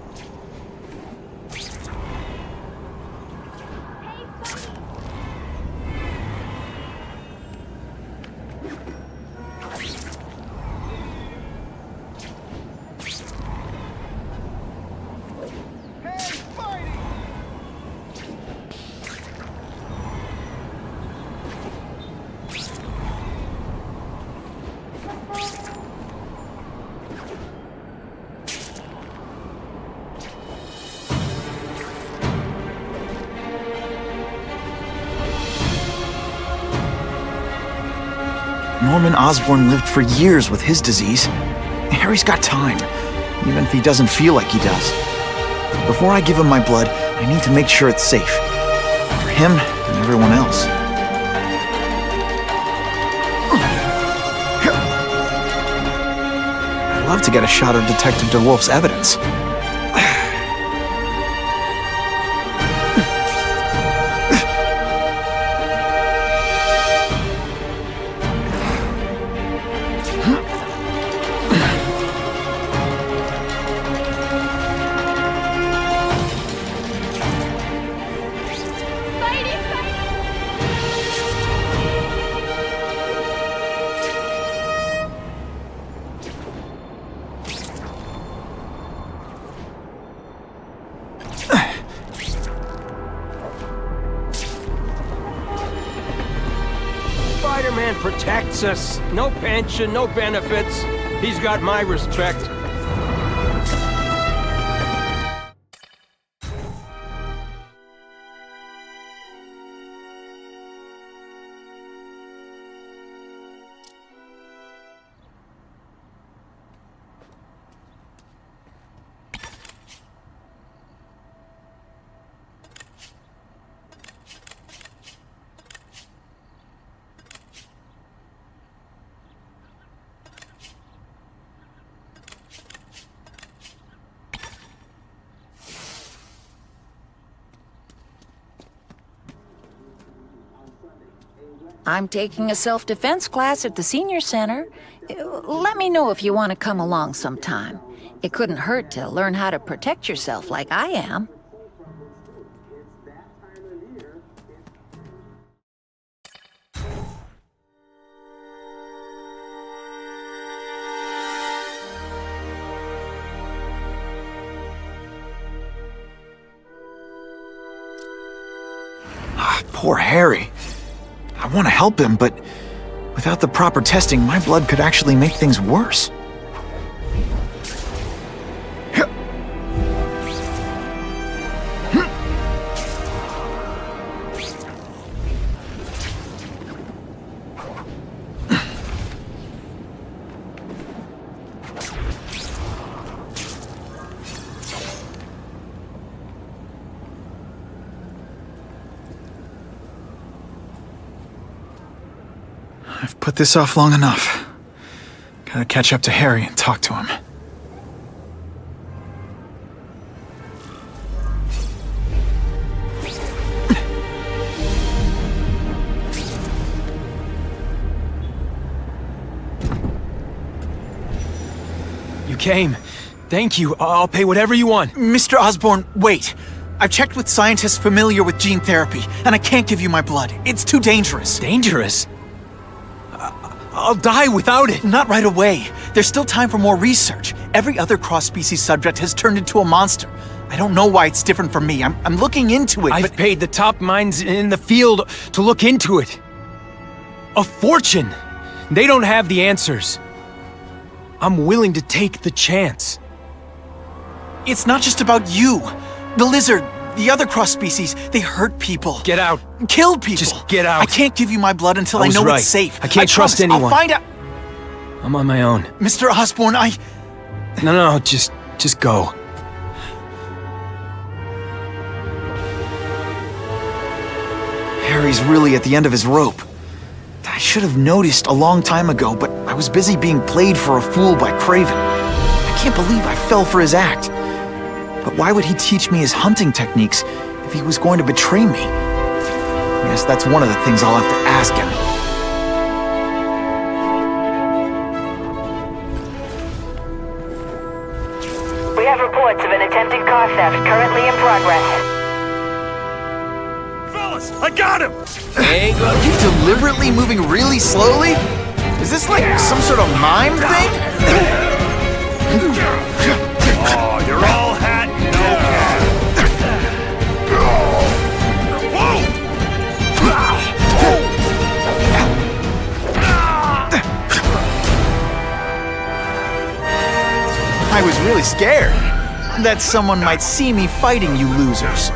Norman Osborn lived for years with his disease. Harry's got time, even if he doesn't feel like he does. Before I give him my blood, I need to make sure it's safe. For him and everyone else. I'd love to get a shot of Detective DeWolf's evidence. Spider-Man protects us. No pension, no benefits. He's got my respect. I'm taking a self-defense class at the senior center. Let me know if you want to come along sometime. It couldn't hurt to learn how to protect yourself like I am. Poor Harry. I want to help him, but without the proper testing, my blood could actually make things worse. I've put this off long enough. Gotta catch up to Harry and talk to him. You came. Thank you. I'll pay whatever you want. Mr. Osborn, wait. I've checked with scientists familiar with gene therapy, and I can't give you my blood. It's too dangerous. Dangerous? I'll die without it. Not right away. There's still time for more research. Every other cross-species subject has turned into a monster. I don't know why it's different from me. I'm looking into it, I've paid the top minds in the field to look into it. A fortune. They don't have the answers. I'm willing to take the chance. It's not just about you. The lizard, The other cross species, they hurt people. Get out. Kill people. Just get out. I can't give you my blood until I was know right. it's safe. I can't trust promise. anyone. I'll find out. I'm on my own. Mr. Osborn, No, just go. Harry's really at the end of his rope. I should have noticed a long time ago, but I was busy being played for a fool by Craven. I can't believe I fell for his act. But why would he teach me his hunting techniques if he was going to betray me? I guess that's one of the things I'll have to ask him. We have reports of an attempted car theft currently in progress. Fellas, I got him! Are you deliberately moving really slowly? Is this like some sort of mime thing? Oh, you're all hat, no cap. I was really scared that someone might see me fighting you losers.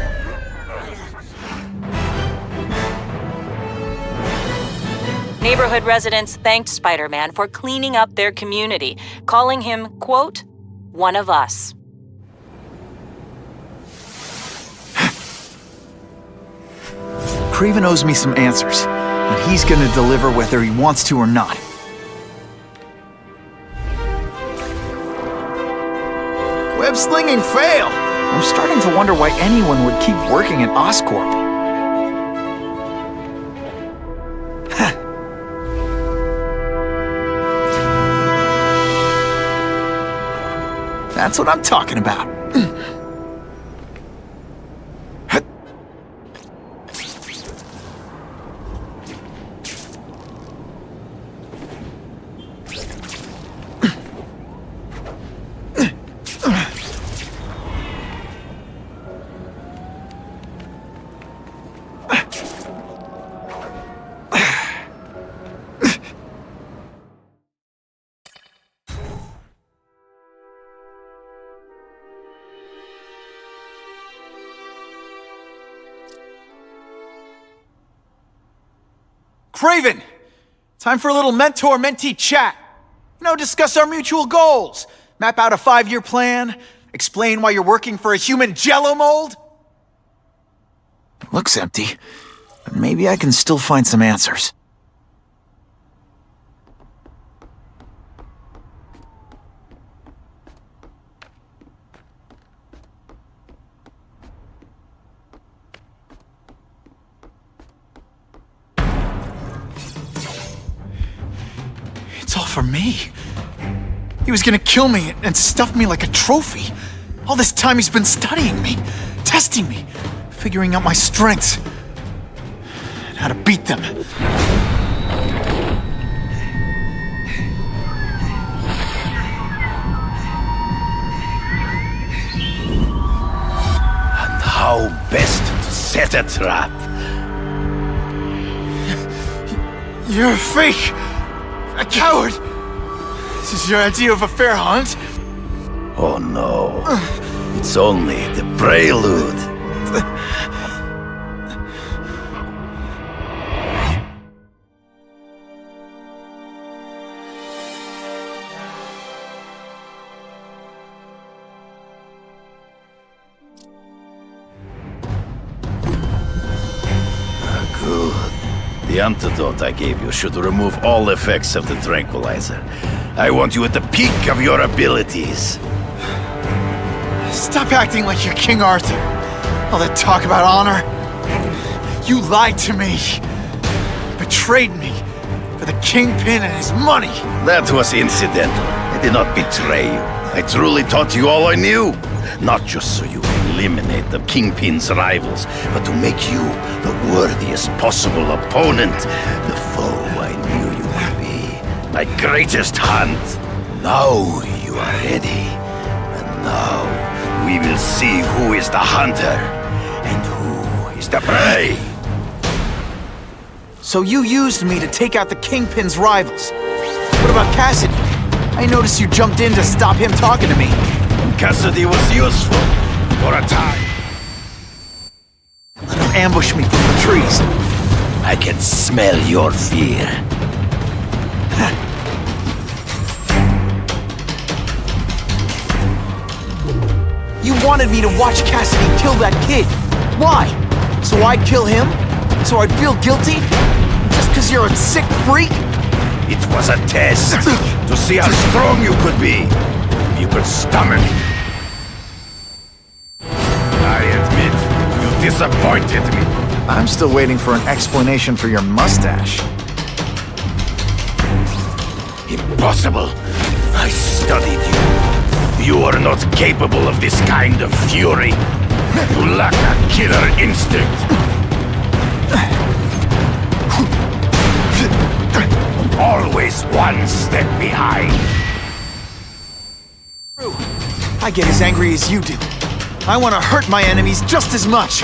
Neighborhood residents thanked Spider-Man for cleaning up their community, calling him, quote, one of us. Craven owes me some answers, and he's gonna deliver whether he wants to or not. Web slinging fail! I'm starting to wonder why anyone would keep working at Oscorp. That's what I'm talking about. Craven! Time for a little mentor-mentee chat. Discuss our mutual goals. Map out a 5-year plan. Explain why you're working for a human jello mold. Looks empty, but maybe I can still find some answers. It's all for me. He was gonna kill me and stuff me like a trophy. All this time he's been studying me, testing me, figuring out my strengths, and how to beat them. And how best to set a trap. You're a fake! A coward! This is your idea of a fair hunt? Oh no. It's only the prelude. Good. The antidote I gave you should remove all effects of the tranquilizer. I want you at the peak of your abilities. Stop acting like you're King Arthur. All that talk about honor. You lied to me. Betrayed me for the Kingpin and his money. That was incidental. I did not betray you. I truly taught you all I knew. Not just so you eliminate the Kingpin's rivals, but to make you the worthiest possible opponent. The foe I knew you would be. My greatest hunt. Now you are ready. And now we will see who is the hunter and who is the prey. So you used me to take out the Kingpin's rivals. What about Cassidy? I noticed you jumped in to stop him talking to me. Cassidy was useful for a time. ambush me from the trees. I can smell your fear. You wanted me to watch Cassidy kill that kid. Why? So I'd kill him? So I'd feel guilty? Just because you're a sick freak? It was a test to see how strong you could be. You could stomach. I admit, you disappointed me. I'm still waiting for an explanation for your mustache. Impossible. I studied you. You are not capable of this kind of fury. You lack a killer instinct. Always one step behind. I get as angry as you do. I want to hurt my enemies just as much.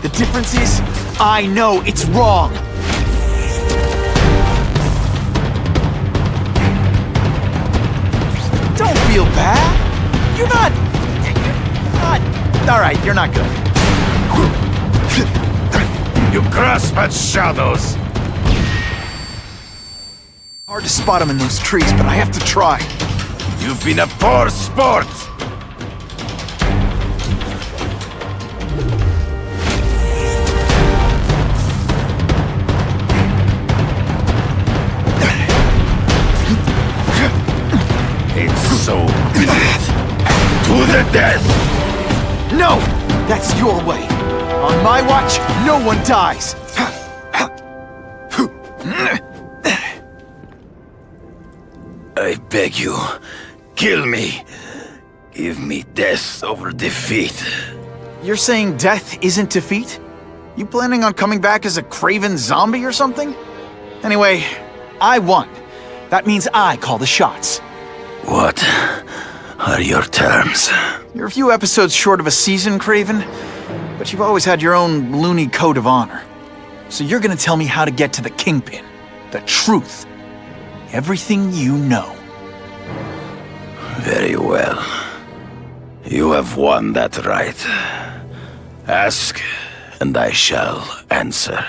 The difference is, I know it's wrong. Don't feel bad. You're not... Alright, you're not good. You grasp at shadows. Hard to spot them in those trees, but I have to try. You've been a poor sport. It's so good. To the death! No! That's your way. On my watch, no one dies. I beg you, kill me. Give me death over defeat. You're saying death isn't defeat? You planning on coming back as a craven zombie or something? Anyway, I won. That means I call the shots. What are your terms? You're a few episodes short of a season, Craven, but you've always had your own loony code of honor. So you're gonna tell me how to get to the Kingpin. The truth. Everything you know. Very well. You have won that right. Ask, and I shall answer.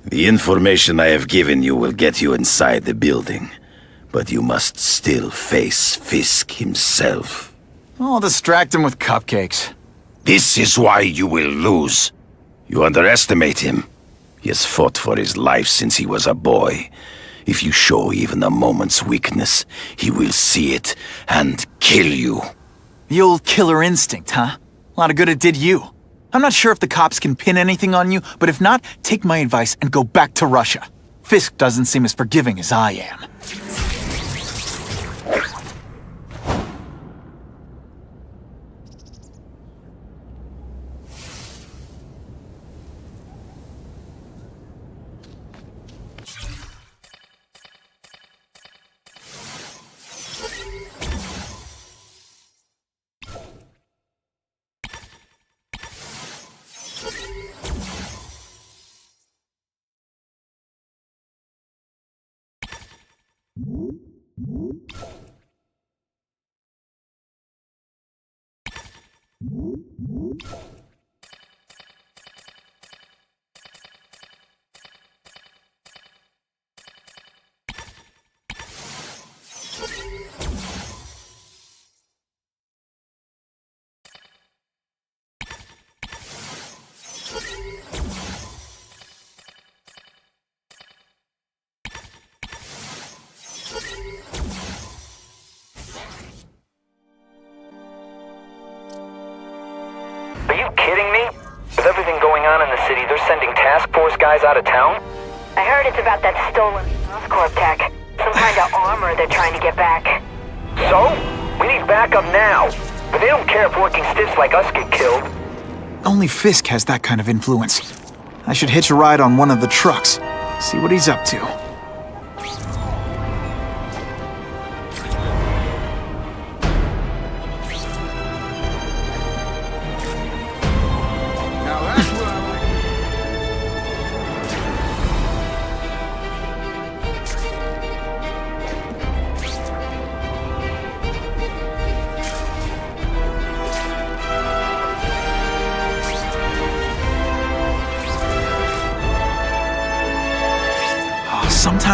The information I have given you will get you inside the building, but you must still face Fisk himself. I'll distract him with cupcakes. This is why you will lose. You underestimate him. He has fought for his life since he was a boy. If you show even a moment's weakness, he will see it and kill you. The old killer instinct, huh? A lot of good it did you. I'm not sure if the cops can pin anything on you, but if not, take my advice and go back to Russia. Fisk doesn't seem as forgiving as I am. Are you kidding me? With everything going on in the city, they're sending task force guys out of town? I heard it's about that stolen Oscorp tech. Some kind of armor they're trying to get back. So? We need backup now. But they don't care if working stiffs like us get killed. Only Fisk has that kind of influence. I should hitch a ride on one of the trucks. See what he's up to.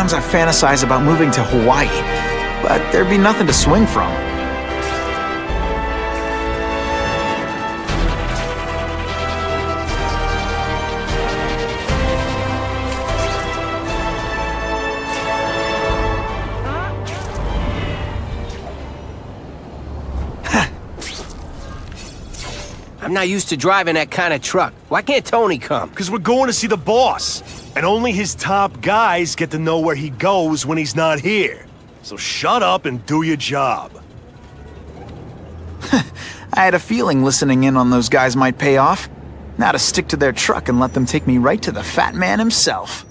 Sometimes I fantasize about moving to Hawaii, but there'd be nothing to swing from. I'm not used to driving that kind of truck. Why can't Tony come? Because we're going to see the boss. And only his top guys get to know where he goes when he's not here. So shut up and do your job. I had a feeling listening in on those guys might pay off. Now to stick to their truck and let them take me right to the fat man himself.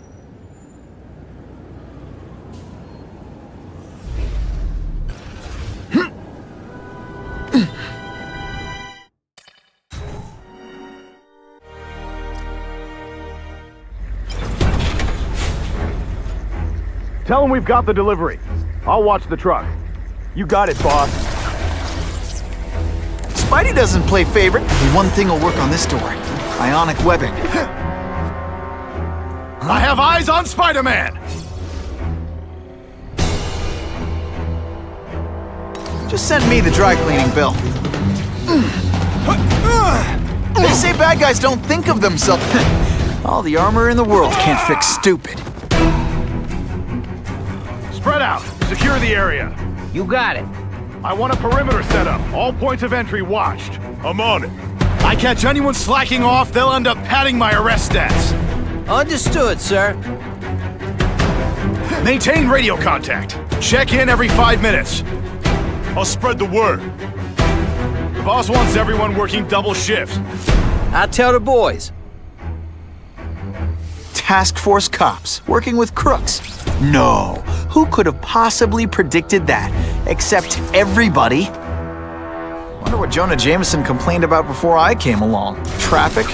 Tell him we've got the delivery. I'll watch the truck. You got it, boss. Spidey doesn't play favorite. Only one thing will work on this door. Ionic webbing. I have eyes on Spider-Man! Just send me the dry cleaning bill. They say bad guys don't think of themselves. All the armor in the world can't fix stupid. Spread out. Secure the area. You got it. I want a perimeter set up. All points of entry watched. I'm on it. I catch anyone slacking off, they'll end up padding my arrest stats. Understood, sir. Maintain radio contact. Check in every 5 minutes. I'll spread the word. The boss wants everyone working double shifts. I'll tell the boys. Task Force cops working with crooks. No, who could have possibly predicted that? Except everybody. Wonder what Jonah Jameson complained about before I came along. Traffic?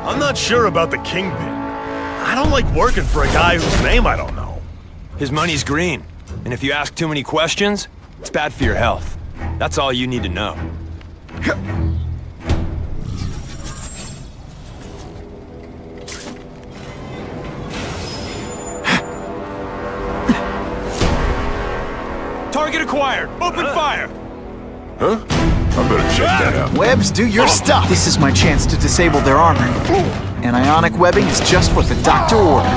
I'm not sure about the Kingpin. I don't like working for a guy whose name I don't know. His money's green, and if you ask too many questions, it's bad for your health. That's all you need to know. Target acquired! Open fire! Huh? I better check that out. Webbs, do your stuff! This is my chance to disable their armor. And ionic webbing is just what the doctor ordered.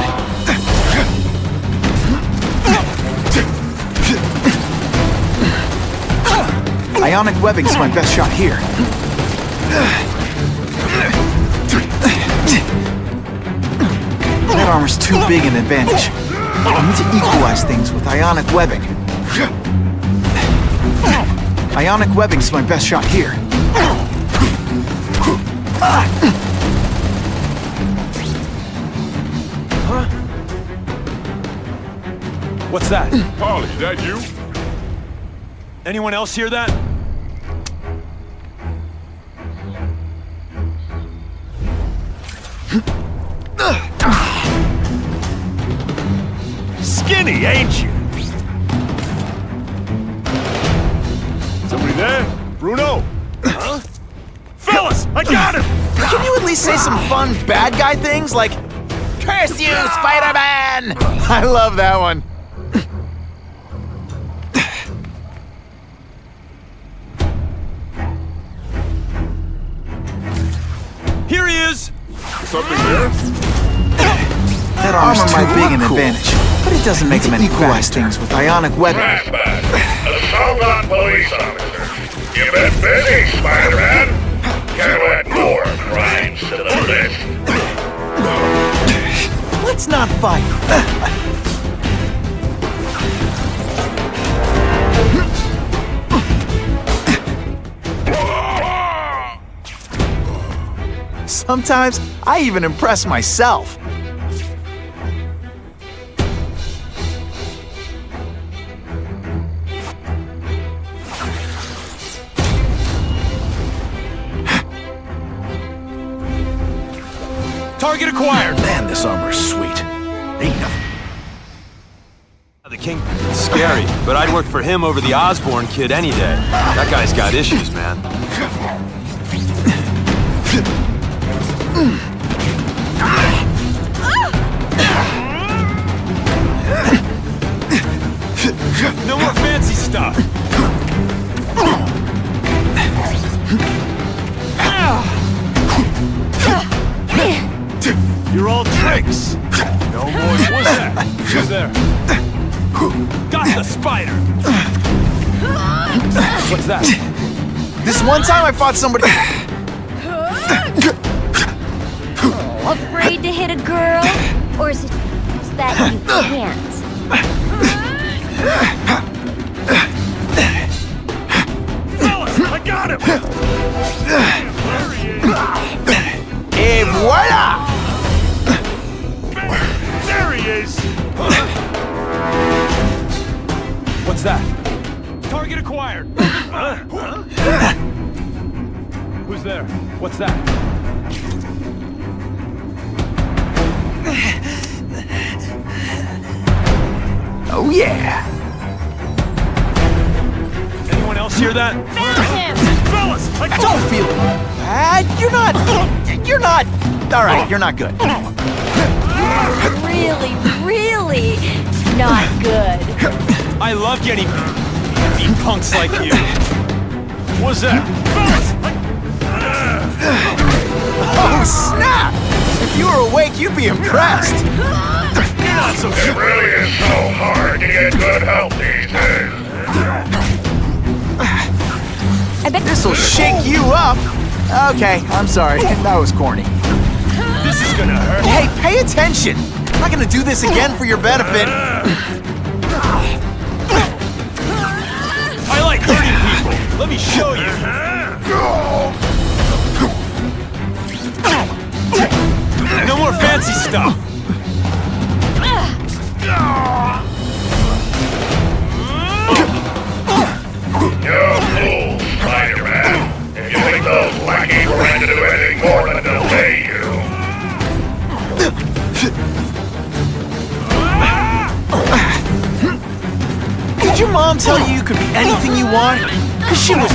Ionic webbing's my best shot here. That armor's too big an advantage. I need to equalize things with ionic webbing. Ionic webbing's my best shot here. What's that? Polly, that you? Anyone else hear that? Skinny, ain't you? Somebody there? Bruno? Huh? Fellas, I got him! Can you at least say some fun bad guy things like, "Curse you, Spider-Man!" I love that one. Here he is! Something there? That armor might be an advantage, but it doesn't make him any equalize things with ionic webbing. Batman, the Salgon police officer. You been busy, Spider-Man. Gotta add more crimes to the list. Let's not fight. Sometimes I even impress myself. Target acquired! Man, this armor's sweet. Ain't nothing. The Kingpin's scary, but I'd work for him over the Osborn kid any day. That guy's got issues, man. No more fancy stuff! You're all tricks! No more. What's that? Who's there? Got the spider! What's that? This one time I fought somebody... Afraid to hit a girl? Or is it just that you can't? Fellas, I got him! Et voila! There he is! What's that? Target acquired! Who's there? What's that? Oh yeah! Anyone else hear that? Fellas, I Don't feel bad. You're not. All right, you're not good. Really, really not good. I love getting beat punks like you. What's that? Oh snap! If you were awake, you'd be impressed. It really is so hard to get good help these days. I bet This'll shake you up. Okay, I'm sorry. That was corny. This is gonna hurt. Hey, pay attention. I'm not gonna do this again for your benefit. I like hurting people. Let me show you. No more fancy stuff. You fool, Spider-Man. If you think those lackeys were going to do anything more than delay you. Did your mom tell you you could be anything you want? 'Cause she was...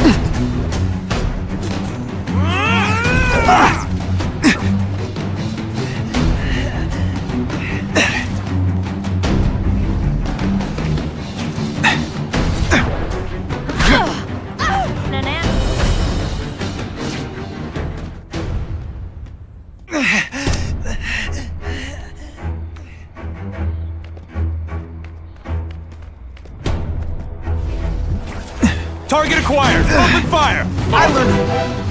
Target acquired. Open fire. I learned a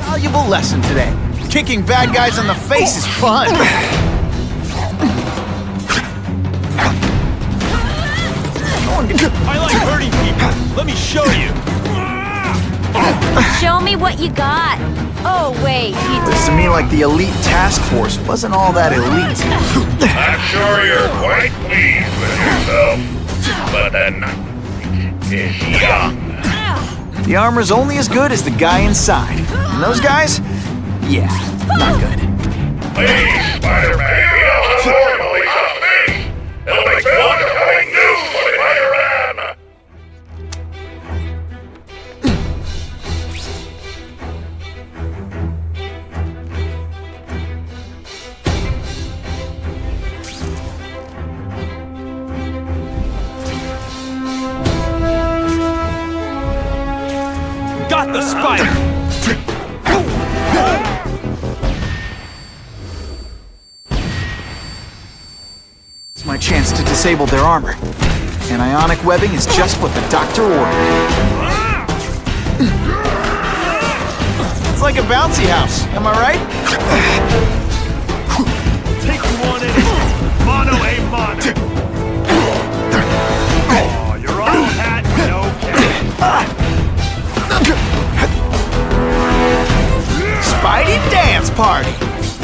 valuable lesson today. Kicking bad guys in the face is fun. I like hurting people. Let me show you. Show me what you got. Oh, wait, you Looks to me like the elite task force wasn't all that elite. I'm sure you're quite pleased with yourself. But the night is young. The armor's only as good as the guy inside. And those guys? Yeah, not good. Please, Spider-Man, be able to afford police on me. It'll make Bill becoming new Spider-Man. Got the spider. It's my chance to disable their armor. And ionic webbing is just what the doctor ordered. It's like a bouncy house, am I right? Take you on it. Mono a mono. Oh, you're all hat and okay. Spidey dance party!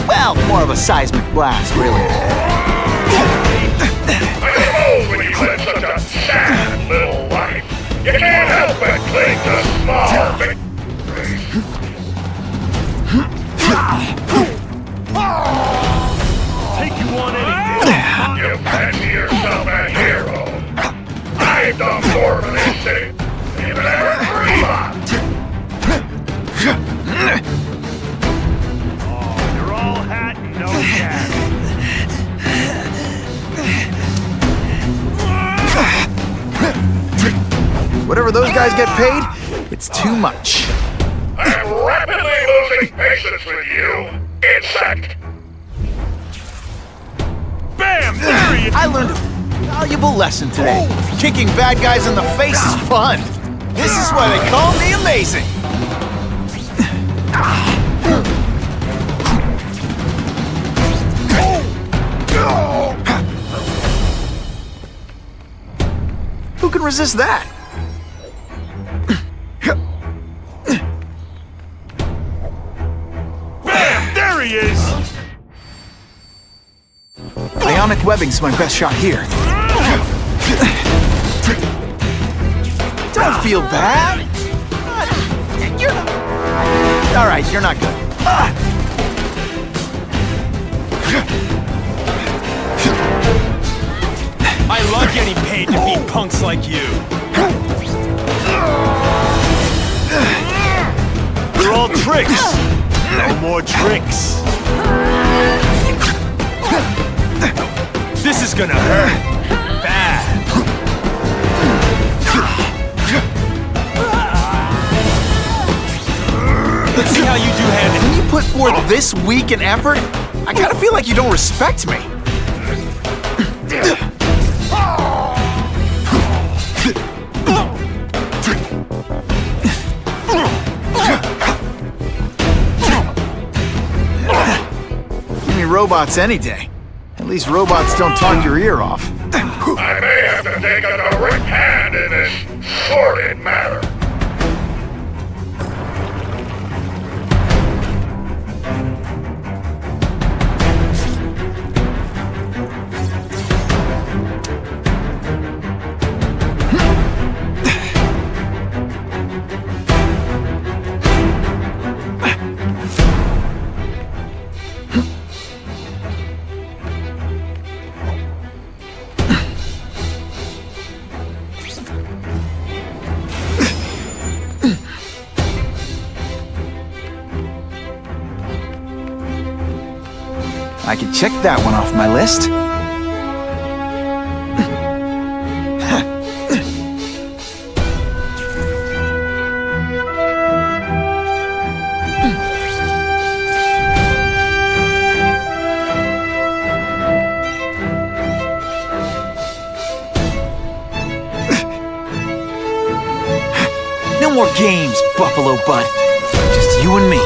Well, more of a seismic blast, really. I suppose when you live such a sad little life, you can't help but cling to small victories. You fancy yourself a hero. I've done more for this city than you could ever dream of. You're all hat and no gas. Whatever those guys get paid, it's too much. I'm rapidly losing patience with you, insect. Bam! There he is! I learned a valuable lesson today. Kicking bad guys in the face is fun. This is why they call me amazing. Who can resist that? Bam! There he is! Ionic webbing's my best shot here. Don't feel bad. You're not... All right, you're not good. I love getting paid to beat punks like you. They're all tricks. No more tricks. This is gonna hurt. Bad. Let's see how you do handling. When you put forth this week in effort, I kind of feel like you don't respect me. Give me robots any day. At least robots don't talk your ear off. I may have to take a direct hand in this sordid matter. I can check that one off my list. No more games, Buffalo Butt. Just you and me.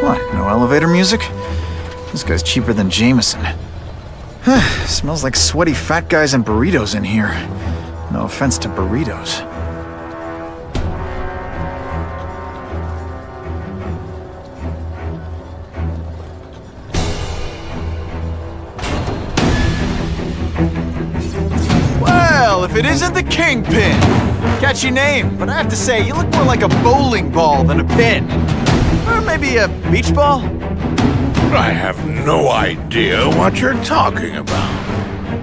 What, no elevator music? This guy's cheaper than Jameson. Smells like sweaty fat guys and burritos in here. No offense to burritos. Well, if it isn't the Kingpin! Catchy name, but I have to say, you look more like a bowling ball than a pin. Or maybe a beach ball? I have no idea what you're talking about.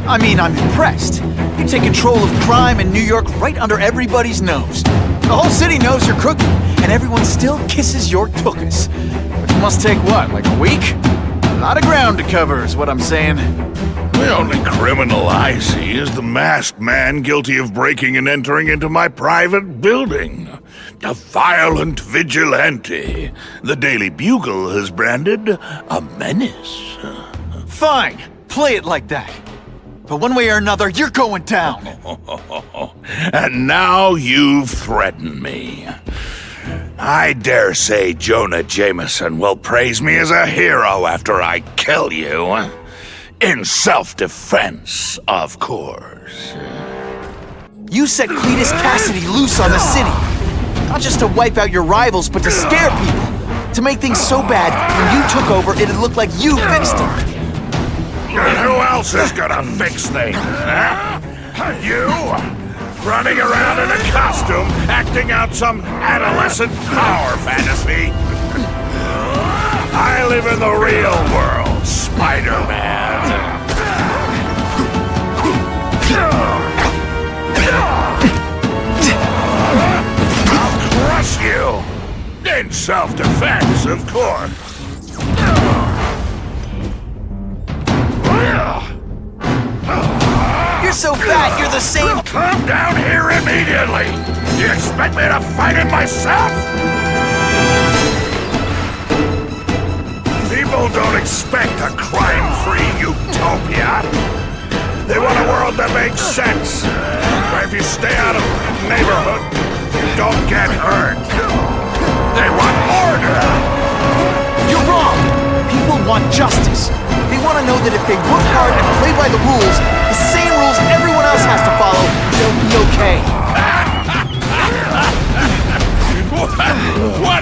I mean, I'm impressed. You take control of crime in New York right under everybody's nose. The whole city knows you're crooked, and everyone still kisses your tuchus. Which must take what, like a week? A lot of ground to cover is what I'm saying. The only criminal I see is the masked man guilty of breaking and entering into my private building. A violent vigilante. The Daily Bugle has branded a menace. Fine, play it like that. But one way or another, you're going down. And now you've threatened me. I dare say Jonah Jameson will praise me as a hero after I kill you. In self-defense, of course. You set Cletus Cassidy loose on the city. Not just to wipe out your rivals, but to scare people. To make things so bad, when you took over, it'd look like you fixed it. And who else is gonna fix things, huh? You? Running around in a costume, acting out some adolescent power fantasy? I live in the real world, Spider-Man. Just you! In self-defense, of course. You're so fat, you're the same. Come down here immediately! You expect me to fight it myself? People don't expect a crime-free utopia. They want a world that makes sense. Where if you stay out of the neighborhood, you don't get hurt. They want order. You're wrong. People want justice. They want to know that if they work hard and play by the rules, the same rules everyone else has to follow, they'll be okay. What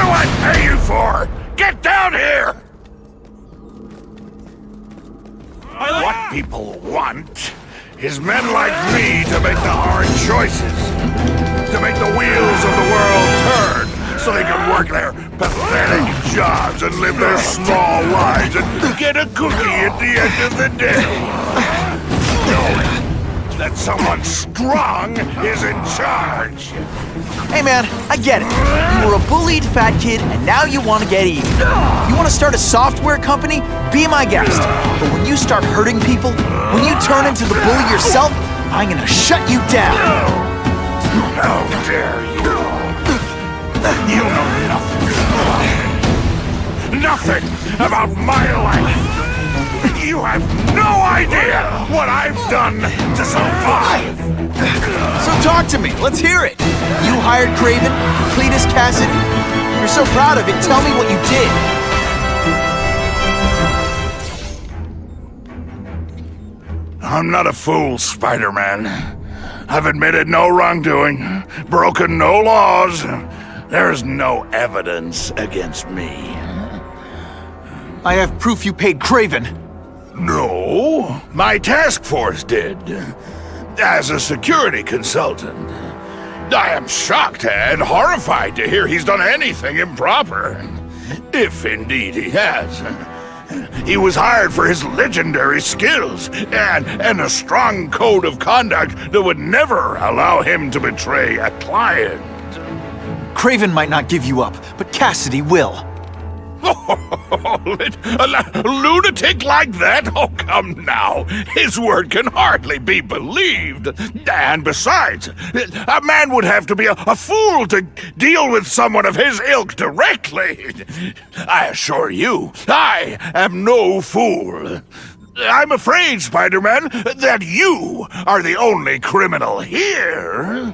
do I pay you for? Get down here! What people want is men like me to make the hard choices. To make the wheels of the world turn so they can work their pathetic jobs and live their small lives and get a cookie at the end of the day. Knowing that someone strong is in charge. Hey man, I get it. You were a bullied fat kid and now you want to get even. You want to start a software company? Be my guest. But when you start hurting people, when you turn into the bully yourself, I'm gonna shut you down. How dare you! You know nothing about my life! You have no idea what I've done to survive! So talk to me, let's hear it. You hired Kraven, Cletus Cassidy. You're so proud of it, tell me what you did. I'm not a fool, Spider-Man. I've admitted no wrongdoing, broken no laws. There's no evidence against me. I have proof you paid Kraven. No, my task force did. As a security consultant. I am shocked and horrified to hear he's done anything improper. If indeed he has. He was hired for his legendary skills and a strong code of conduct that would never allow him to betray a client. Kraven might not give you up, but Cassidy will. A lunatic like that? Oh, come now. His word can hardly be believed. And besides, a man would have to be a fool to deal with someone of his ilk directly. I assure you, I am no fool. I'm afraid, Spider-Man, that you are the only criminal here.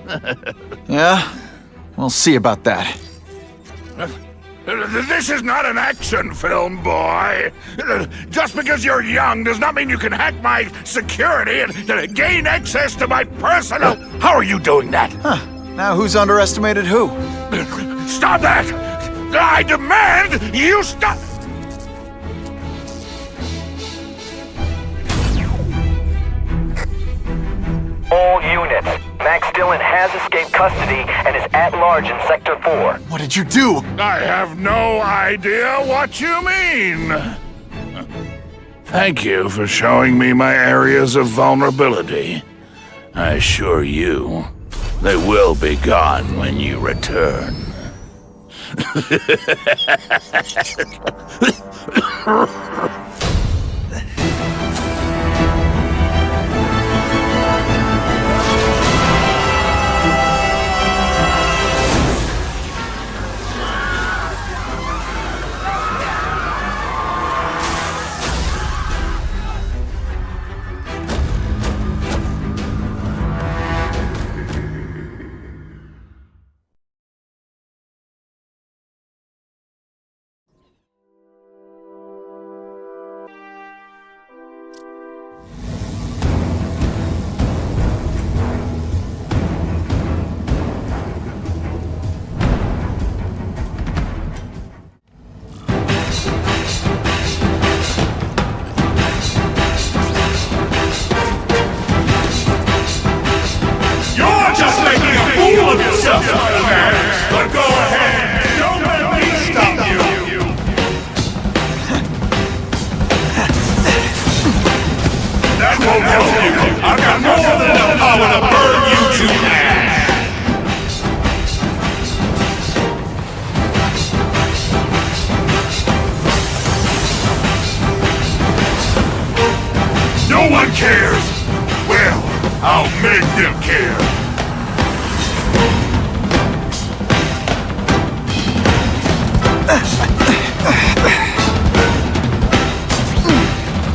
Yeah? We'll see about that. This is not an action film, boy. Just because you're young does not mean you can hack my security and gain access to my personal... How are you doing that? Huh. Now who's underestimated who? Stop that! I demand you stop... All units. Max Dillon has escaped custody and is at large in Sector 4. What did you do? I have no idea what you mean. Thank you for showing me my areas of vulnerability. I assure you, they will be gone when you return. I'll make them care.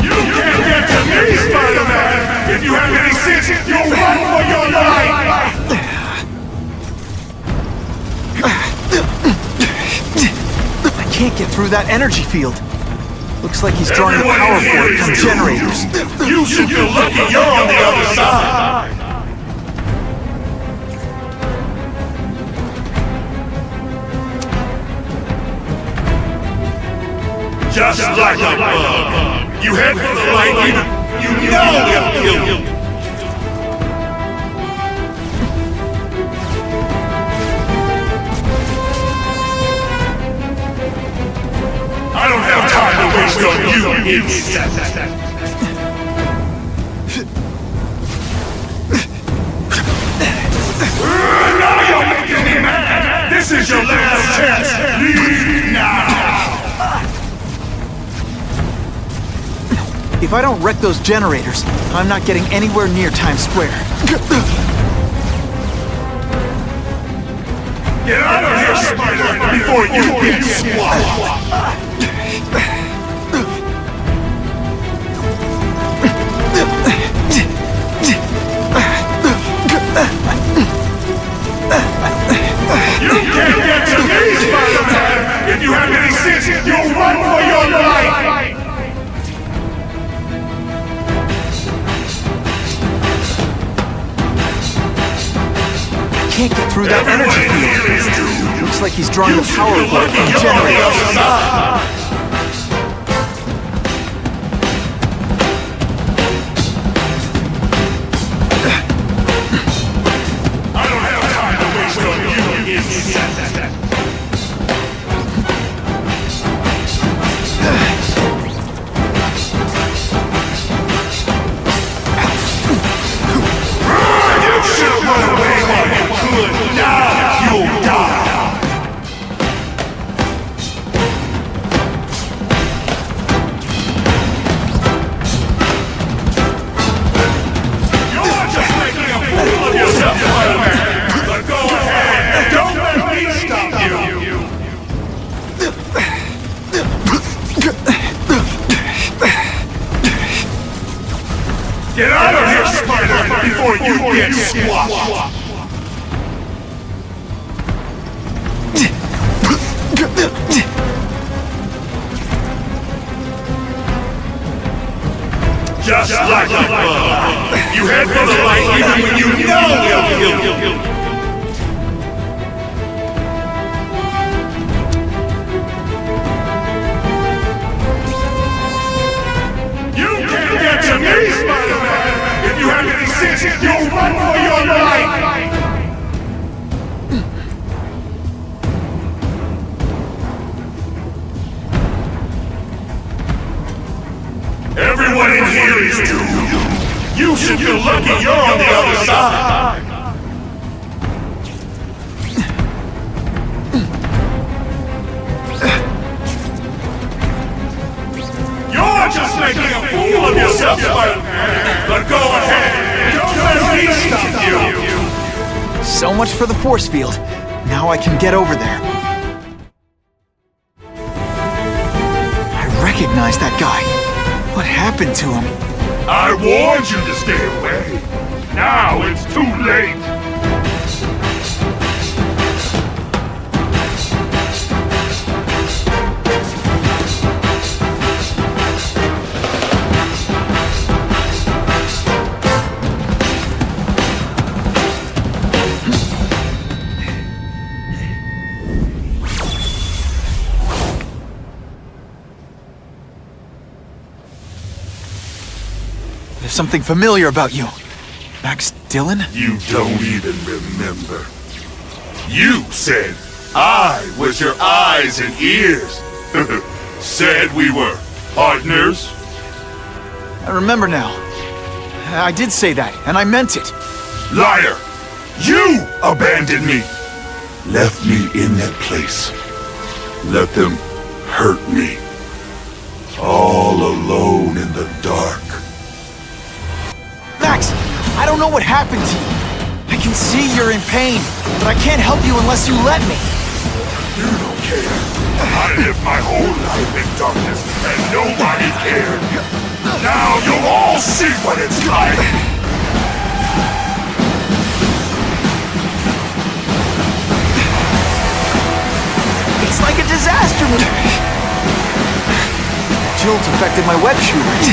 You can't get to me, Spider-Man! If you have any sense, you'll run for your life! I can't get through that energy field. Looks like he's drawing the power for it from generators. You should feel lucky you're on the other side! Just like a bug. You head for the light, you know they'll kill you. I don't have time to waste on you, insect. Now you're making me mad! This is your last chance! Leave now! If I don't wreck those generators, I'm not getting anywhere near Times Square. Get out of here, Spider, before you get swallowed! You can't get to me, Spider-Man! If you have any sense, you'll run for your life! Can't get through that energy field. Looks like he's drawing the power for it from generators. I don't have time to waste on you, insect. You should run away while you could. Now you'll die. You're just making a fool of yourself, Spider-Man. But go ahead. Don't let me stop you. Get out of here, Spider, before you get squashed! Just like a bug. You head for the light even when you know they'll kill you. You can't get to me, Spider-Man! If you have any sense, you'll run for your life! Everyone in here is doomed! You should feel lucky you're on the other side! You're just making a fool of yourself, Spider-Man! But go ahead! Don't let me stop you! So much for the force field. Now I can get over there. I recognize that guy. What happened to him? I warned you to stay away! Now it's too late! There's something familiar about you. Max Dillon? You don't even remember. You said I was your eyes and ears. Said we were partners. I remember now. I did say that, and I meant it. Liar! You abandoned me! Left me in that place. Let them hurt me. All alone in the dark. Max! I don't don't know what happened to you. I can see you're in pain, but I can't help you unless you let me. You don't care. I lived my whole life in darkness, and nobody cared. Now you'll all see what it's like! It's like a disaster movie. Jolt affected my web shooters.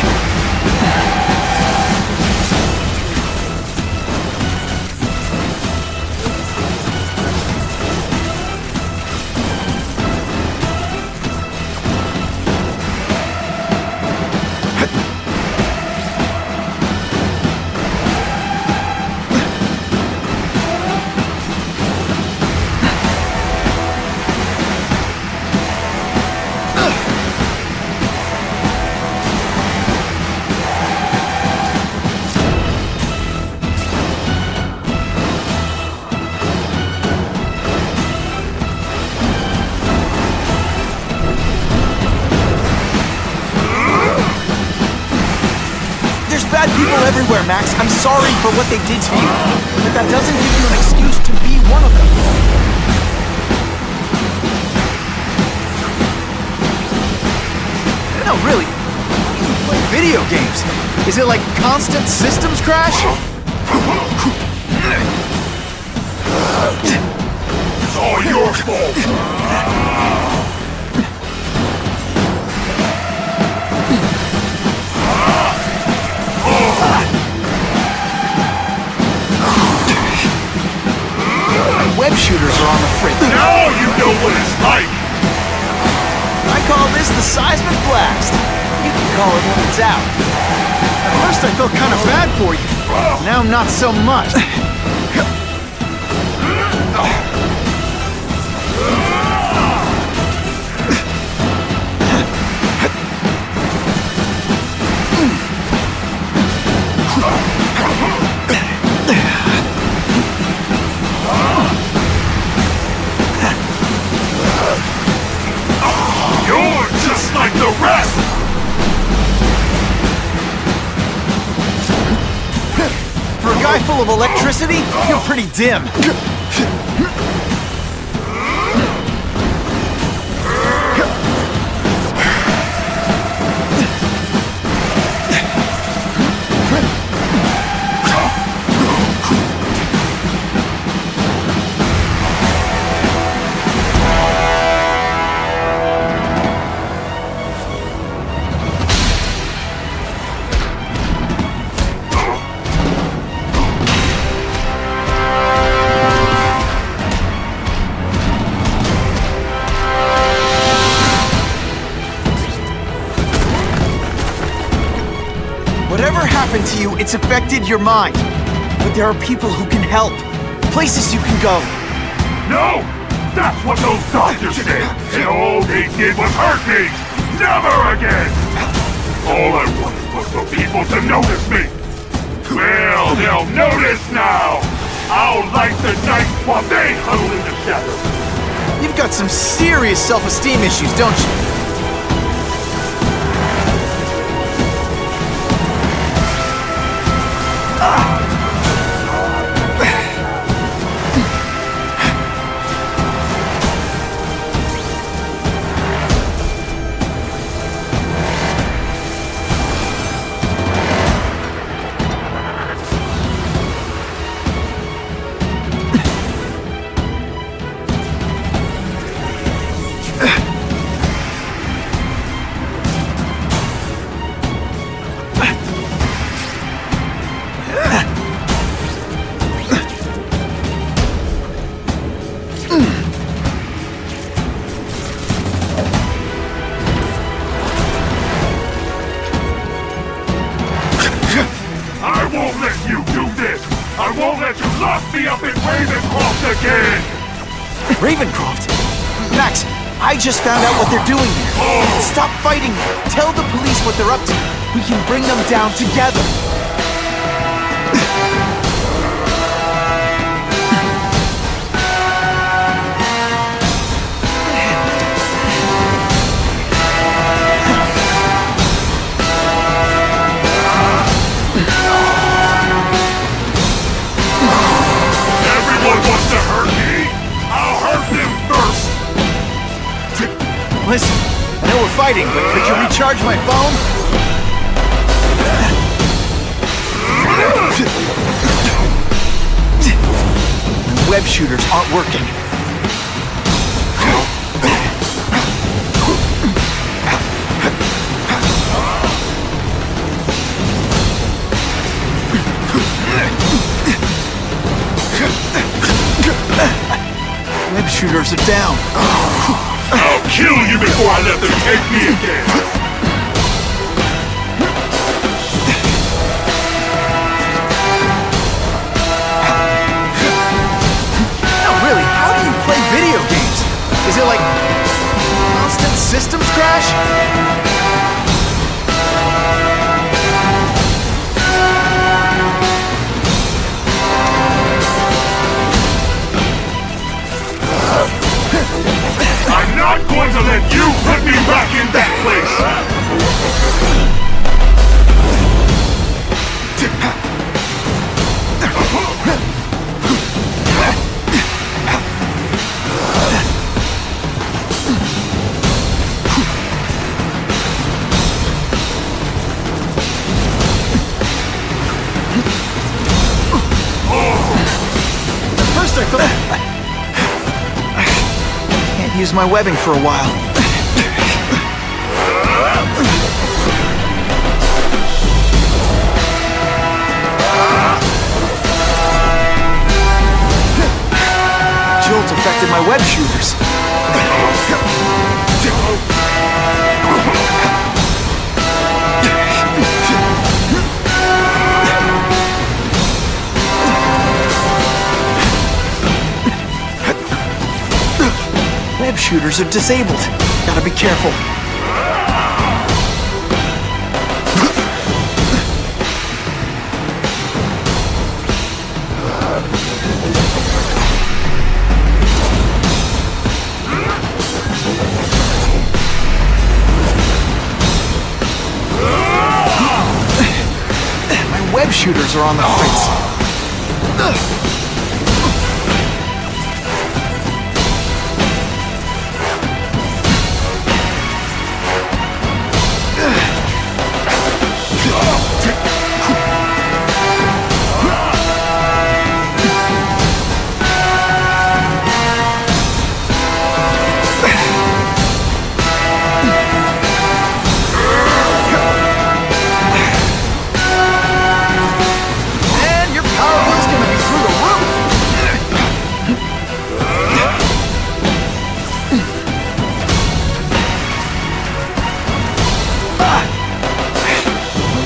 Bad people everywhere, Max. I'm sorry for what they did to you. But that doesn't give you an excuse to be one of them. No, really. You play video games. Is it like constant systems crash? It's all your fault! Web shooters are on the fritz. Now you know what it's like! I call this the seismic blast. You can call it when it's out. At first I felt kind of bad for you. Now not so much. Like the rest! For a guy full of electricity, you're pretty dim. Whatever happened to you, it's affected your mind. But there are people who can help. Places you can go. No! That's what those doctors did! And all they did was hurt me! Never again! All I wanted was for people to notice me! Well, they'll notice now! I'll light the night while they huddle in the shadows! You've got some serious self-esteem issues, don't you? I won't let you lock me up in Ravencroft again! Ravencroft? Max, I just found out what they're doing here. Stop fighting them. Tell the police what they're up to. We can bring them down together. fighting, but could you recharge my phone? My web shooters aren't working. Web shooters are down. I'll kill you before I let them take me again. No, really, how do you play video games? Is it like constant systems crash? I'm not going to let you put me back in that place! At first I thought... Can't use my webbing for a while. Jolt affected my web shooters. Web shooters are disabled. Gotta be careful. My web shooters are on the fritz.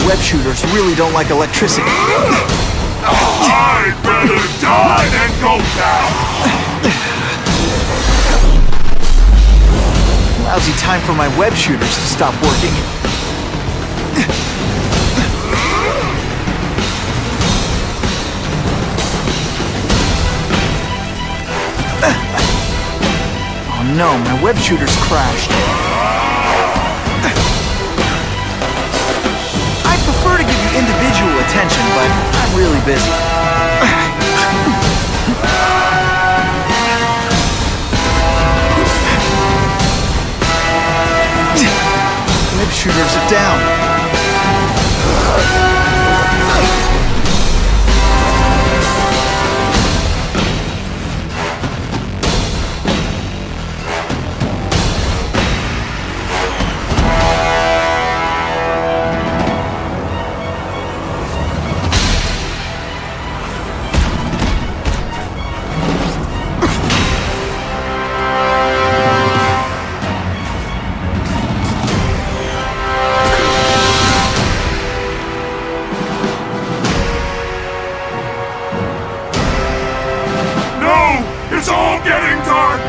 Web shooters really don't like electricity. I'd rather die than go down! Lousy time for my web shooters to stop working. Oh no, my web shooters crashed. I prefer to give you individual attention, but I'm really busy. Web shooters are down. It's all getting dark!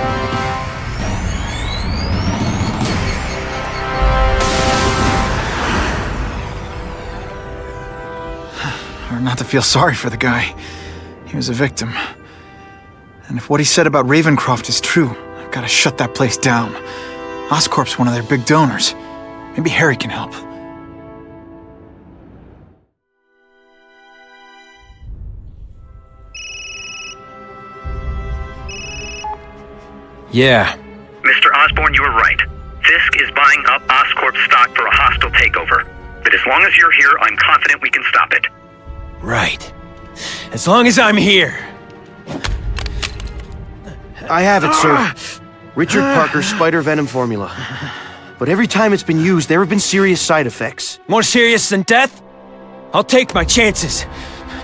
Or not to feel sorry for the guy. He was a victim. And if what he said about Ravencroft is true, I've got to shut that place down. Oscorp's one of their big donors. Maybe Harry can help. Yeah. Mr. Osborn, you were right. Fisk is buying up Oscorp stock for a hostile takeover. But as long as you're here, I'm confident we can stop it. Right. As long as I'm here. I have it, sir. Richard Parker's spider venom formula. But every time it's been used, there have been serious side effects. More serious than death? I'll take my chances.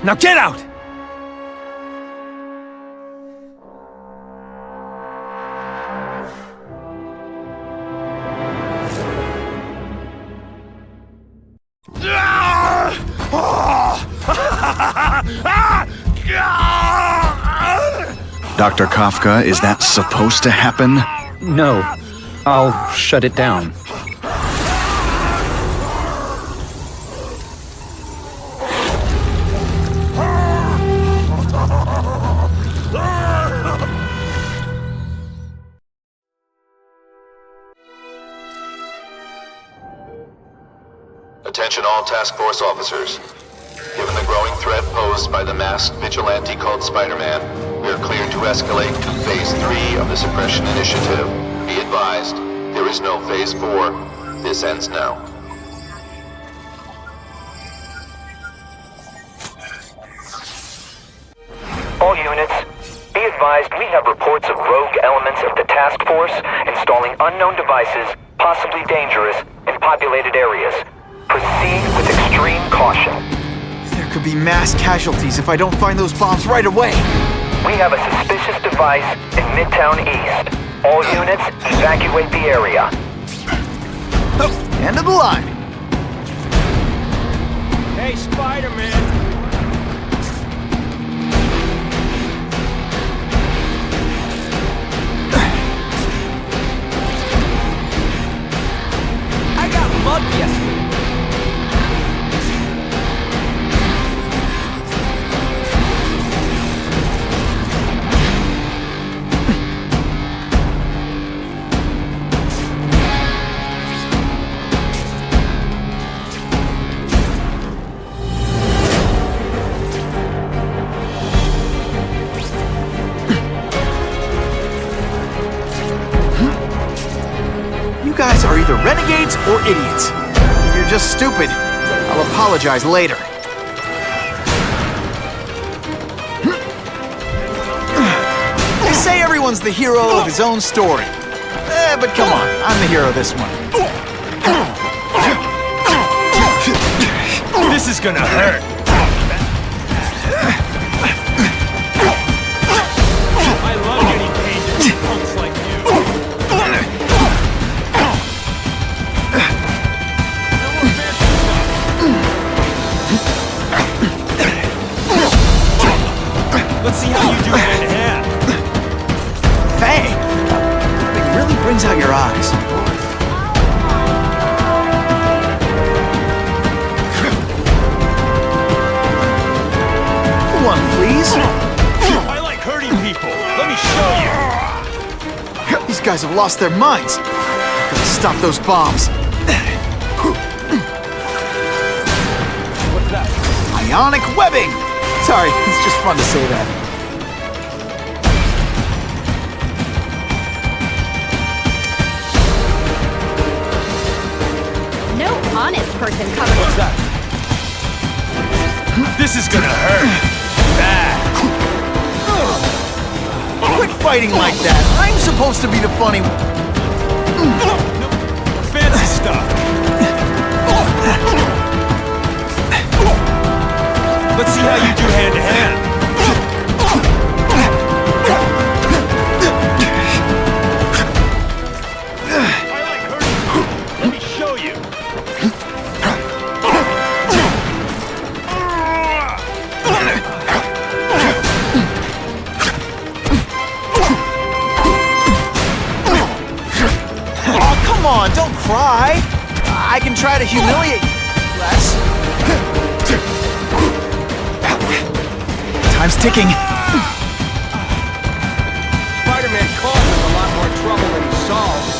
Now get out! Dr. Kafka, is that supposed to happen? No. I'll shut it down. Attention all task force officers. Given the growing threat posed by the masked vigilante called Spider-Man, we are cleared to escalate to Phase 3 of the Suppression Initiative. Be advised, there is no Phase 4. This ends now. All units, be advised we have reports of rogue elements of the task force installing unknown devices, possibly dangerous, in populated areas. Proceed with extreme caution. There could be mass casualties if I don't find those bombs right away. We have a suspicious device in Midtown East. All units, evacuate the area. End of the line. Hey, Spider-Man! I got mugged yesterday. You guys are either renegades or idiots. If you're just stupid, I'll apologize later. They say everyone's the hero of his own story. But come on, I'm the hero of this one. This is gonna hurt. I love getting paid to do punks like you. Let's see how you do hand to hand. Hey! It really brings out your eyes. One, please. I like hurting people. Let me show you. These guys have lost their minds. Gotta stop those bombs. What's that? Ionic webbing! Sorry, it's just fun to say that. No honest person covered. What's that? This is gonna hurt. Bad. Quit fighting like that. I'm supposed to be the funny one. Fancy stuff. Let's see how you do hand to hand. I like hurting. Let me show you. Oh, come on, don't cry. I can try to humiliate you less. Time's ticking. Spider-Man causes a lot more trouble than he solves.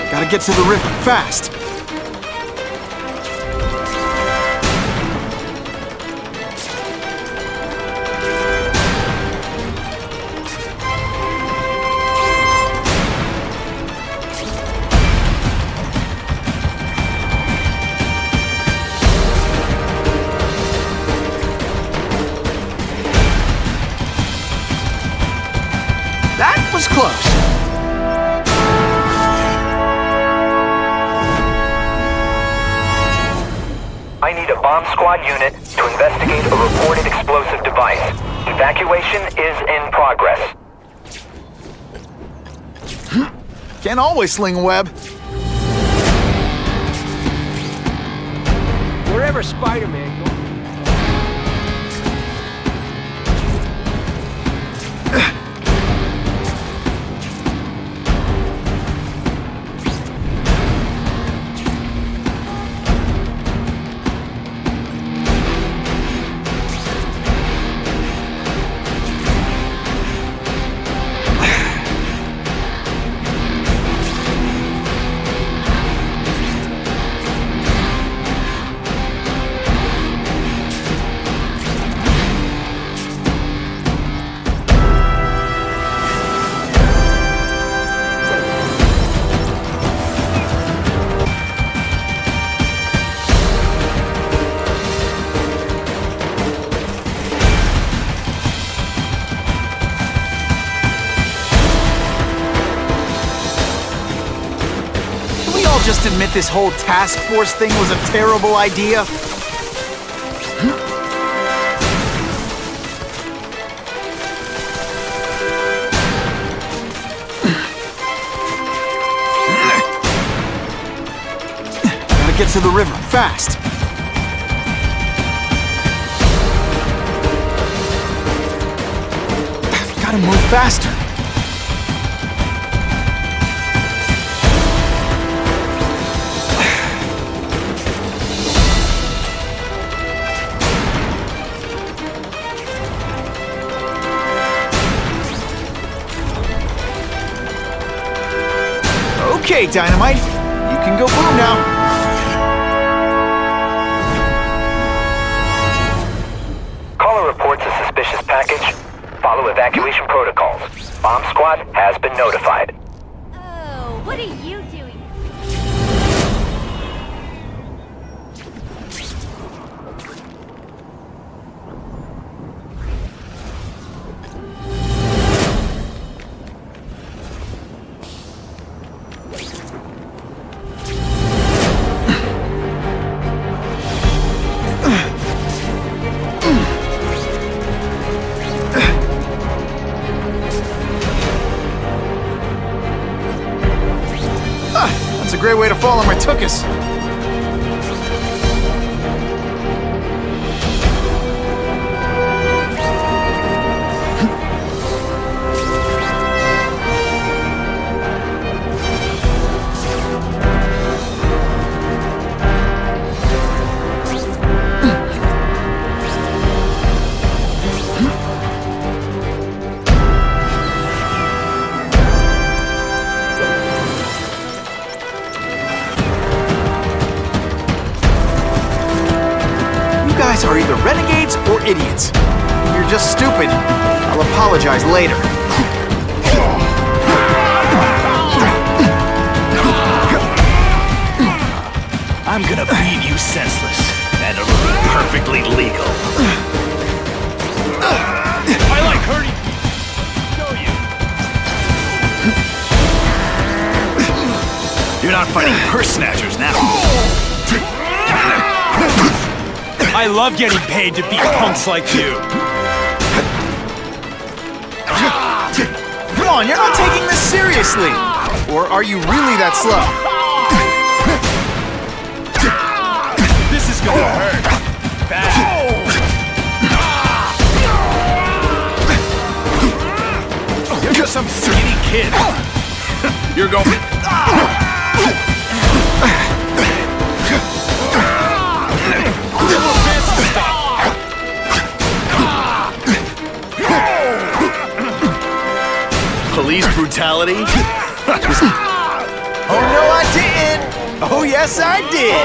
Gotta get to the river fast. your bomb squad unit to investigate a reported explosive device. Evacuation is in progress. Can't always sling a web. Wherever Spider-Man goes. Just admit this whole task force thing was a terrible idea? Gotta get to the river, fast! Gotta move faster! Okay, Dynamite. You can go boom now. Caller reports a suspicious package. Follow evacuation protocols. Bomb squad has been notified. Oh, what are you doing? That's a great way to fall on my tuchus. Are either renegades or idiots. You're just stupid. I'll apologize later. I'm gonna beat you senseless, and it'll be perfectly legal. I like hurting people. Show you. You're not fighting purse snatchers now. I love getting paid to beat punks like you. Come on, you're not taking this seriously. Or are you really that slow? This is gonna hurt. Bad. You're just some skinny kid. You're going... Police brutality? Oh no, I didn't! Oh yes, I did!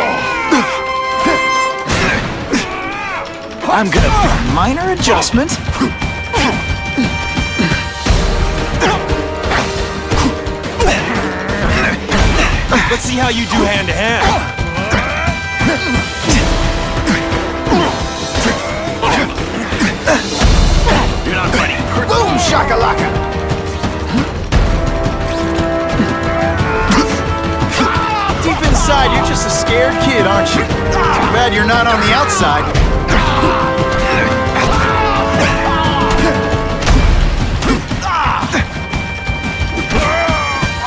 I'm gonna do a minor adjustment. Let's see how you do hand to hand. You're not fighting. Boom, shakalaka! Deep inside, you're just just a scared kid, aren't you? Too bad you're not on the outside.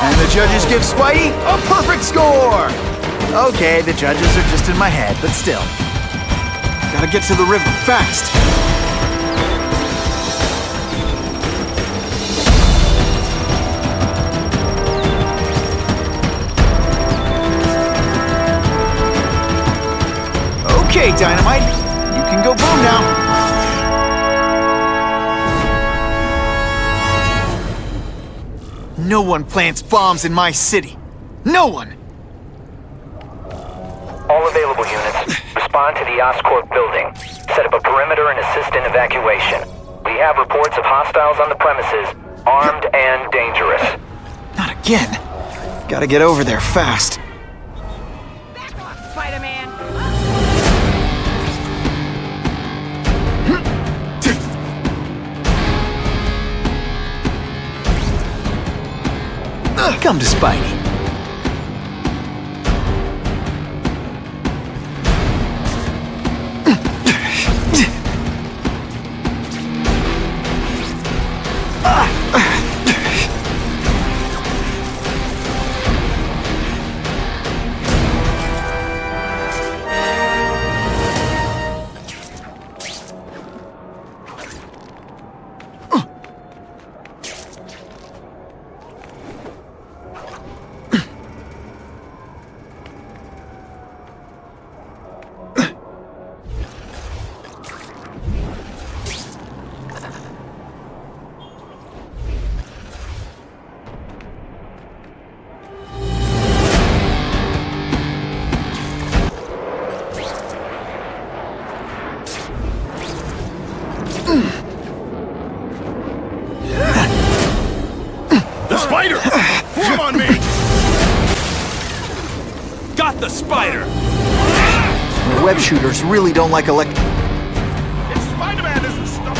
And the judges give Spidey a perfect score! Okay, the judges are just in my head, but still. Gotta get to the river fast. Okay, Dynamite, you can go boom now. No one plants bombs in my city. No one! All available units, respond to the Oscorp building. Set up a perimeter and assist in evacuation. We have reports of hostiles on the premises, armed and dangerous. Not again. Gotta get over there fast. Spider-Man! Come to Spidey. The spider! Form on me! Got the spider! The web shooters really don't like If Spider-Man isn't stopped...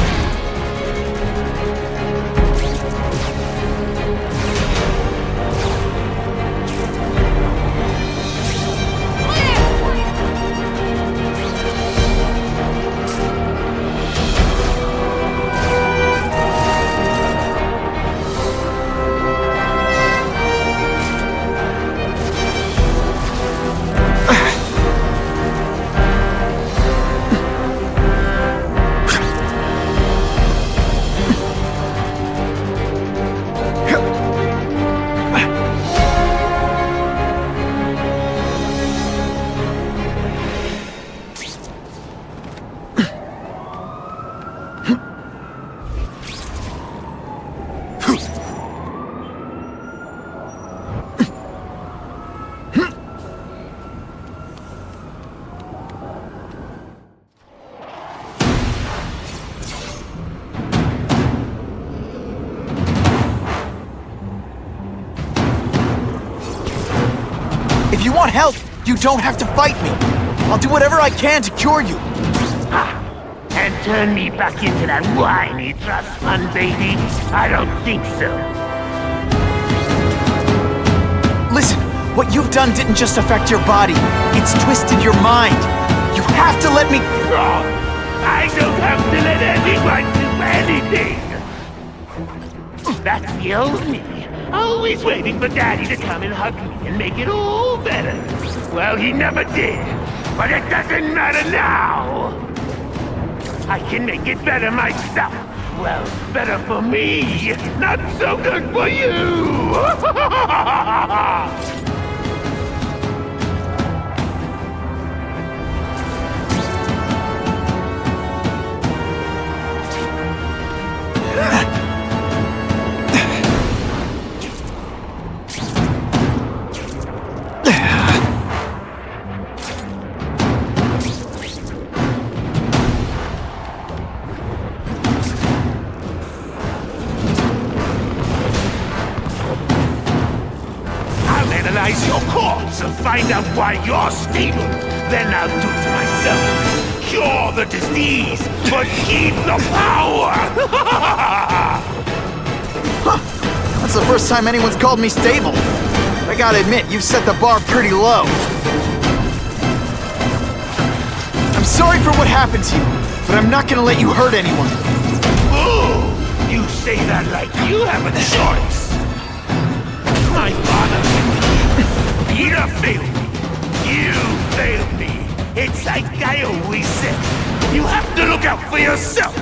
If you want help, you don't have to fight me. I'll do whatever I can to cure you. And turn me back into that whiny trust fund baby? I don't think so. Listen, what you've done didn't just affect your body. It's twisted your mind. You have to let me... I don't have to let anyone do anything. That's the old me. Always waiting for Daddy to come and hug me and make it all better. Well, he never did. But it doesn't matter now. I can make it better myself. Well, better for me. Not so good for you. Your corpse and find out why you're stable. Then I'll do it to myself. Cure the disease, but keep the power! Huh. That's the first time anyone's called me stable. I gotta admit, you've set the bar pretty low. I'm sorry for what happened to you, but I'm not gonna let you hurt anyone. Oh, you say that like you have a choice. My father Peter failed me. You failed me. It's like I always said. You have to look out for yourself.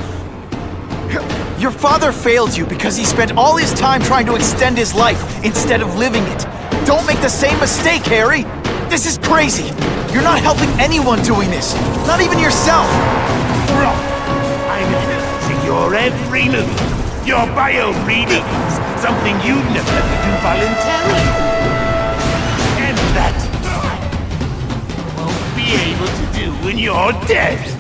Your father failed you because he spent all his time trying to extend his life instead of living it. Don't make the same mistake, Harry. This is crazy. You're not helping anyone doing this. Not even yourself. Wrong. I'm analyzing your every move. Your bio readings. Something you'd never do voluntarily. And that won't be able to do when you're dead.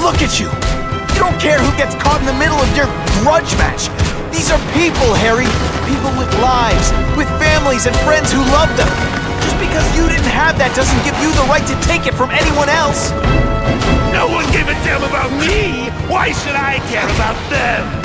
Look at you! You don't care who gets caught in the middle of your grudge match! These are people, Harry! People with lives, with families and friends who love them! Just because you didn't have that doesn't give you the right to take it from anyone else! No one gave a damn about me! Why should I care about them?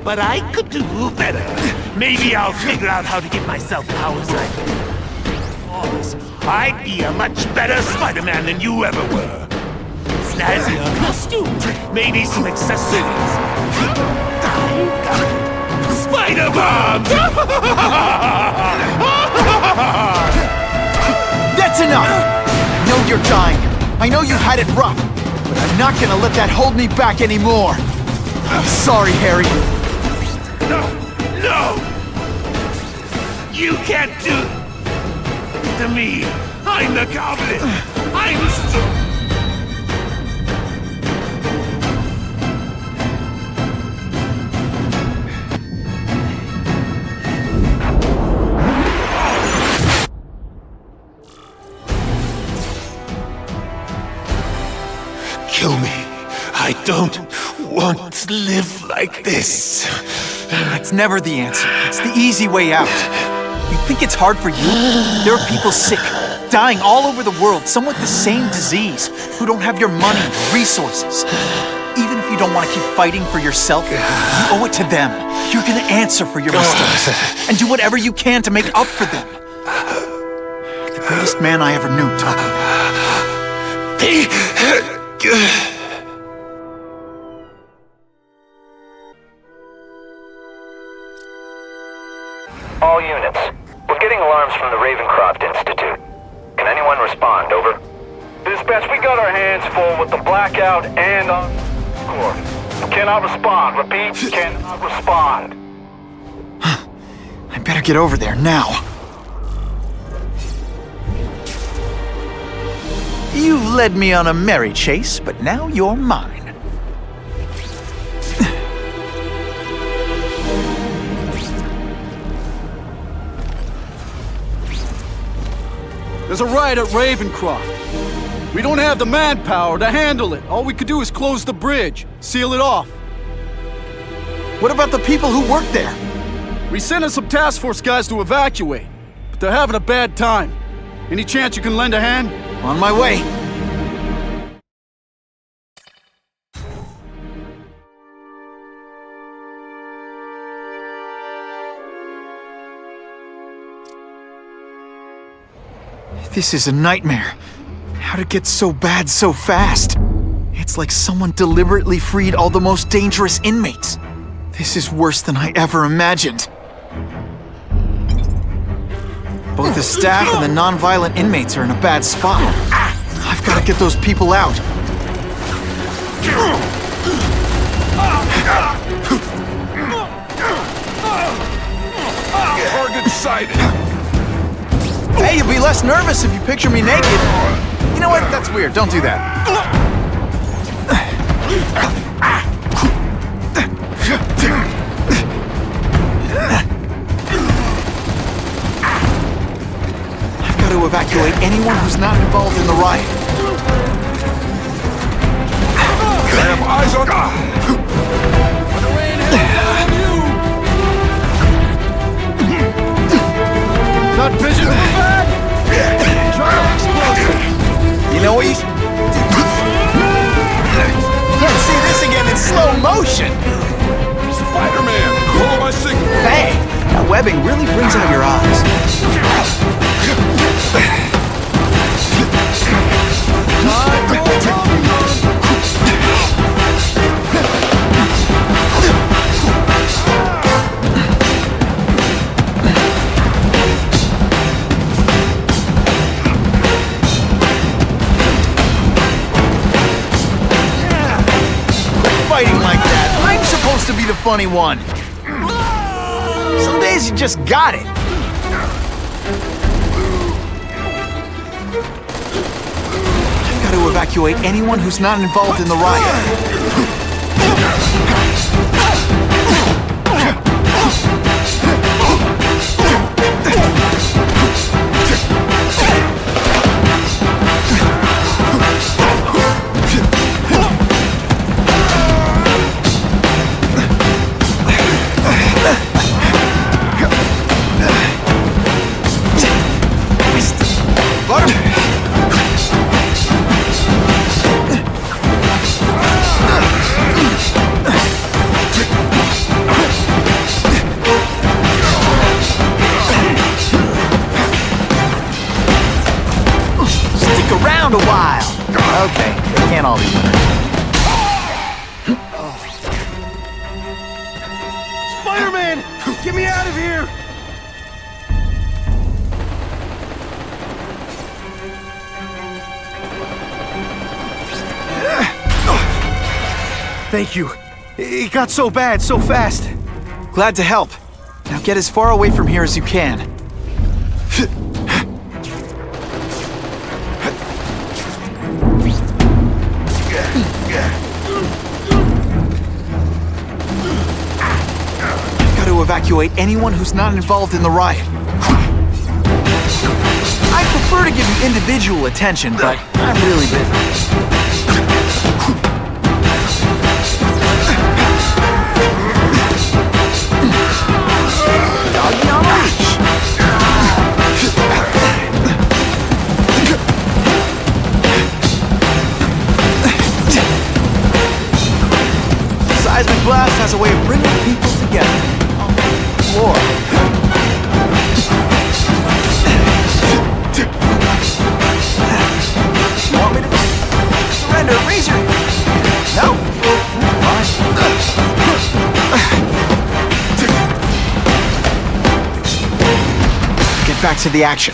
But I could do better. Maybe I'll figure out how to give myself powers like yours. I'd be a much better Spider-Man than you ever were. Snazzier costume, maybe some accessories. I've got Spider-Bomb! That's enough! I know you're dying. I know you had it rough. But I'm not gonna let that hold me back anymore. I'm sorry, Harry. No! No! You can't do to me! I'm the Goblin! I'm Kill me. I don't want to live like this. That's never the answer. It's the easy way out. You think it's hard for you? There are people sick, dying all over the world, some with the same disease, who don't have your money or resources. Even if you don't want to keep fighting for yourself, you owe it to them. You're gonna answer for your mistakes, and do whatever you can to make up for them. The greatest man I ever knew taught me that. All units. We're getting alarms from the Ravencroft Institute. Can anyone respond? Over. Dispatch, we got our hands full with the blackout and Oscorp. Cannot respond. Repeat, cannot respond. I better get over there now. You've led me on a merry chase, but now you're mine. There's a riot at Ravencroft. We don't have the manpower to handle it. All we could do is close the bridge, seal it off. What about the people who work there? We sent in some task force guys to evacuate, but they're having a bad time. Any chance you can lend a hand? On my way. This is a nightmare. How'd it get so bad so fast? It's like someone deliberately freed all the most dangerous inmates. This is worse than I ever imagined. Both the staff and the non-violent inmates are in a bad spot. I've got to get those people out. Target sighted. Hey, you'll be less nervous if you picture me naked. You know what? That's weird. Don't do that. I've got to evacuate anyone who's not involved in the riot. I have eyes on Not vision from back! Try explosive! You know what you... Can't see this again in slow motion! Spider-Man, follow my signal! Hey, that webbing really brings out your eyes. Fighting like that. I'm supposed to be the funny one. Some days you just got it. I've got to evacuate anyone who's not involved in the riot. A while. Okay, they can't all be winners. Spider-Man! Get me out of here! Thank you. It got so bad, so fast. Glad to help. Now get as far away from here as you can. Evacuate anyone who's not involved in the riot. I prefer to give you individual attention, but I'm really busy. Doggy on a leash. Seismic blast has a way of bringing people together. Floor. You want me to surrender? Razor? No? Fine. Get back to the action.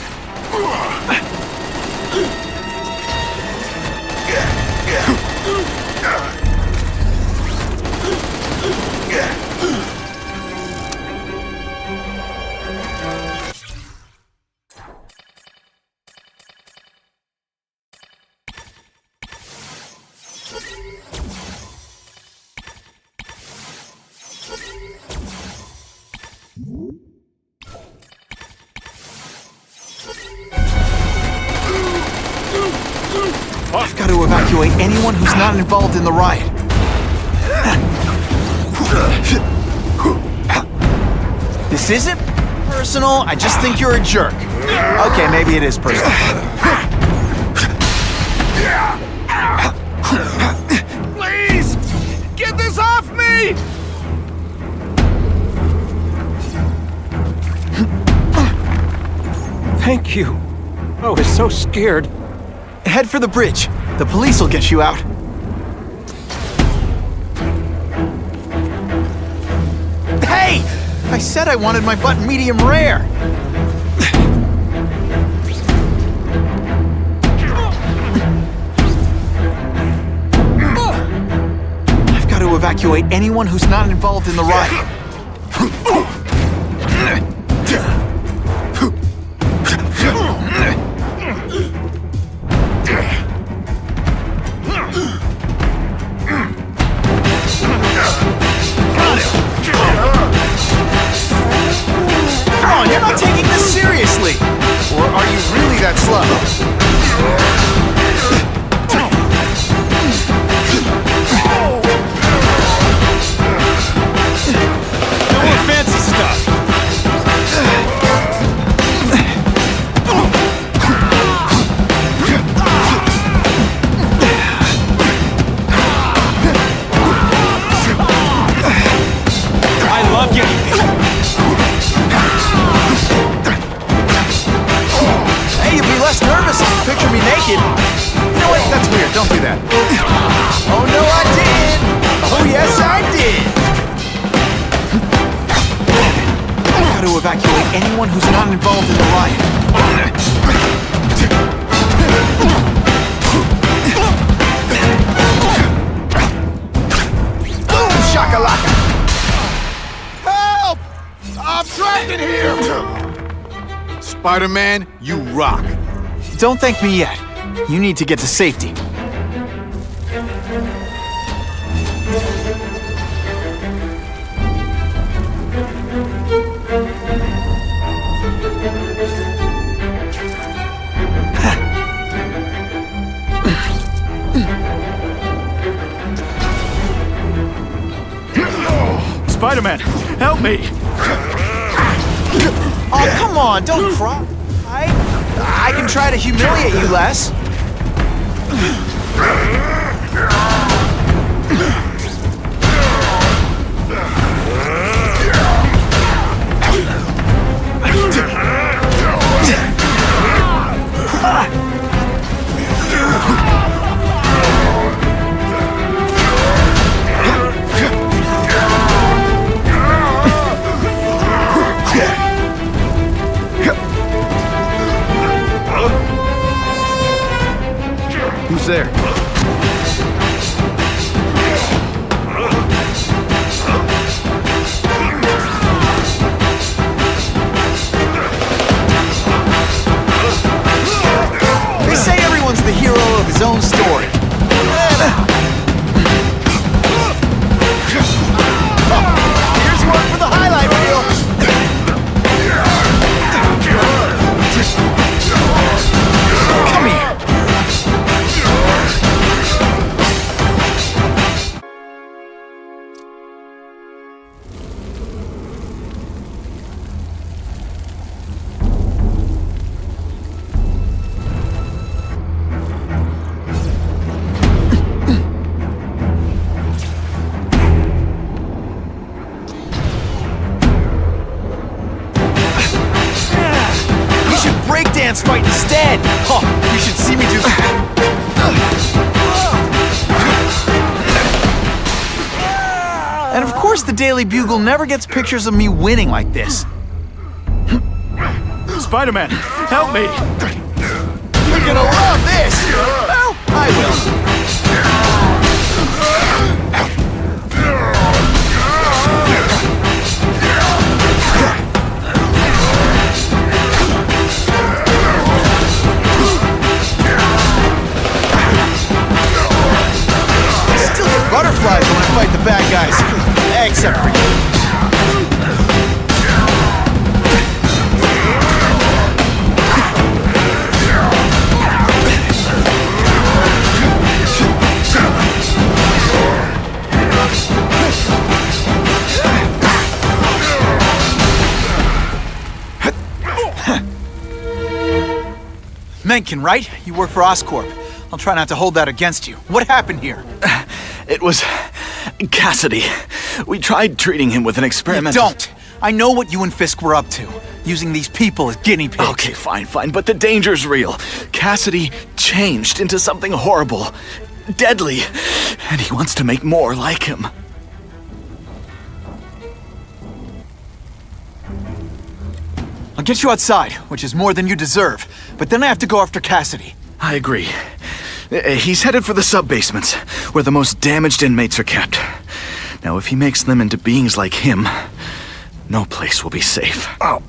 I've got to evacuate anyone who's not involved in the riot. This isn't personal, I just think you're a jerk. Okay, maybe it is personal. Please! Get this off me! Thank you. I was so scared. Head for the bridge. The police will get you out. I said I wanted my butt medium rare. I've got to evacuate anyone who's not involved in the riot. You're not taking this seriously! Or are you really that slow? No more fancy stuff! I love getting hit! Less nervous if you picture me naked. You know what? That's weird. Don't do that. Oh no, I did! Oh yes, I did! I've got to evacuate anyone who's not involved in the riot. Boom, shakalaka! Help! I'm trapped in here! Spider-Man, you rock. Don't thank me yet. You need to get to safety. Spider-Man, help me! Oh, come on, don't cry. I can try to humiliate you less. Who's there? They say everyone's the hero of his own story. Here's one for the highlight reel. Come here. Breakdance fight instead! Oh, you should see me do that! And of course the Daily Bugle never gets pictures of me winning like this. Spider-Man, help me! You're gonna love this! Well, I will. Butterflies when I fight the bad guys. Except for you. Mencken, right? You work for Oscorp. I'll try not to hold that against you. What happened here? It was Cassidy. We tried treating him with an experiment. You don't! I know what you and Fisk were up to. Using these people as guinea pigs. Okay, fine, but the danger's real. Cassidy changed into something horrible, deadly, and he wants to make more like him. get you outside, which is more than you deserve. But then I have to go after Cassidy. I agree. He's headed for the sub-basements, where the most damaged inmates are kept. Now, if he makes them into beings like him, no place will be safe. Oh.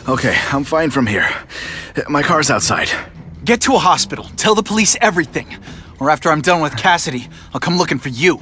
Okay, I'm fine from here. My car's outside. Get to a hospital. Tell the police everything. Or after I'm done with Cassidy, I'll come looking for you.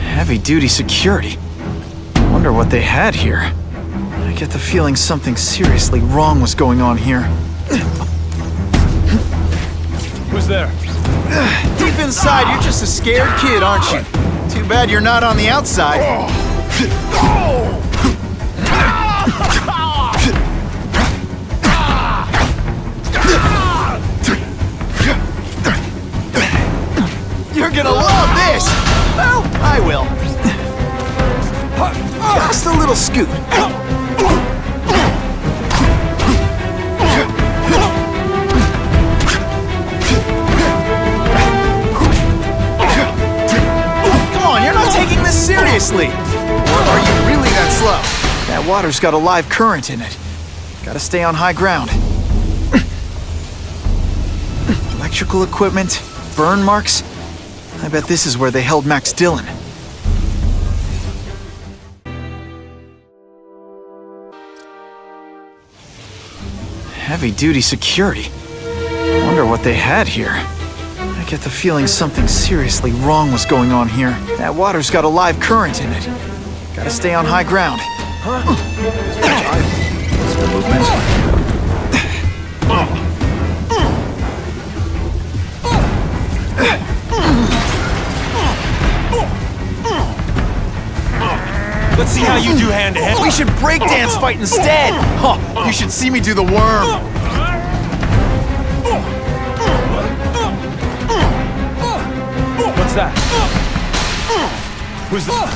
Heavy-duty security. Wonder what they had here. I get the feeling something seriously wrong was going on here. Who's there? Deep inside, you're just a scared kid, aren't you? Too bad you're not on the outside. You're gonna love this! Well, I will. Just a little scoot. Come on, you're not taking this seriously. Or are you really that slow? That water's got a live current in it. Gotta stay on high ground. Electrical equipment, burn marks. I bet this is where they held Max Dillon. Heavy-duty security. Wonder what they had here. I get the feeling something seriously wrong was going on here. That water's got a live current in it. Gotta stay on high ground. Let's see how you do hand-to-hand. We should breakdance fight instead! Huh, you should see me do the worm. What's that? Who's that?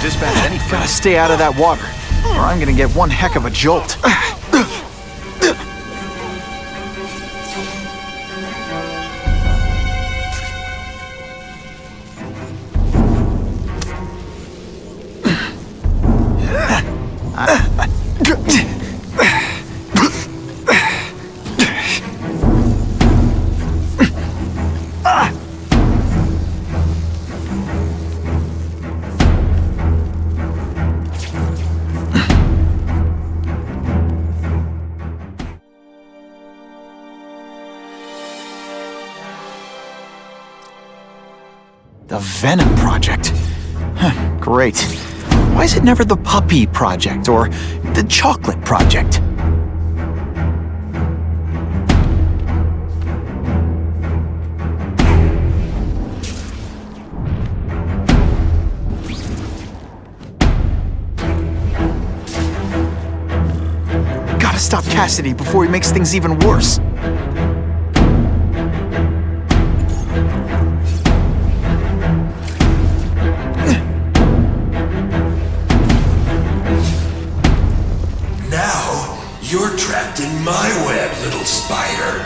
Dispatch, any gotta stay out of that water, or I'm gonna get one heck of a jolt. The Venom Project. Huh, great. Why is it never the Puppy Project or the Chocolate Project? Gotta stop Cassidy before he makes things even worse. You're trapped in my web, little spider.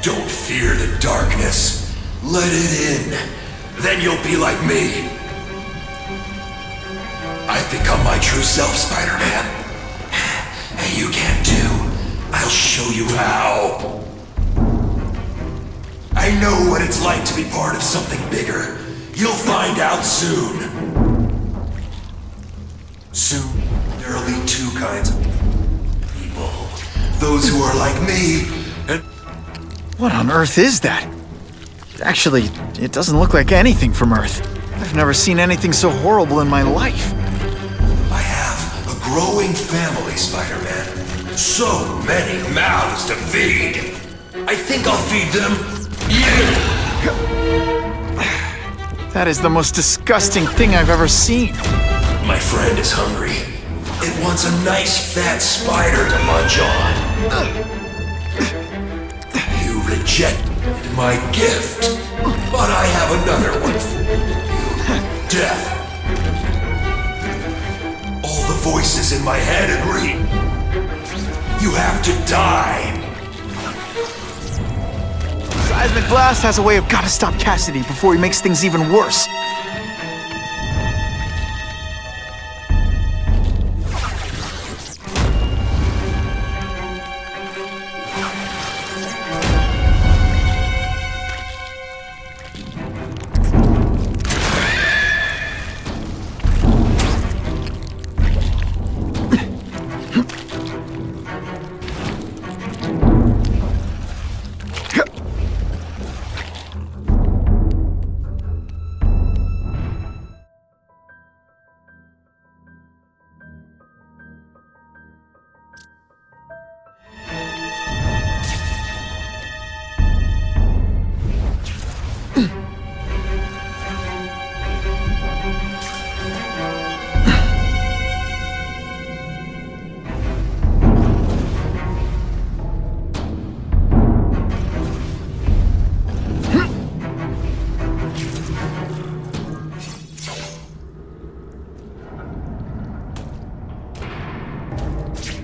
Don't fear the darkness. Let it in. Then you'll be like me. I've become my true self, Spider-Man. You can't do. I'll show you how. I know what it's like to be part of something bigger. You'll find out soon. Soon, there'll be two kinds of people. Those who are like me, and... What on earth is that? Actually, it doesn't look like anything from Earth. I've never seen anything so horrible in my life. I have a growing family, Spider-Man. So many mouths to feed. I think I'll feed them you. That is the most disgusting thing I've ever seen. My friend is hungry. It wants a nice fat spider to munch on. You rejected my gift, but I have another one for you. Death. All the voices in my head agree. You have to die. Seismic Blast has a way of gotta stop Cassidy before he makes things even worse.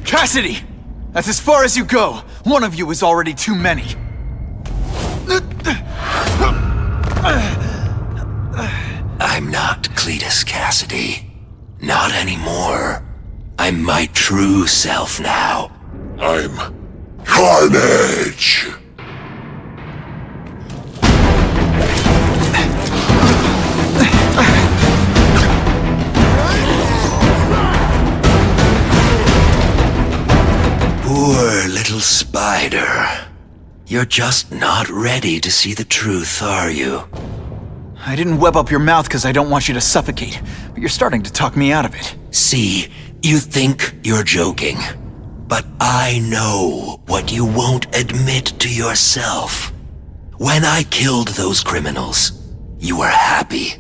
Cassidy! That's as far as you go. One of you is already too many. I'm not Cletus Cassidy. Not anymore. I'm my true self now. I'm Carnage! Poor little spider. You're just not ready to see the truth, are you? I didn't web up your mouth because I don't want you to suffocate, but you're starting to talk me out of it. See, you think you're joking. But I know what you won't admit to yourself. When I killed those criminals, you were happy.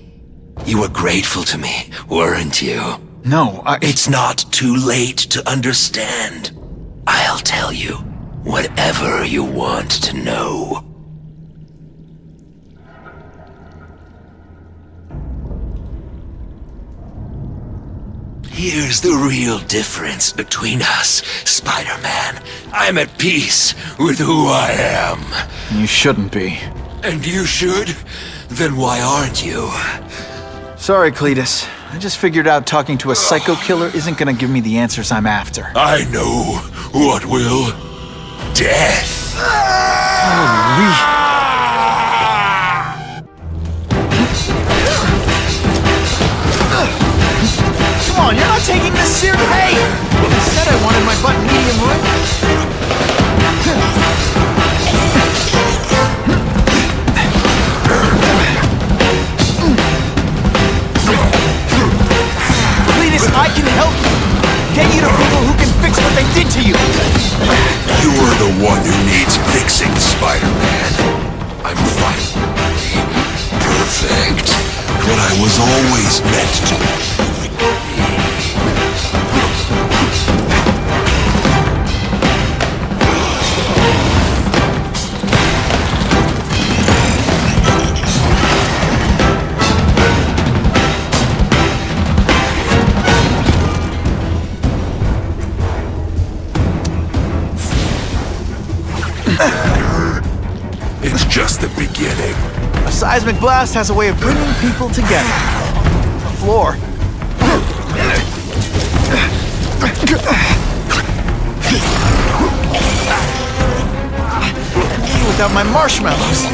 You were grateful to me, weren't you? No, It's not too late to understand. I'll tell you whatever you want to know. Here's the real difference between us, Spider-Man. I'm at peace with who I am. You shouldn't be. And you should? Then why aren't you? Sorry, Cletus. I just figured out talking to a psycho killer isn't gonna give me the answers I'm after. I know what will. Death. Holy... Come on, you're not taking this serious. Hey! I said I wanted my butt medium rare. Cletus, I can help you. Get you to people who can fix what they did to you. You're the one who needs fixing, Spider-Man. I'm finally perfect. What I was always meant to be. It's just the beginning. A seismic blast has a way of bringing people together. The floor. without my marshmallows.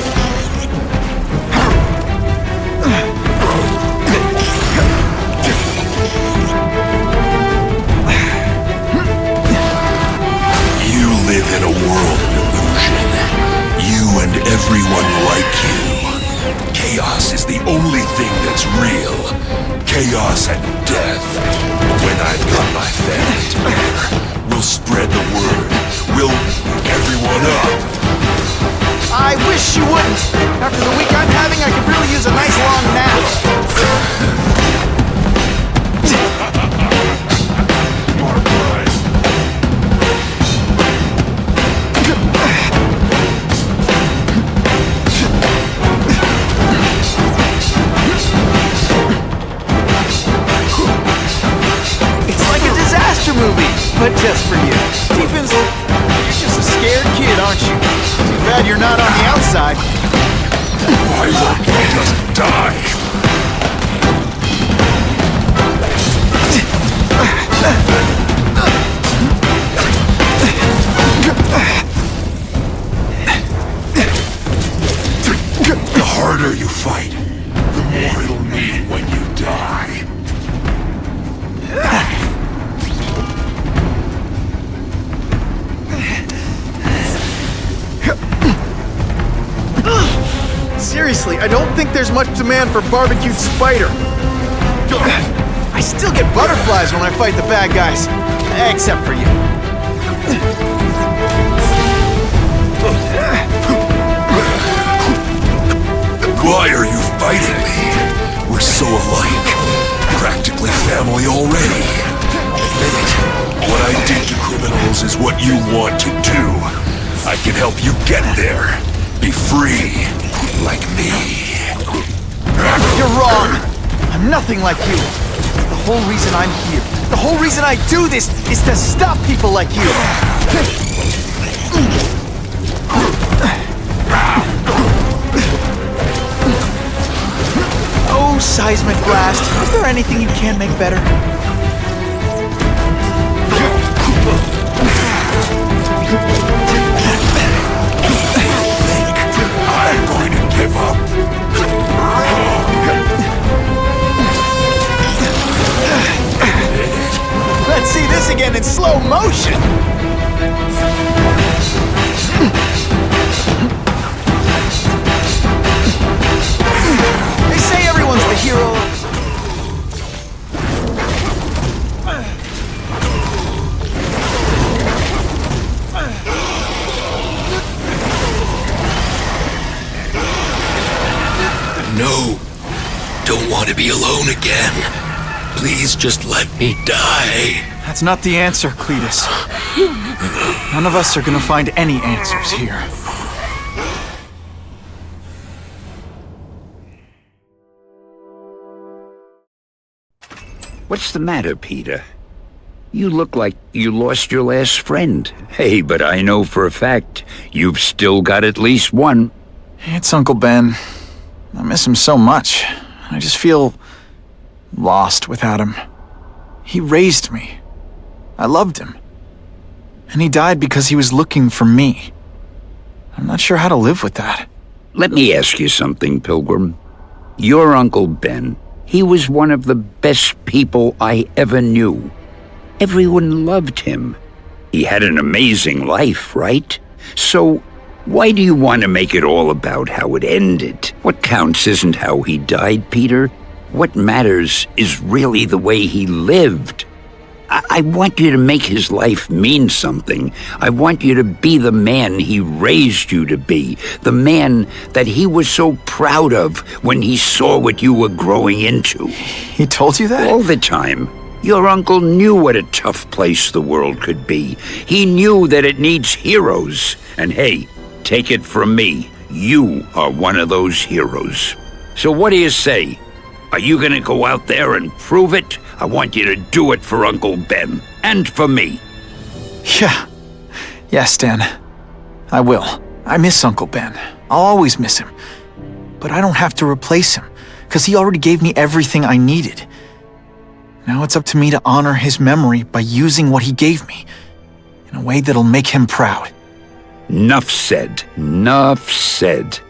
You live in a world of illusion. You and everyone like you. Chaos is the only thing that's real. Chaos and death. When I've got my family together, we'll spread the word. We'll wake everyone up. I wish you wouldn't. After the week I'm having, I could really use a nice long nap. Movie, but just for you. Deep inside, you're just a scared kid, aren't you? Too bad you're not on the outside. Why won't you just die? The harder you fight, the more it'll mean when you die. Seriously, I don't think there's much demand for barbecued spider. I still get butterflies when I fight the bad guys. Except for you. Why are you fighting me? We're so alike. Practically family already. Admit it. What I did to criminals is what you want to do. I can help you get there. Be free. Like me. You're wrong. I'm nothing like you. The whole reason I'm here, the whole reason I do this, is to stop people like you. Oh, Seismic Blast, is there anything you can't make better? I'm going to give up. Let's see this again in slow motion. They say everyone's the hero. No. Don't want to be alone again. Please just let me die. That's not the answer, Cletus. None of us are gonna find any answers here. What's the matter, Peter? You look like you lost your last friend. Hey, but I know for a fact you've still got at least one. It's Uncle Ben. I miss him so much. I just feel lost without him. He raised me. I loved him. And he died because he was looking for me. I'm not sure how to live with that. Let me ask you something, Pilgrim. Your Uncle Ben, he was one of the best people I ever knew. Everyone loved him. He had an amazing life, right? So, why do you want to make it all about how it ended? What counts isn't how he died, Peter. What matters is really the way he lived. I want you to make his life mean something. I want you to be the man he raised you to be. The man that he was so proud of when he saw what you were growing into. He told you that? All the time. Your uncle knew what a tough place the world could be. He knew that it needs heroes. And hey, take it from me, you are one of those heroes. So what do you say? Are you gonna go out there and prove it? I want you to do it for Uncle Ben, and for me. Yeah. Yes, Dan. I will. I miss Uncle Ben. I'll always miss him. But I don't have to replace him, because he already gave me everything I needed. Now it's up to me to honor his memory by using what he gave me, in a way that'll make him proud. Nuff said. Nuff said.